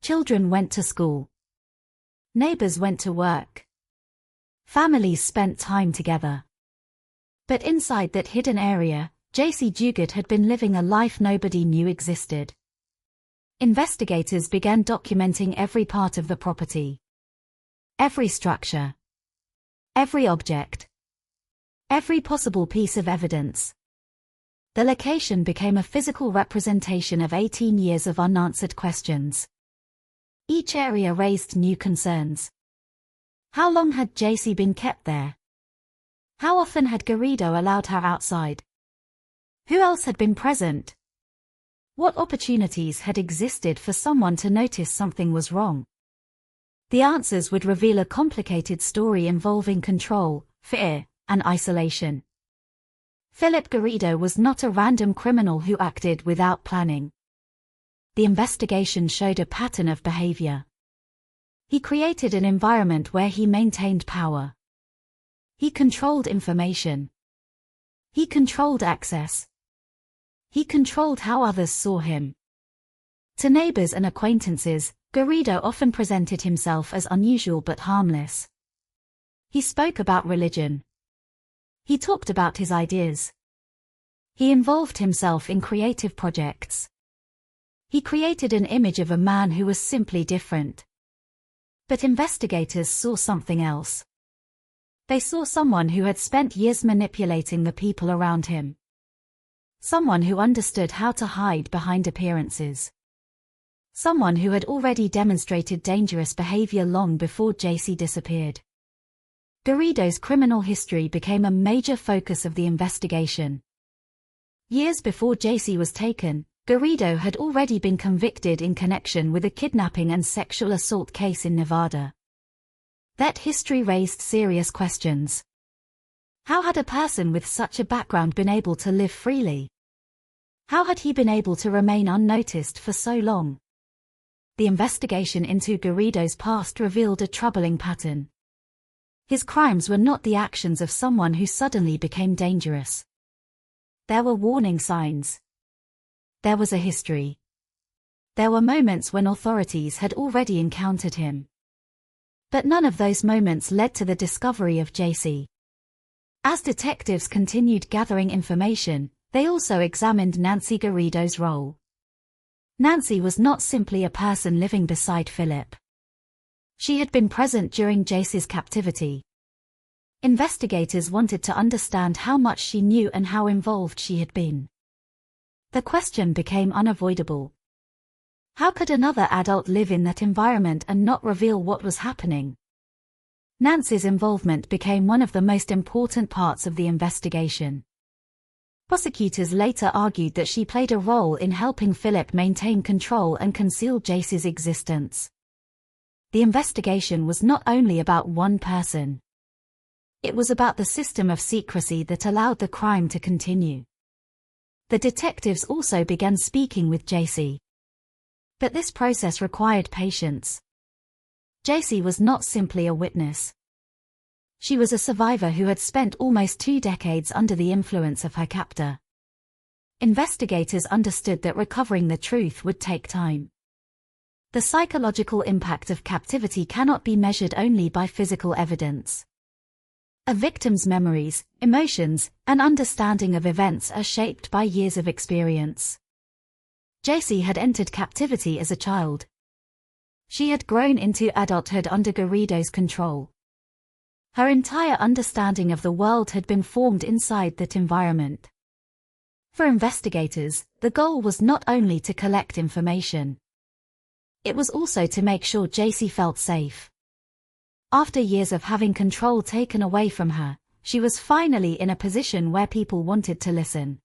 Children went to school. Neighbors went to work. Families spent time together. But inside that hidden area, J.C. Duguid had been living a life nobody knew existed. Investigators began documenting every part of the property. Every structure. Every object. Every possible piece of evidence. The location became a physical representation of 18 years of unanswered questions. Each area raised new concerns. How long had J.C. been kept there? How often had Garrido allowed her outside? Who else had been present? What opportunities had existed for someone to notice something was wrong? The answers would reveal a complicated story involving control, fear, and isolation. Philip Garrido was not a random criminal who acted without planning. The investigation showed a pattern of behavior. He created an environment where he maintained power. He controlled information. He controlled access. He controlled how others saw him. To neighbors and acquaintances, Garrido often presented himself as unusual but harmless. He spoke about religion. He talked about his ideas. He involved himself in creative projects. He created an image of a man who was simply different. But investigators saw something else. They saw someone who had spent years manipulating the people around him. Someone who understood how to hide behind appearances. Someone who had already demonstrated dangerous behavior long before J.C. disappeared. Garrido's criminal history became a major focus of the investigation. Years before J.C. was taken, Garrido had already been convicted in connection with a kidnapping and sexual assault case in Nevada. That history raised serious questions. How had a person with such a background been able to live freely? How had he been able to remain unnoticed for so long? The investigation into Garrido's past revealed a troubling pattern. His crimes were not the actions of someone who suddenly became dangerous. There were warning signs. There was a history. There were moments when authorities had already encountered him. But none of those moments led to the discovery of JC. As detectives continued gathering information, they also examined Nancy Garrido's role. Nancy was not simply a person living beside Philip. She had been present during JC's captivity. Investigators wanted to understand how much she knew and how involved she had been. The question became unavoidable. How could another adult live in that environment and not reveal what was happening? Nancy's involvement became one of the most important parts of the investigation. Prosecutors later argued that she played a role in helping Philip maintain control and conceal JC's existence. The investigation was not only about one person. It was about the system of secrecy that allowed the crime to continue. The detectives also began speaking with JC. But this process required patience. JC was not simply a witness. She was a survivor who had spent almost 2 decades under the influence of her captor. Investigators understood that recovering the truth would take time. The psychological impact of captivity cannot be measured only by physical evidence. A victim's memories, emotions, and understanding of events are shaped by years of experience. JC had entered captivity as a child. She had grown into adulthood under Garrido's control. Her entire understanding of the world had been formed inside that environment. For investigators, the goal was not only to collect information. It was also to make sure JC felt safe. After years of having control taken away from her, she was finally in a position where people wanted to listen.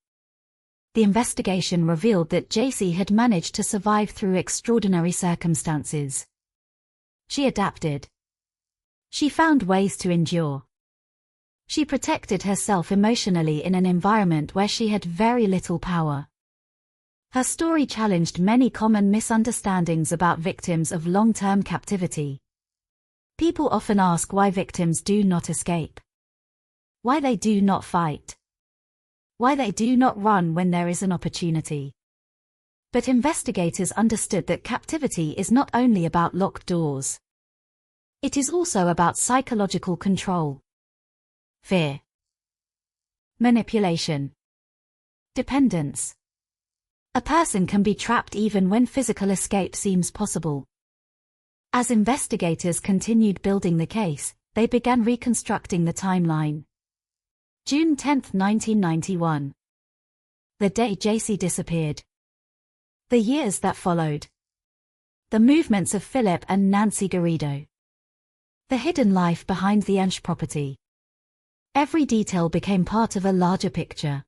The investigation revealed that JC had managed to survive through extraordinary circumstances. She adapted. She found ways to endure. She protected herself emotionally in an environment where she had very little power. Her story challenged many common misunderstandings about victims of long-term captivity. People often ask why victims do not escape. Why they do not fight. Why they do not run when there is an opportunity. But investigators understood that captivity is not only about locked doors. It is also about psychological control. Fear. Manipulation. Dependence. A person can be trapped even when physical escape seems possible. As investigators continued building the case, they began reconstructing the timeline. June 10, 1991. The day JC disappeared. The years that followed. The movements of Philip and Nancy Garrido. The hidden life behind the Ensch property. Every detail became part of a larger picture.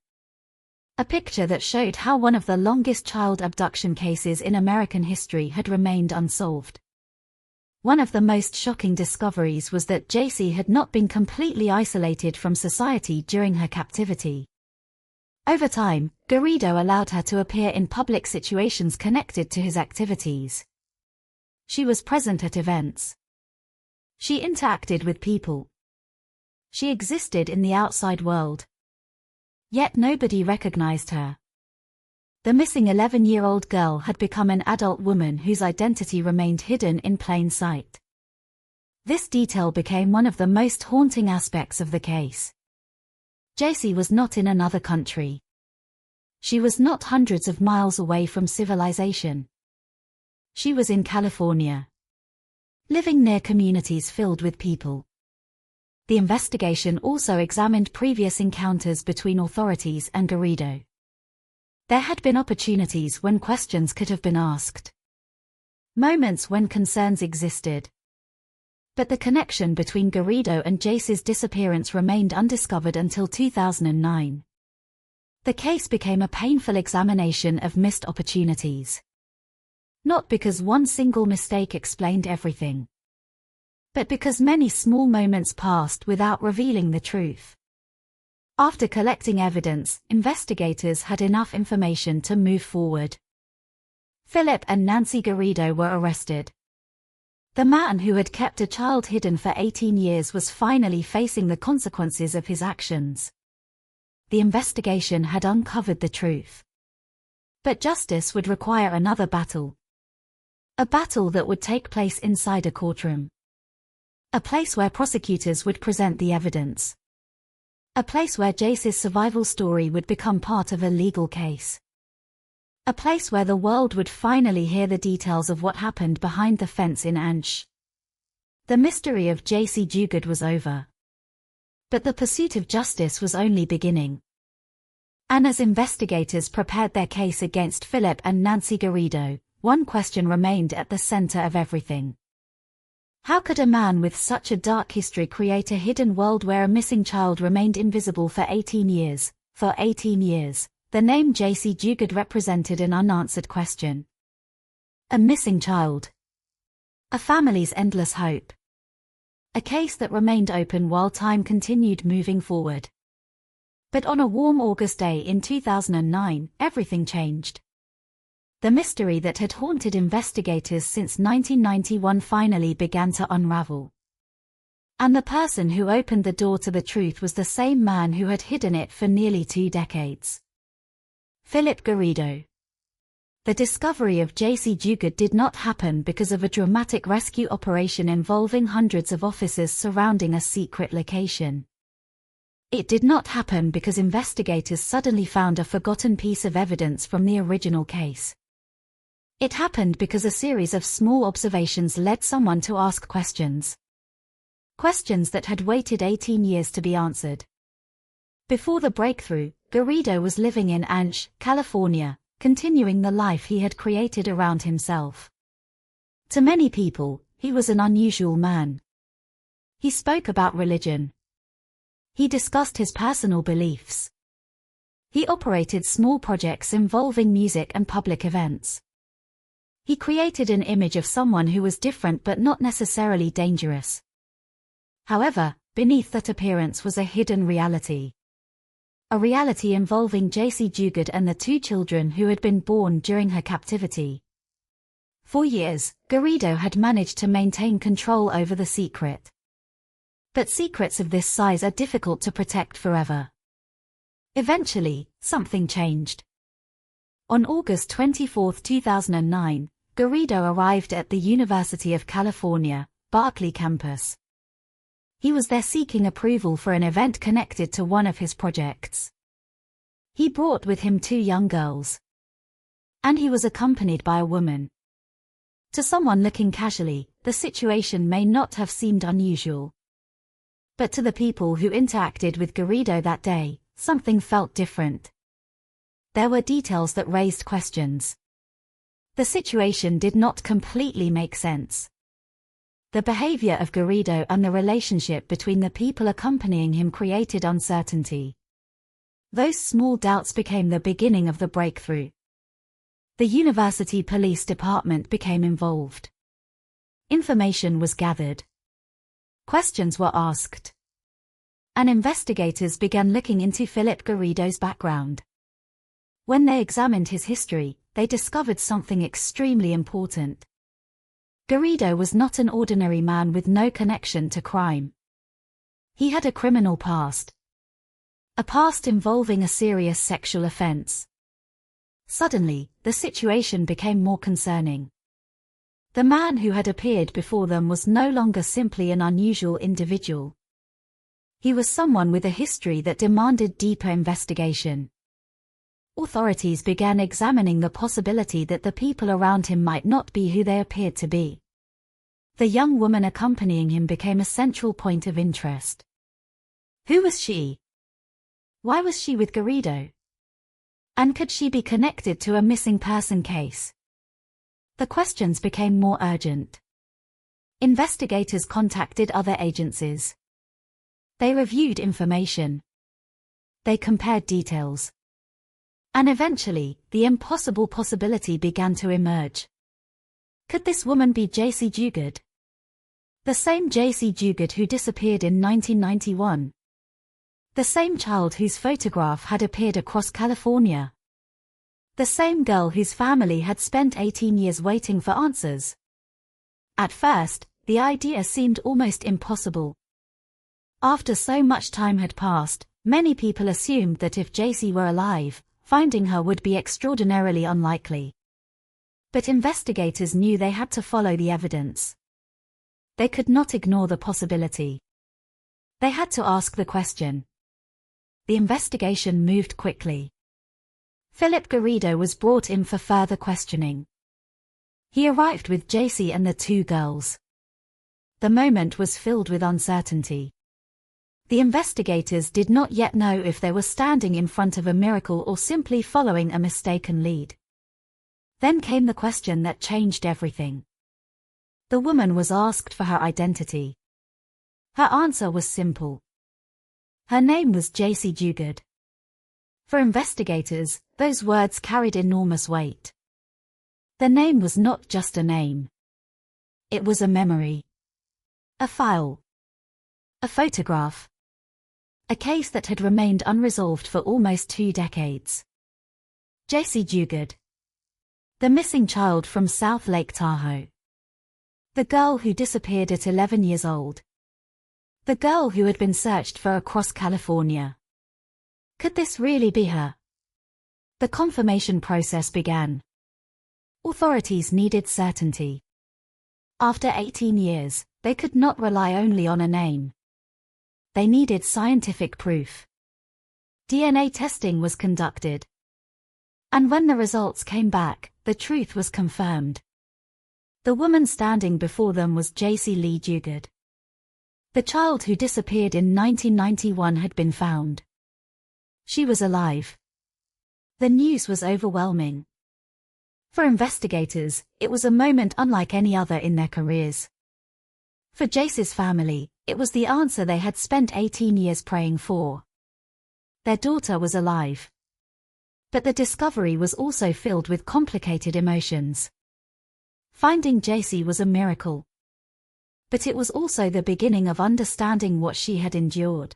A picture that showed how one of the longest child abduction cases in American history had remained unsolved. One of the most shocking discoveries was that JC had not been completely isolated from society during her captivity. Over time, Garrido allowed her to appear in public situations connected to his activities. She was present at events. She interacted with people. She existed in the outside world. Yet nobody recognized her. The missing 11-year-old girl had become an adult woman whose identity remained hidden in plain sight. This detail became one of the most haunting aspects of the case. JC was not in another country. She was not hundreds of miles away from civilization. She was in California, living near communities filled with people. The investigation also examined previous encounters between authorities and Garrido. There had been opportunities when questions could have been asked. Moments when concerns existed. But the connection between Garrido and JC's disappearance remained undiscovered until 2009. The case became a painful examination of missed opportunities. Not because one single mistake explained everything, but because many small moments passed without revealing the truth. After collecting evidence, investigators had enough information to move forward. Philip and Nancy Garrido were arrested. The man who had kept a child hidden for 18 years was finally facing the consequences of his actions. The investigation had uncovered the truth. But justice would require another battle. A battle that would take place inside a courtroom. A place where prosecutors would present the evidence. A place where Jace's survival story would become part of a legal case. A place where the world would finally hear the details of what happened behind the fence in Ansh. The mystery of J.C. Duguid was over. But the pursuit of justice was only beginning. And as investigators prepared their case against Philip and Nancy Garrido, one question remained at the center of everything. How could a man with such a dark history create a hidden world where a missing child remained invisible for 18 years? For 18 years, the name J.C. Duguid represented an unanswered question. A missing child. A family's endless hope. A case that remained open while time continued moving forward. But on a warm August day in 2009, everything changed. The mystery that had haunted investigators since 1991 finally began to unravel. And the person who opened the door to the truth was the same man who had hidden it for nearly 2 decades. Philip Garrido. The discovery of J.C. Duguid did not happen because of a dramatic rescue operation involving hundreds of officers surrounding a secret location. It did not happen because investigators suddenly found a forgotten piece of evidence from the original case. It happened because a series of small observations led someone to ask questions. Questions that had waited 18 years to be answered. Before the breakthrough, Garrido was living in Ansh, California, continuing the life he had created around himself. To many people, he was an unusual man. He spoke about religion. He discussed his personal beliefs. He operated small projects involving music and public events. He created an image of someone who was different but not necessarily dangerous. However, beneath that appearance was a hidden reality. A reality involving J.C. Duguid and the 2 children who had been born during her captivity. For years, Garrido had managed to maintain control over the secret. But secrets of this size are difficult to protect forever. Eventually, something changed. On August 24, 2009, Garrido arrived at the University of California, Berkeley campus. He was there seeking approval for an event connected to one of his projects. He brought with him 2 young girls. And he was accompanied by a woman. To someone looking casually, the situation may not have seemed unusual. But to the people who interacted with Garrido that day, something felt different. There were details that raised questions. The situation did not completely make sense. The behavior of Garrido and the relationship between the people accompanying him created uncertainty. Those small doubts became the beginning of the breakthrough. The university police department became involved. Information was gathered. Questions were asked. And investigators began looking into Philip Garrido's background. When they examined his history, they discovered something extremely important. Garrido was not an ordinary man with no connection to crime. He had a criminal past. A past involving a serious sexual offense. Suddenly, the situation became more concerning. The man who had appeared before them was no longer simply an unusual individual. He was someone with a history that demanded deeper investigation. Authorities began examining the possibility that the people around him might not be who they appeared to be. The young woman accompanying him became a central point of interest. Who was she? Why was she with Garrido? And could she be connected to a missing person case? The questions became more urgent. Investigators contacted other agencies. They reviewed information. They compared details. And eventually, the impossible possibility began to emerge. Could this woman be J.C. Duguid? The same J.C. Duguid who disappeared in 1991. The same child whose photograph had appeared across California. The same girl whose family had spent 18 years waiting for answers. At first, the idea seemed almost impossible. After so much time had passed, many people assumed that if Jaycee were alive, finding her would be extraordinarily unlikely. But investigators knew they had to follow the evidence. They could not ignore the possibility. They had to ask the question. The investigation moved quickly. Philip Garrido was brought in for further questioning. He arrived with Jaycee and the two girls. The moment was filled with uncertainty. The investigators did not yet know if they were standing in front of a miracle or simply following a mistaken lead. Then came the question that changed everything. The woman was asked for her identity. Her answer was simple. Her name was Jaycee Dugard. For investigators, those words carried enormous weight. The name was not just a name. It was a memory. A file. A photograph. A case that had remained unresolved for almost 2 decades. Jaycee Dugard. The missing child from South Lake Tahoe. The girl who disappeared at 11 years old. The girl who had been searched for across California. Could this really be her? The confirmation process began. Authorities needed certainty. After 18 years, they could not rely only on a name. They needed scientific proof. DNA testing was conducted. And when the results came back, the truth was confirmed. The woman standing before them was Jaycee Lee Dugard. The child who disappeared in 1991 had been found. She was alive. The news was overwhelming. For investigators, it was a moment unlike any other in their careers. For Jaycee's family, it was the answer they had spent 18 years praying for. Their daughter was alive. But the discovery was also filled with complicated emotions. Finding Jaycee was a miracle. But it was also the beginning of understanding what she had endured.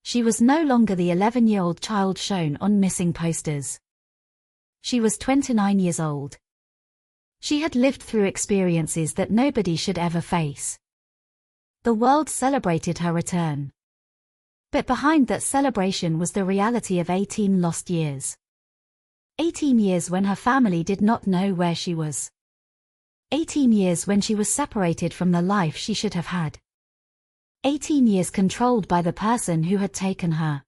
She was no longer the 11-year-old child shown on missing posters. She was 29 years old. She had lived through experiences that nobody should ever face. The world celebrated her return. But behind that celebration was the reality of 18 lost years. 18 years when her family did not know where she was. 18 years when she was separated from the life she should have had. 18 years controlled by the person who had taken her.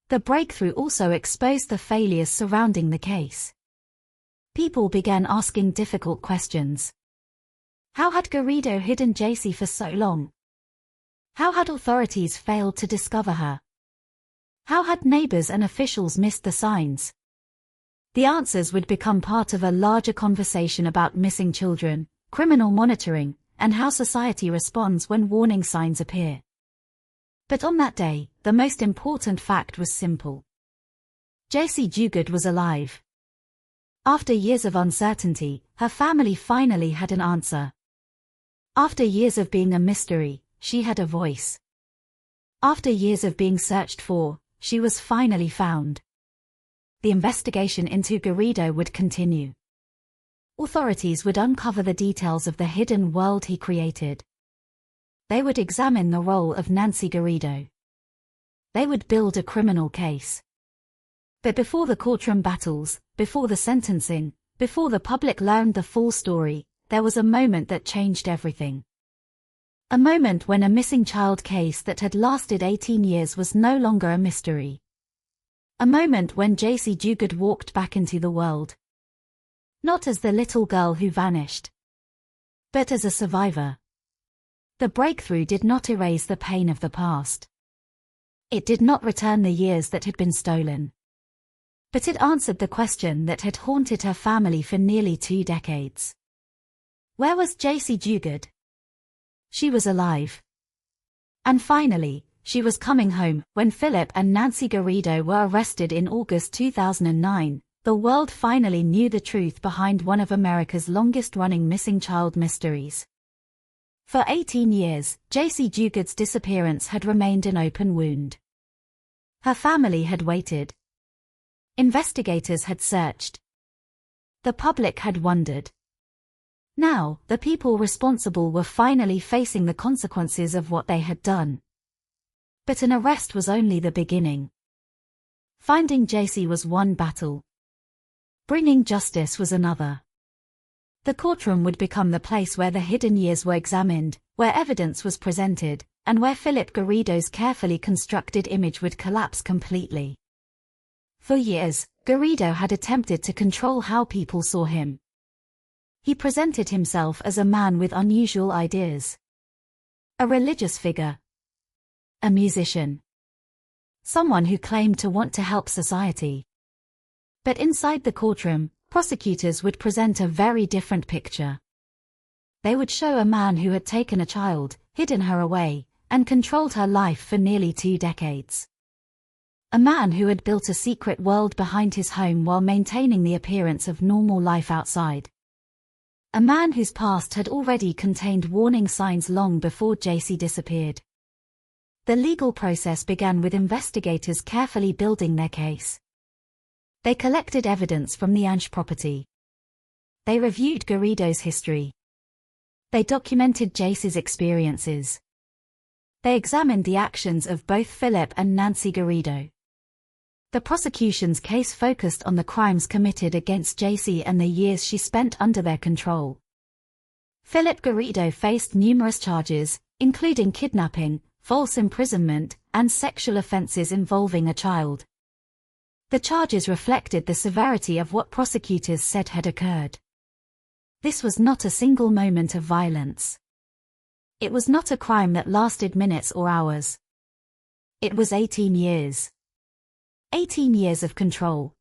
The breakthrough also exposed the failures surrounding the case. People began asking difficult questions. How had Garrido hidden Jaycee for so long? How had authorities failed to discover her? How had neighbors and officials missed the signs? The answers would become part of a larger conversation about missing children, criminal monitoring, and how society responds when warning signs appear. But on that day, the most important fact was simple. Jaycee Dugard was alive. After years of uncertainty, her family finally had an answer. After years of being a mystery, she had a voice. After years of being searched for, she was finally found. The investigation into Garrido would continue. Authorities would uncover the details of the hidden world he created. They would examine the role of Nancy Garrido. They would build a criminal case. But before the courtroom battles, before the sentencing, before the public learned the full story, there was a moment that changed everything. A moment when a missing child case that had lasted 18 years was no longer a mystery. A moment when Jaycee Dugard walked back into the world. Not as the little girl who vanished, but as a survivor. The breakthrough did not erase the pain of the past. It did not return the years that had been stolen. But it answered the question that had haunted her family for nearly 2 decades. Where was Jaycee Dugard? She was alive. And finally, she was coming home. When Philip and Nancy Garrido were arrested in August 2009, the world finally knew the truth behind one of America's longest-running missing child mysteries. For 18 years, Jaycee Dugard's disappearance had remained an open wound. Her family had waited. Investigators had searched. The public had wondered. Now, the people responsible were finally facing the consequences of what they had done. But an arrest was only the beginning. Finding Jaycee was one battle. Bringing justice was another. The courtroom would become the place where the hidden years were examined, where evidence was presented, and where Philip Garrido's carefully constructed image would collapse completely. For years, Garrido had attempted to control how people saw him. He presented himself as a man with unusual ideas. A religious figure. A musician. Someone who claimed to want to help society. But inside the courtroom, prosecutors would present a very different picture. They would show a man who had taken a child, hidden her away, and controlled her life for nearly 2 decades. A man who had built a secret world behind his home while maintaining the appearance of normal life outside. A man whose past had already contained warning signs long before Jaycee disappeared. The legal process began with investigators carefully building their case. They collected evidence from the Ange property. They reviewed Garrido's history. They documented Jaycee's experiences. They examined the actions of both Philip and Nancy Garrido. The prosecution's case focused on the crimes committed against Jaycee and the years she spent under their control. Philip Garrido faced numerous charges, including kidnapping, false imprisonment, and sexual offenses involving a child. The charges reflected the severity of what prosecutors said had occurred. This was not a single moment of violence. It was not a crime that lasted minutes or hours. It was 18 years. 18 years of control.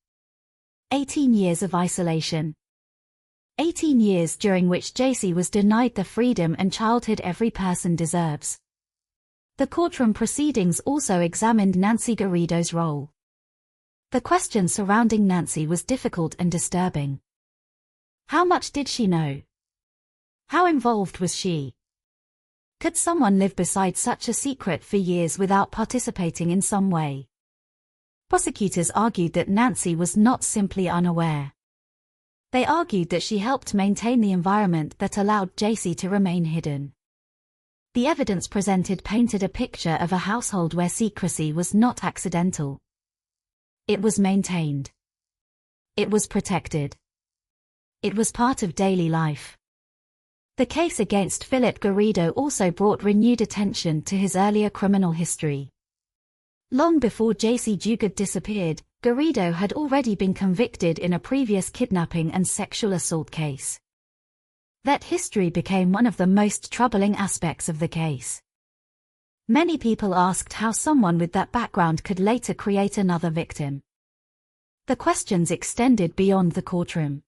18 years of isolation. 18 years during which Jaycee was denied the freedom and childhood every person deserves. The courtroom proceedings also examined Nancy Garrido's role. The question surrounding Nancy was difficult and disturbing. How much did she know? How involved was she? Could someone live beside such a secret for years without participating in some way? Prosecutors argued that Nancy was not simply unaware. They argued that she helped maintain the environment that allowed Jaycee to remain hidden. The evidence presented painted a picture of a household where secrecy was not accidental. It was maintained. It was protected. It was part of daily life. The case against Philip Garrido also brought renewed attention to his earlier criminal history. Long before Jaycee Dugard disappeared, Garrido had already been convicted in a previous kidnapping and sexual assault case. That history became one of the most troubling aspects of the case. Many people asked how someone with that background could later create another victim. The questions extended beyond the courtroom.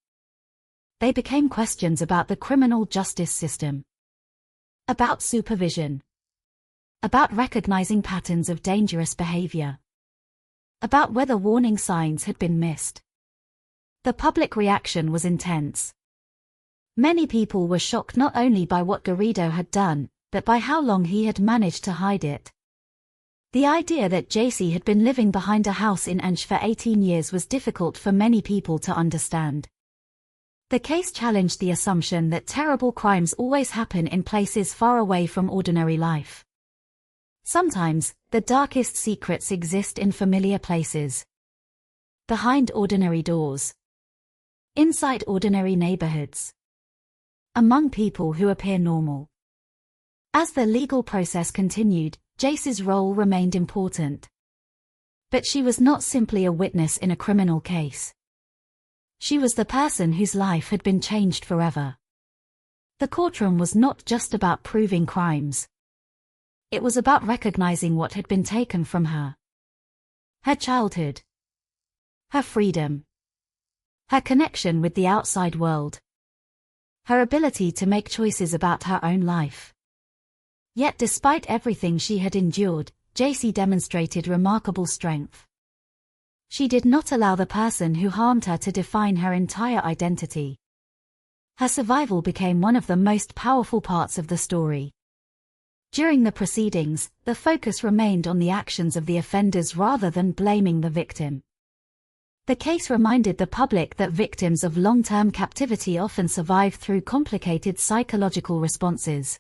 They became questions about the criminal justice system. About supervision. About recognizing patterns of dangerous behavior. About whether warning signs had been missed. The public reaction was intense. Many people were shocked not only by what Garrido had done, but by how long he had managed to hide it. The idea that Jaycee had been living behind a house in Ange for 18 years was difficult for many people to understand. The case challenged the assumption that terrible crimes always happen in places far away from ordinary life. Sometimes, the darkest secrets exist in familiar places. Behind ordinary doors. Inside ordinary neighborhoods. Among people who appear normal. As the legal process continued, Jaycee's role remained important. But she was not simply a witness in a criminal case. She was the person whose life had been changed forever. The courtroom was not just about proving crimes. It was about recognizing what had been taken from her. Her childhood. Her freedom. Her connection with the outside world. Her ability to make choices about her own life. Yet despite everything she had endured, Jaycee demonstrated remarkable strength. She did not allow the person who harmed her to define her entire identity. Her survival became one of the most powerful parts of the story. During the proceedings, the focus remained on the actions of the offenders rather than blaming the victim. The case reminded the public that victims of long-term captivity often survive through complicated psychological responses.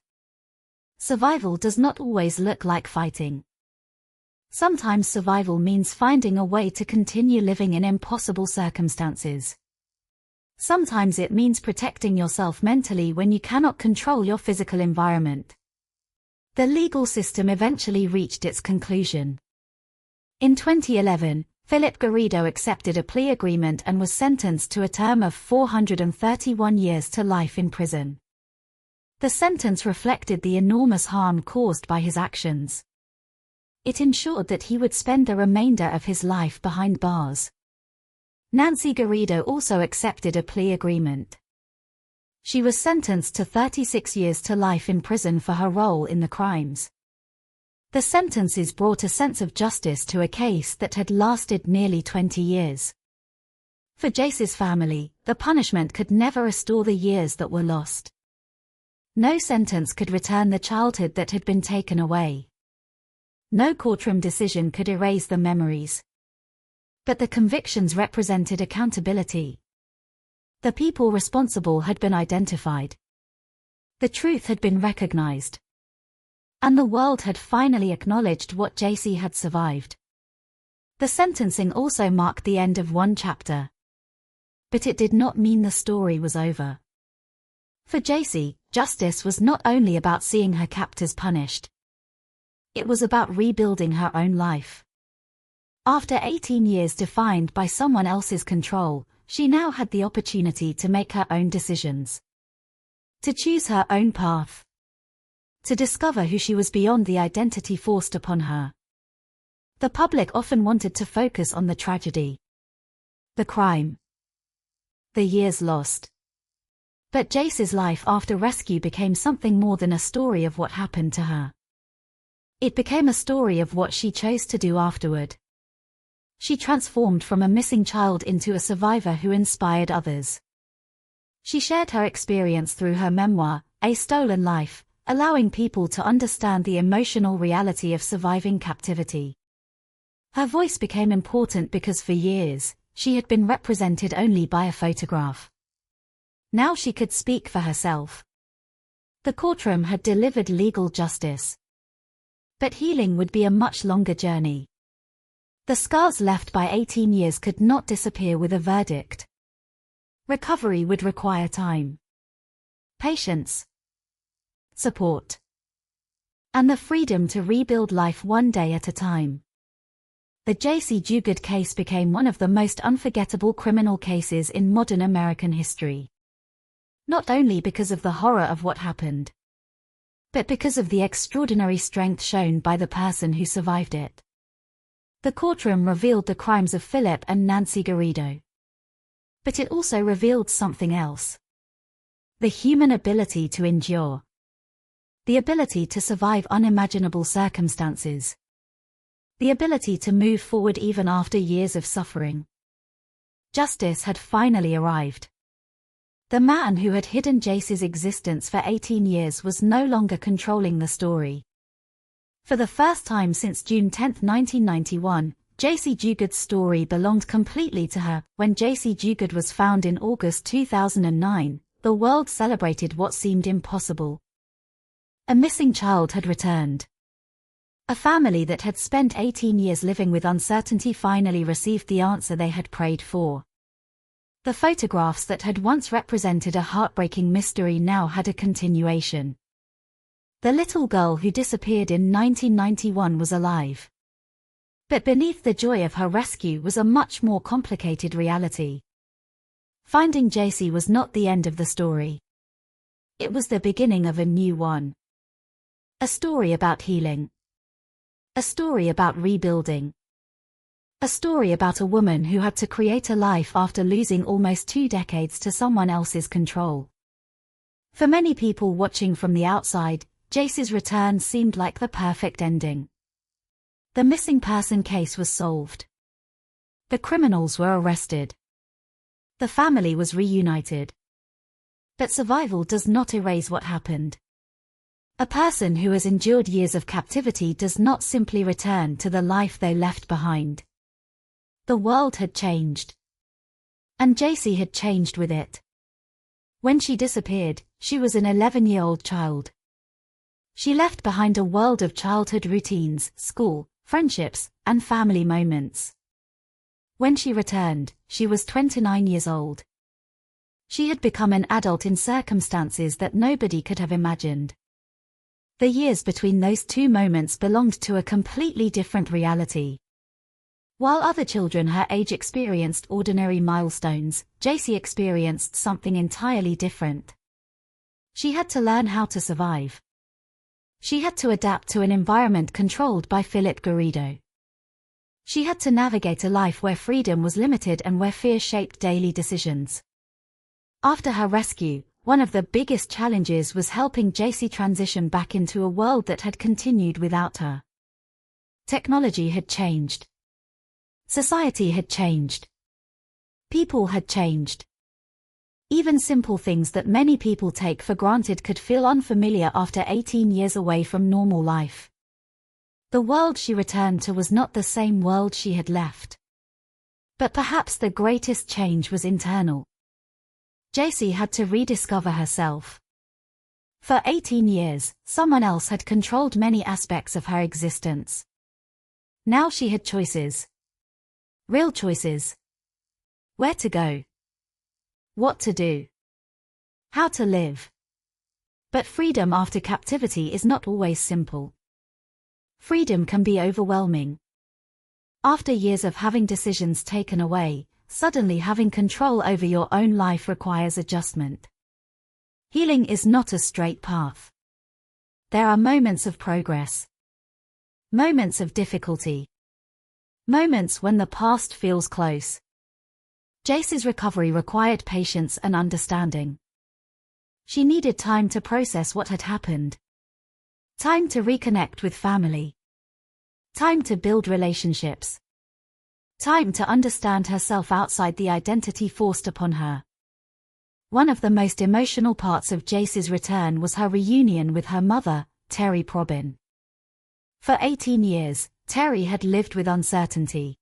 Survival does not always look like fighting. Sometimes survival means finding a way to continue living in impossible circumstances. Sometimes it means protecting yourself mentally when you cannot control your physical environment. The legal system eventually reached its conclusion. In 2011, Philip Garrido accepted a plea agreement and was sentenced to a term of 431 years to life in prison. The sentence reflected the enormous harm caused by his actions. It ensured that he would spend the remainder of his life behind bars. Nancy Garrido also accepted a plea agreement. She was sentenced to 36 years to life in prison for her role in the crimes. The sentences brought a sense of justice to a case that had lasted nearly 20 years. For Jace's family, the punishment could never restore the years that were lost. No sentence could return the childhood that had been taken away. No courtroom decision could erase the memories. But the convictions represented accountability. The people responsible had been identified. The truth had been recognized. And the world had finally acknowledged what Jace had survived. The sentencing also marked the end of one chapter. But it did not mean the story was over. For Jace, justice was not only about seeing her captors punished. It was about rebuilding her own life. After 18 years defined by someone else's control, she now had the opportunity to make her own decisions. To choose her own path. To discover who she was beyond the identity forced upon her. The public often wanted to focus on the tragedy. The crime. The years lost. But Jace's life after rescue became something more than a story of what happened to her. It became a story of what she chose to do afterward. She transformed from a missing child into a survivor who inspired others. She shared her experience through her memoir, A Stolen Life, allowing people to understand the emotional reality of surviving captivity. Her voice became important because for years, she had been represented only by a photograph. Now she could speak for herself. The courtroom had delivered legal justice. But healing would be a much longer journey. The scars left by 18 years could not disappear with a verdict. Recovery would require time, patience, support, and the freedom to rebuild life one day at a time. The Jace Duguid case became one of the most unforgettable criminal cases in modern American history. Not only because of the horror of what happened, but because of the extraordinary strength shown by the person who survived it. The courtroom revealed the crimes of Philip and Nancy Garrido. But it also revealed something else. The human ability to endure. The ability to survive unimaginable circumstances. The ability to move forward even after years of suffering. Justice had finally arrived. The man who had hidden Jace's existence for 18 years was no longer controlling the story. For the first time since June 10, 1991, Jace Duguid's story belonged completely to her. When Jace Duguid was found in August 2009, the world celebrated what seemed impossible. A missing child had returned. A family that had spent 18 years living with uncertainty finally received the answer they had prayed for. The photographs that had once represented a heartbreaking mystery now had a continuation. The little girl who disappeared in 1991 was alive. But beneath the joy of her rescue was a much more complicated reality. Finding Jace was not the end of the story. It was the beginning of a new one. A story about healing. A story about rebuilding. A story about a woman who had to create a life after losing almost 2 decades to someone else's control. For many people watching from the outside, Jace's return seemed like the perfect ending. The missing person case was solved. The criminals were arrested. The family was reunited. But survival does not erase what happened. A person who has endured years of captivity does not simply return to the life they left behind. The world had changed. And JC had changed with it. When she disappeared, she was an 11-year-old child. She left behind a world of childhood routines, school, friendships, and family moments. When she returned, she was 29 years old. She had become an adult in circumstances that nobody could have imagined. The years between those two moments belonged to a completely different reality. While other children her age experienced ordinary milestones, JC experienced something entirely different. She had to learn how to survive. She had to adapt to an environment controlled by Philip Garrido. She had to navigate a life where freedom was limited and where fear shaped daily decisions. After her rescue, one of the biggest challenges was helping JC transition back into a world that had continued without her. Technology had changed. Society had changed. People had changed. Even simple things that many people take for granted could feel unfamiliar after 18 years away from normal life. The world she returned to was not the same world she had left. But perhaps the greatest change was internal. JC had to rediscover herself. For 18 years, someone else had controlled many aspects of her existence. Now she had choices. Real choices. Where to go. What to do. How to live. But freedom after captivity is not always simple. Freedom can be overwhelming. After years of having decisions taken away, suddenly having control over your own life requires adjustment. Healing is not a straight path. There are moments of progress. Moments of difficulty. Moments when the past feels close. JC's recovery required patience and understanding. She needed time to process what had happened. Time to reconnect with family. Time to build relationships. Time to understand herself outside the identity forced upon her. One of the most emotional parts of JC's return was her reunion with her mother, Terry Probin. For 18 years, Terry had lived with uncertainty.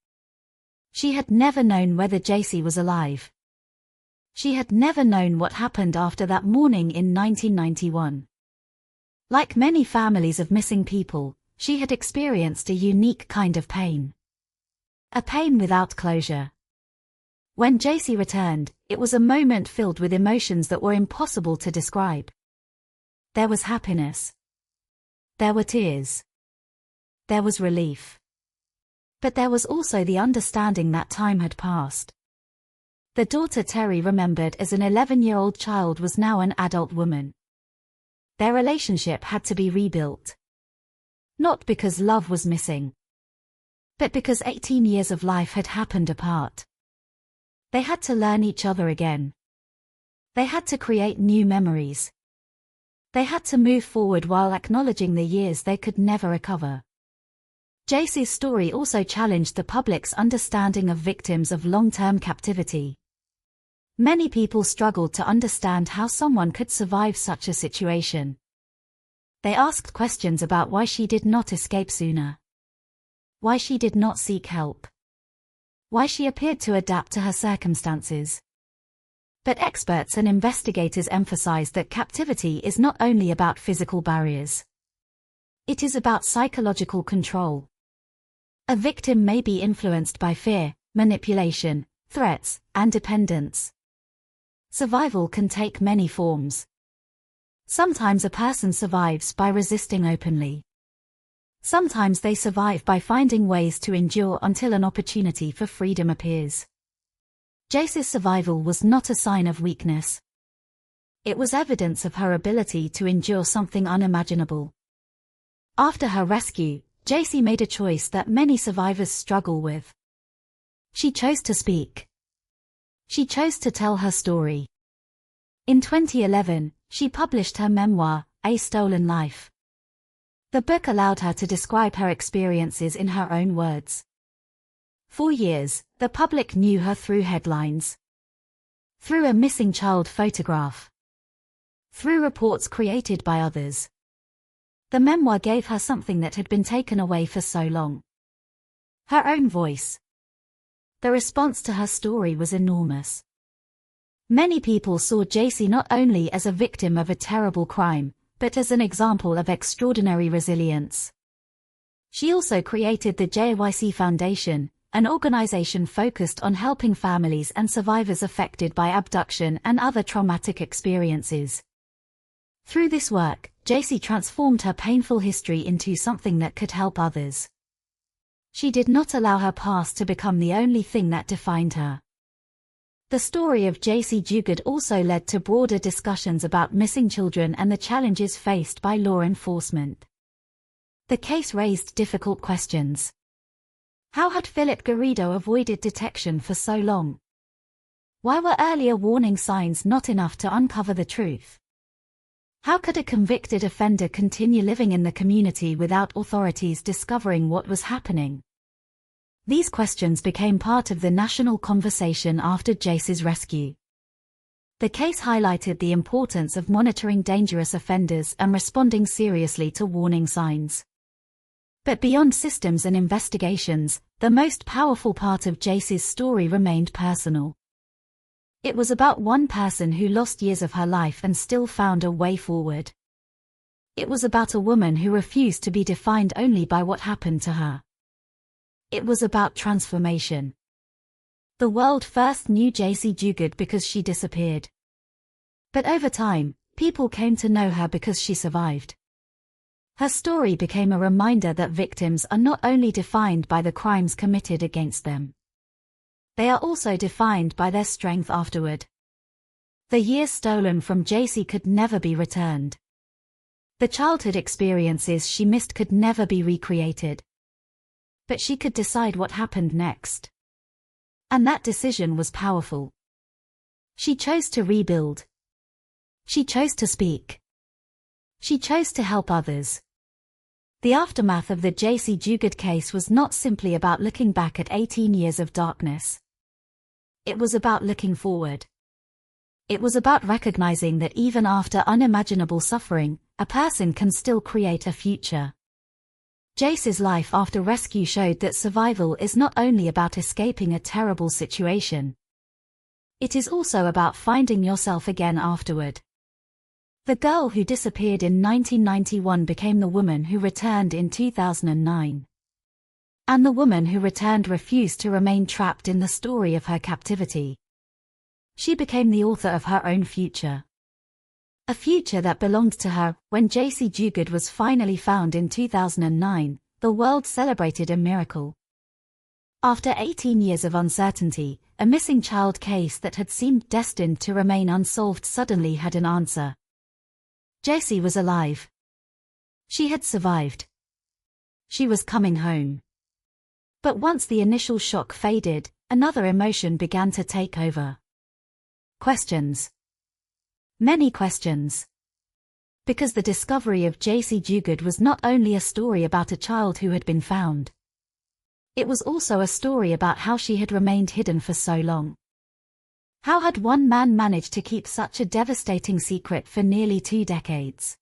She had never known whether JC was alive. She had never known what happened after that morning in 1991. Like many families of missing people, she had experienced a unique kind of pain. A pain without closure. When JC returned, it was a moment filled with emotions that were impossible to describe. There was happiness. There were tears. There was relief. But there was also the understanding that time had passed. The daughter Terry remembered as an 11-year-old child was now an adult woman. Their relationship had to be rebuilt. Not because love was missing, but because 18 years of life had happened apart. They had to learn each other again. They had to create new memories. They had to move forward while acknowledging the years they could never recover. JC's story also challenged the public's understanding of victims of long-term captivity. Many people struggled to understand how someone could survive such a situation. They asked questions about why she did not escape sooner. Why she did not seek help. Why she appeared to adapt to her circumstances. But experts and investigators emphasized that captivity is not only about physical barriers. It is about psychological control. A victim may be influenced by fear, manipulation, threats, and dependence. Survival can take many forms. Sometimes a person survives by resisting openly. Sometimes they survive by finding ways to endure until an opportunity for freedom appears. JC's survival was not a sign of weakness. It was evidence of her ability to endure something unimaginable. After her rescue, JC made a choice that many survivors struggle with. She chose to speak. She chose to tell her story. In 2011, she published her memoir, A Stolen Life. The book allowed her to describe her experiences in her own words. For years, the public knew her through headlines. Through a missing child photograph. Through reports created by others. The memoir gave her something that had been taken away for so long. Her own voice. The response to her story was enormous. Many people saw Jaycee not only as a victim of a terrible crime, but as an example of extraordinary resilience. She also created the JYC Foundation, an organization focused on helping families and survivors affected by abduction and other traumatic experiences. Through this work, Jaycee transformed her painful history into something that could help others. She did not allow her past to become the only thing that defined her. The story of Jaycee Dugard also led to broader discussions about missing children and the challenges faced by law enforcement. The case raised difficult questions. How had Philip Garrido avoided detection for so long? Why were earlier warning signs not enough to uncover the truth? How could a convicted offender continue living in the community without authorities discovering what was happening? These questions became part of the national conversation after Jaycee's rescue. The case highlighted the importance of monitoring dangerous offenders and responding seriously to warning signs. But beyond systems and investigations, the most powerful part of Jaycee's story remained personal. It was about one person who lost years of her life and still found a way forward. It was about a woman who refused to be defined only by what happened to her. It was about transformation. The world first knew Jaycee Dugard because she disappeared. But over time, people came to know her because she survived. Her story became a reminder that victims are not only defined by the crimes committed against them. They are also defined by their strength afterward. The years stolen from Jaycee could never be returned. The childhood experiences she missed could never be recreated. But she could decide what happened next. And that decision was powerful. She chose to rebuild. She chose to speak. She chose to help others. The aftermath of the Jaycee Dugard case was not simply about looking back at 18 years of darkness. It was about looking forward. It was about recognizing that even after unimaginable suffering, a person can still create a future. Jaycee's life after rescue showed that survival is not only about escaping a terrible situation. It is also about finding yourself again afterward. The girl who disappeared in 1991 became the woman who returned in 2009. And the woman who returned refused to remain trapped in the story of her captivity. She became the author of her own future. A future that belonged to her. When Jaycee Dugard was finally found in 2009, the world celebrated a miracle. After 18 years of uncertainty, a missing child case that had seemed destined to remain unsolved suddenly had an answer. Jaycee was alive. She had survived. She was coming home. But once the initial shock faded, another emotion began to take over. Questions. Many questions. Because the discovery of Jaycee Dugard was not only a story about a child who had been found. It was also a story about how she had remained hidden for so long. How had one man managed to keep such a devastating secret for nearly 2 decades?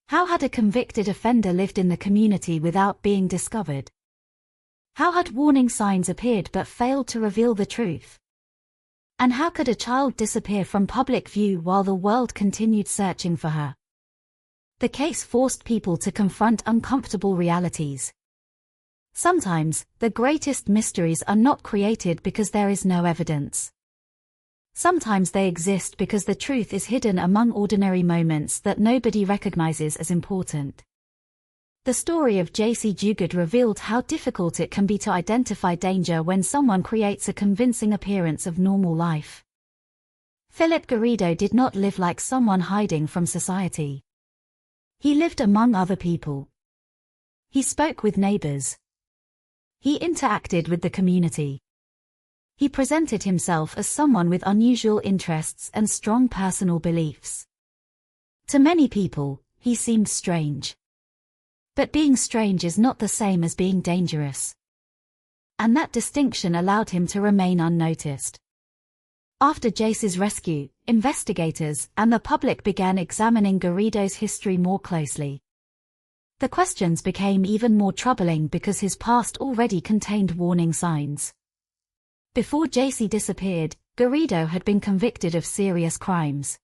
How had a convicted offender lived in the community without being discovered? How had warning signs appeared but failed to reveal the truth? And how could a child disappear from public view while the world continued searching for her? The case forced people to confront uncomfortable realities. Sometimes, the greatest mysteries are not created because there is no evidence. Sometimes they exist because the truth is hidden among ordinary moments that nobody recognizes as important. The story of Jaycee Dugard revealed how difficult it can be to identify danger when someone creates a convincing appearance of normal life. Philip Garrido did not live like someone hiding from society. He lived among other people. He spoke with neighbors. He interacted with the community. He presented himself as someone with unusual interests and strong personal beliefs. To many people, he seemed strange. But being strange is not the same as being dangerous. And that distinction allowed him to remain unnoticed. After Jaycee's rescue, investigators and the public began examining Garrido's history more closely. The questions became even more troubling because his past already contained warning signs. Before JC disappeared, Garrido had been convicted of serious crimes.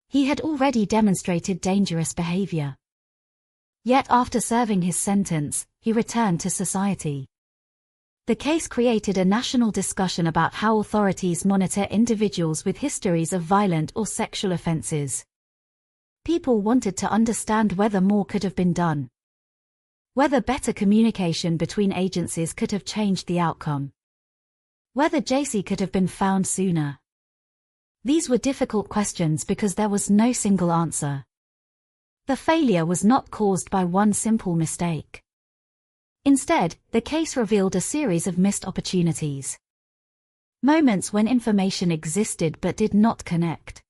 He had already demonstrated dangerous behavior. Yet after serving his sentence, he returned to society. The case created a national discussion about how authorities monitor individuals with histories of violent or sexual offenses. People wanted to understand whether more could have been done. Whether better communication between agencies could have changed the outcome. Whether JC could have been found sooner. These were difficult questions because there was no single answer. The failure was not caused by one simple mistake. Instead, the case revealed a series of missed opportunities. Moments when information existed but did not connect.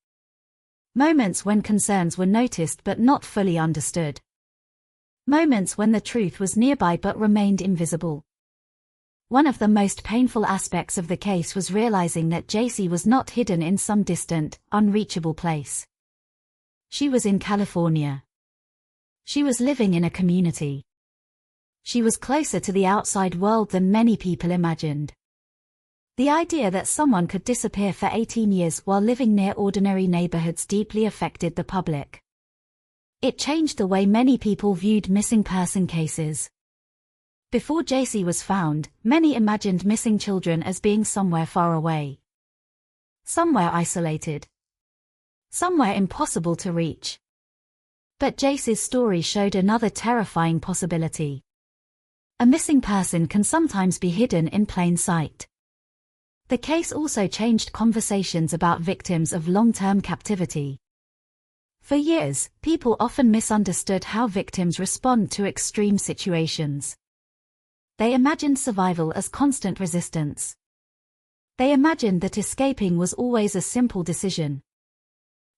Moments when concerns were noticed but not fully understood. Moments when the truth was nearby but remained invisible. One of the most painful aspects of the case was realizing that JC was not hidden in some distant, unreachable place. She was in California. She was living in a community. She was closer to the outside world than many people imagined. The idea that someone could disappear for 18 years while living near ordinary neighborhoods deeply affected the public. It changed the way many people viewed missing person cases. Before JC was found, many imagined missing children as being somewhere far away. Somewhere isolated. Somewhere impossible to reach. But JC's story showed another terrifying possibility. A missing person can sometimes be hidden in plain sight. The case also changed conversations about victims of long-term captivity. For years, people often misunderstood how victims respond to extreme situations. They imagined survival as constant resistance. They imagined that escaping was always a simple decision.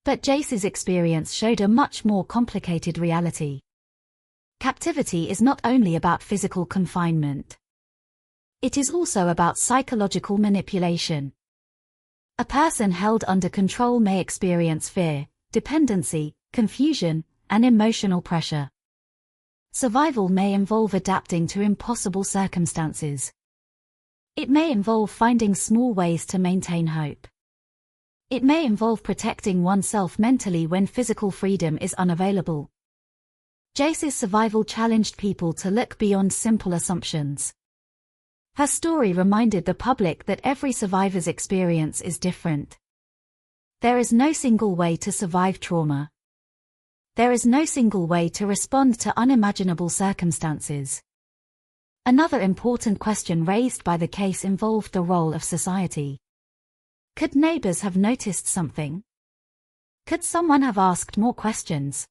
But JC's experience showed a much more complicated reality. Captivity is not only about physical confinement. It is also about psychological manipulation. A person held under control may experience fear, dependency, confusion, and emotional pressure. Survival may involve adapting to impossible circumstances. It may involve finding small ways to maintain hope. It may involve protecting oneself mentally when physical freedom is unavailable. JC's survival challenged people to look beyond simple assumptions. Her story reminded the public that every survivor's experience is different. There is no single way to survive trauma. There is no single way to respond to unimaginable circumstances. Another important question raised by the case involved the role of society. Could neighbors have noticed something? Could someone have asked more questions?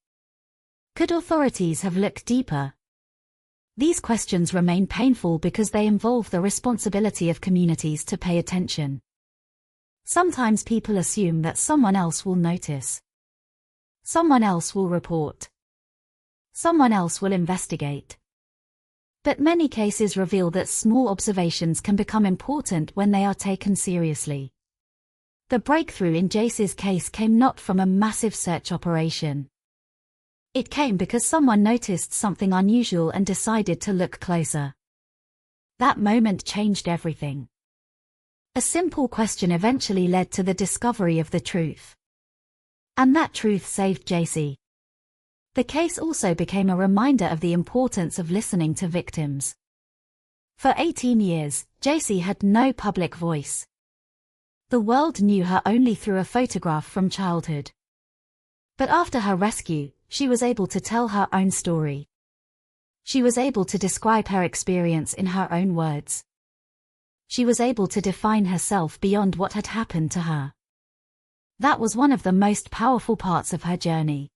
Could authorities have looked deeper? These questions remain painful because they involve the responsibility of communities to pay attention. Sometimes people assume that someone else will notice. Someone else will report. Someone else will investigate. But many cases reveal that small observations can become important when they are taken seriously. The breakthrough in JC's case came not from a massive search operation. It came because someone noticed something unusual and decided to look closer. That moment changed everything. A simple question eventually led to the discovery of the truth. And that truth saved JC. The case also became a reminder of the importance of listening to victims. For 18 years, JC had no public voice. The world knew her only through a photograph from childhood. But after her rescue, she was able to tell her own story. She was able to describe her experience in her own words. She was able to define herself beyond what had happened to her. That was one of the most powerful parts of her journey.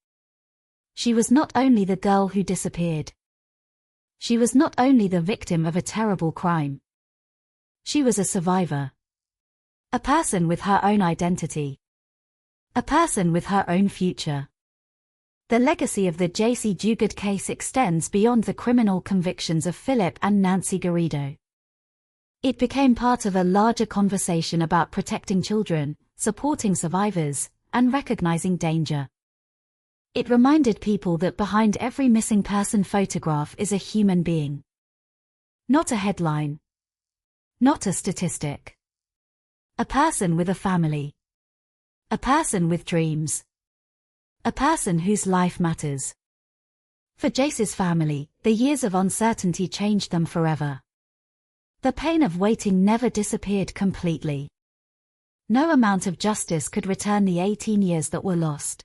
She was not only the girl who disappeared. She was not only the victim of a terrible crime. She was a survivor. A person with her own identity. A person with her own future. The legacy of the JC Dugard case extends beyond the criminal convictions of Philip and Nancy Garrido. It became part of a larger conversation about protecting children, supporting survivors, and recognizing danger. It reminded people that behind every missing person photograph is a human being. Not a headline. Not a statistic. A person with a family. A person with dreams. A person whose life matters. For Jace's family, the years of uncertainty changed them forever. The pain of waiting never disappeared completely. No amount of justice could return the 18 years that were lost.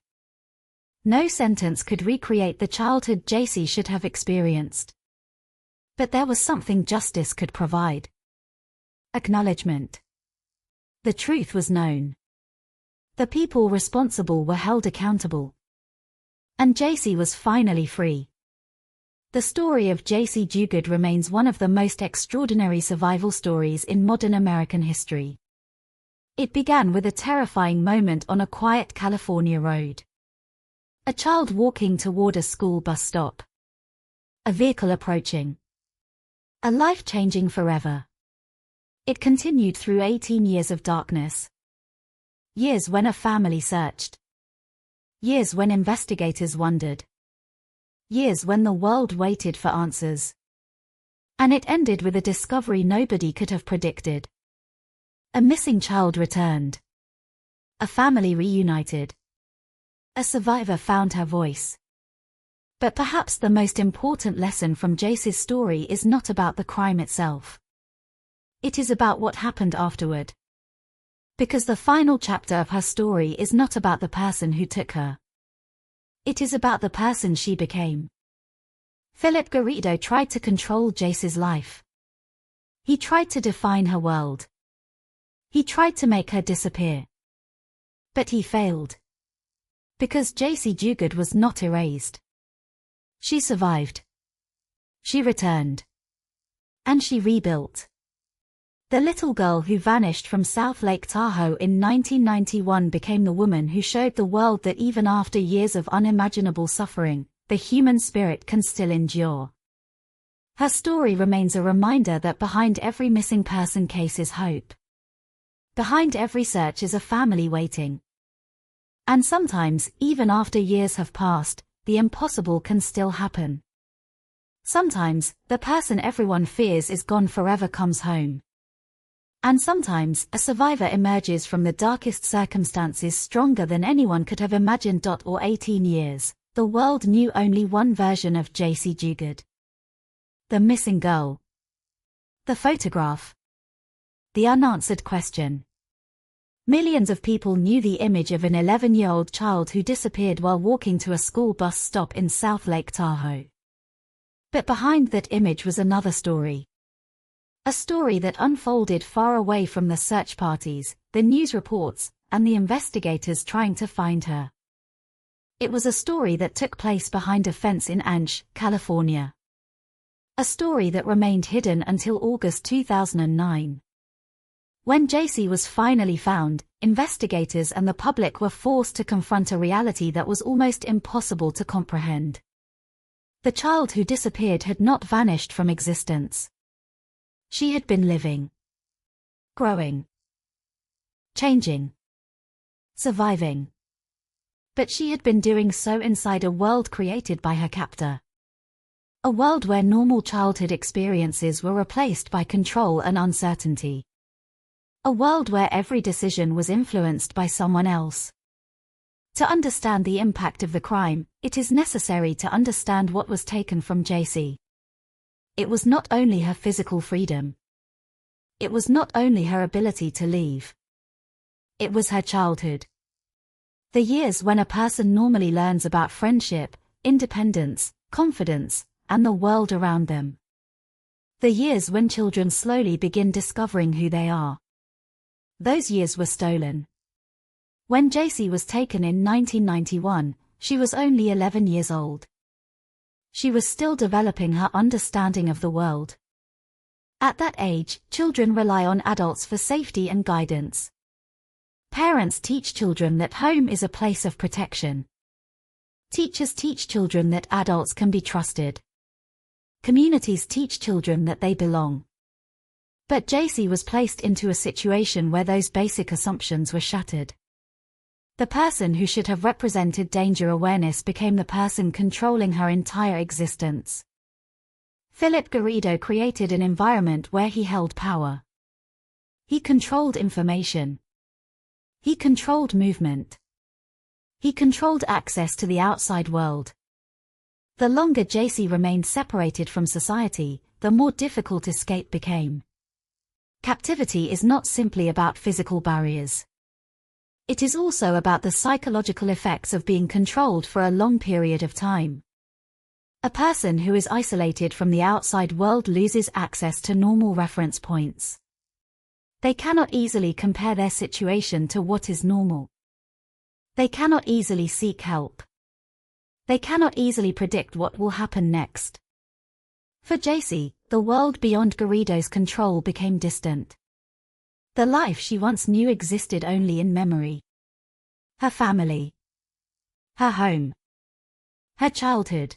No sentence could recreate the childhood Jace should have experienced. But there was something justice could provide. Acknowledgement. The truth was known. The people responsible were held accountable. And Jace was finally free. The story of Jace Duguid remains one of the most extraordinary survival stories in modern American history. It began with a terrifying moment on a quiet California road. A child walking toward a school bus stop. A vehicle approaching. A life changing forever. It continued through 18 years of darkness. Years when a family searched. Years when investigators wondered. Years when the world waited for answers. And it ended with a discovery nobody could have predicted. A missing child returned. A family reunited. A survivor found her voice. But perhaps the most important lesson from Jace's story is not about the crime itself. It is about what happened afterward. Because the final chapter of her story is not about the person who took her. It is about the person she became. Philip Garrido tried to control Jace's life. He tried to define her world. He tried to make her disappear. But he failed. Because Jace Duguid was not erased. She survived. She returned. And she rebuilt. The little girl who vanished from South Lake Tahoe in 1991 became the woman who showed the world that even after years of unimaginable suffering, the human spirit can still endure. Her story remains a reminder that behind every missing person case is hope. Behind every search is a family waiting. And sometimes, even after years have passed, the impossible can still happen. Sometimes, the person everyone fears is gone forever comes home. And sometimes, a survivor emerges from the darkest circumstances stronger than anyone could have imagined. Or 18 years, the world knew only one version of Jace Duguid. The missing girl. The photograph. The unanswered question. Millions of people knew the image of an 11-year-old child who disappeared while walking to a school bus stop in South Lake Tahoe. But behind that image was another story. A story that unfolded far away from the search parties, the news reports, and the investigators trying to find her. It was a story that took place behind a fence in Anch, California. A story that remained hidden until August 2009. When Jace was finally found, investigators and the public were forced to confront a reality that was almost impossible to comprehend. The child who disappeared had not vanished from existence. She had been living, growing, changing, surviving. But she had been doing so inside a world created by her captor. A world where normal childhood experiences were replaced by control and uncertainty. A world where every decision was influenced by someone else. To understand the impact of the crime, it is necessary to understand what was taken from Jace. It was not only her physical freedom. It was not only her ability to leave. It was her childhood. The years when a person normally learns about friendship, independence, confidence, and the world around them. The years when children slowly begin discovering who they are. Those years were stolen. When Jace was taken in 1991, she was only 11 years old. She was still developing her understanding of the world. At that age, children rely on adults for safety and guidance. Parents teach children that home is a place of protection. Teachers teach children that adults can be trusted. Communities teach children that they belong. But Jace was placed into a situation where those basic assumptions were shattered. The person who should have represented danger awareness became the person controlling her entire existence. Philip Garrido created an environment where he held power. He controlled information. He controlled movement. He controlled access to the outside world. The longer JC remained separated from society, the more difficult escape became. Captivity is not simply about physical barriers. It is also about the psychological effects of being controlled for a long period of time. A person who is isolated from the outside world loses access to normal reference points. They cannot easily compare their situation to what is normal. They cannot easily seek help. They cannot easily predict what will happen next. For JC, the world beyond Garrido's control became distant. The life she once knew existed only in memory. Her family. Her home. Her childhood.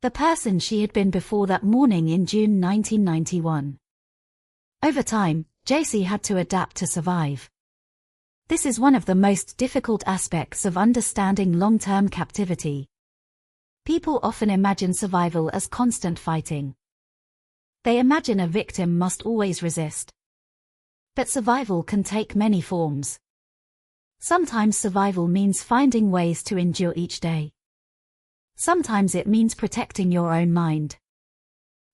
The person she had been before that morning in June 1991. Over time, JC had to adapt to survive. This is one of the most difficult aspects of understanding long-term captivity. People often imagine survival as constant fighting. They imagine a victim must always resist. But survival can take many forms. Sometimes survival means finding ways to endure each day. Sometimes it means protecting your own mind.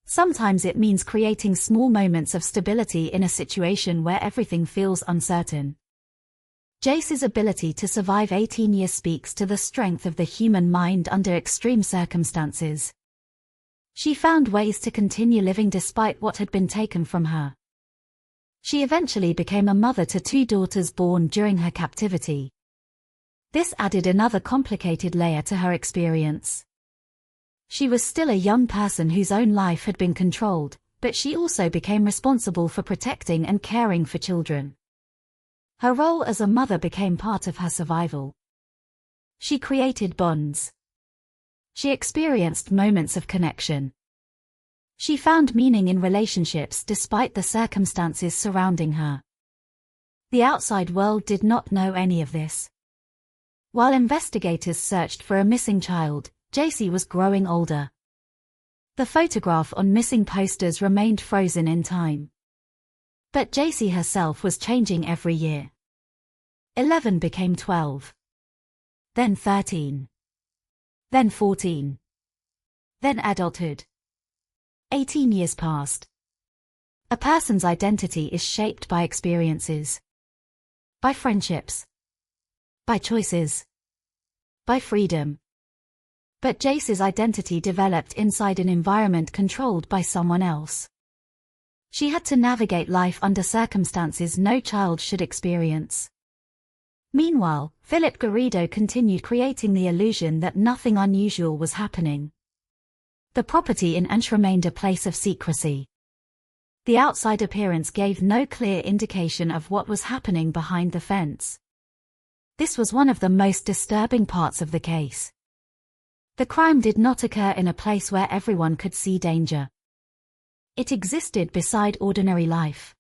Sometimes it means creating small moments of stability in a situation where everything feels uncertain. JC's ability to survive 18 years speaks to the strength of the human mind under extreme circumstances. She found ways to continue living despite what had been taken from her. She eventually became a mother to 2 daughters born during her captivity. This added another complicated layer to her experience. She was still a young person whose own life had been controlled, but she also became responsible for protecting and caring for children. Her role as a mother became part of her survival. She created bonds. She experienced moments of connection. She found meaning in relationships despite the circumstances surrounding her. The outside world did not know any of this. While investigators searched for a missing child, JC was growing older. The photograph on missing posters remained frozen in time. But JC herself was changing every year. 11 became 12. Then 13. Then 14. Then adulthood. 18 years passed. A person's identity is shaped by experiences. By friendships. By choices. By freedom. But JC's identity developed inside an environment controlled by someone else. She had to navigate life under circumstances no child should experience. Meanwhile, Philip Garrido continued creating the illusion that nothing unusual was happening. The property in Anch remained a place of secrecy. The outside appearance gave no clear indication of what was happening behind the fence. This was one of the most disturbing parts of the case. The crime did not occur in a place where everyone could see danger. It existed beside ordinary life.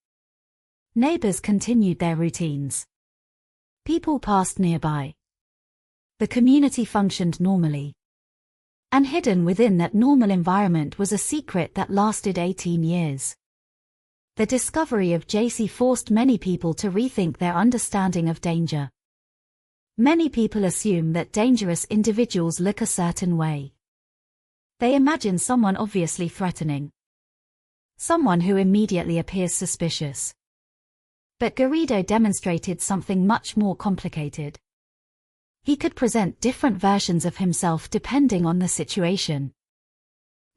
Neighbors continued their routines. People passed nearby. The community functioned normally. And hidden within that normal environment was a secret that lasted 18 years. The discovery of JC forced many people to rethink their understanding of danger. Many people assume that dangerous individuals look a certain way. They imagine someone obviously threatening. Someone who immediately appears suspicious. But Garrido demonstrated something much more complicated. He could present different versions of himself depending on the situation.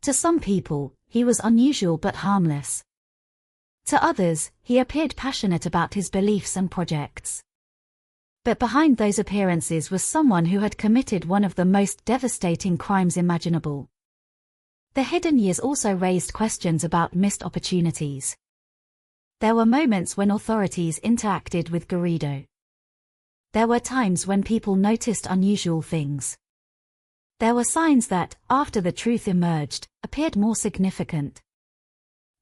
To some people, he was unusual but harmless. To others, he appeared passionate about his beliefs and projects. But behind those appearances was someone who had committed one of the most devastating crimes imaginable. The hidden years also raised questions about missed opportunities. There were moments when authorities interacted with Garrido. There were times when people noticed unusual things. There were signs that, after the truth emerged, appeared more significant.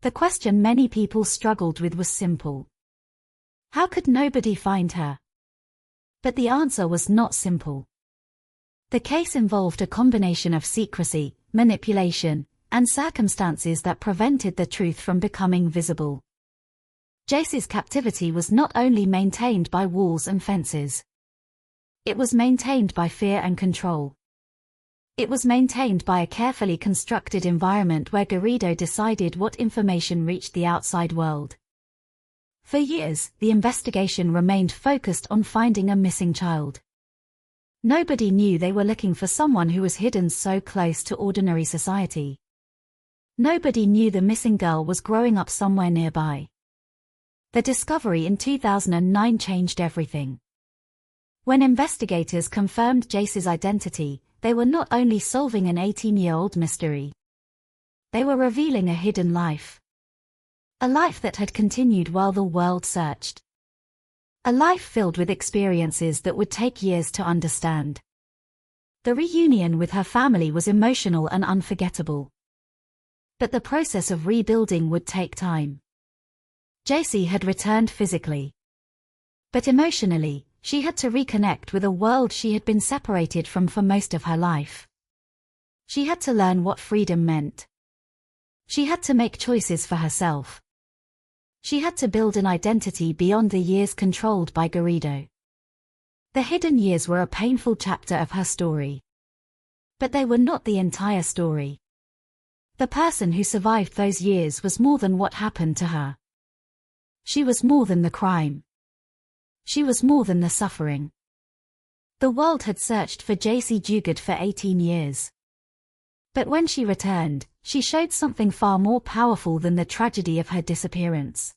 The question many people struggled with was simple. How could nobody find her? But the answer was not simple. The case involved a combination of secrecy, manipulation, and circumstances that prevented the truth from becoming visible. Jace's captivity was not only maintained by walls and fences. It was maintained by fear and control. It was maintained by a carefully constructed environment where Garrido decided what information reached the outside world. For years, the investigation remained focused on finding a missing child. Nobody knew they were looking for someone who was hidden so close to ordinary society. Nobody knew the missing girl was growing up somewhere nearby. The discovery in 2009 changed everything. When investigators confirmed Jace's identity, they were not only solving an 18-year-old mystery. They were revealing a hidden life. A life that had continued while the world searched. A life filled with experiences that would take years to understand. The reunion with her family was emotional and unforgettable. But the process of rebuilding would take time. Jace had returned physically. But emotionally, she had to reconnect with a world she had been separated from for most of her life. She had to learn what freedom meant. She had to make choices for herself. She had to build an identity beyond the years controlled by Garrido. The hidden years were a painful chapter of her story. But they were not the entire story. The person who survived those years was more than what happened to her. She was more than the crime. She was more than the suffering. The world had searched for Jace Dugard for 18 years. But when she returned, she showed something far more powerful than the tragedy of her disappearance.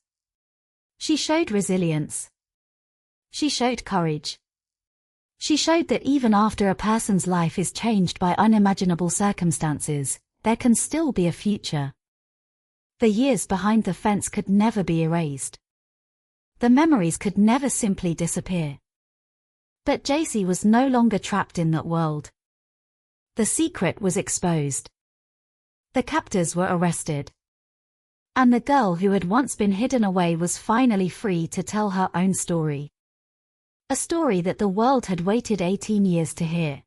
She showed resilience. She showed courage. She showed that even after a person's life is changed by unimaginable circumstances, there can still be a future. The years behind the fence could never be erased. The memories could never simply disappear. But Jace was no longer trapped in that world. The secret was exposed. The captors were arrested. And the girl who had once been hidden away was finally free to tell her own story. A story that the world had waited 18 years to hear.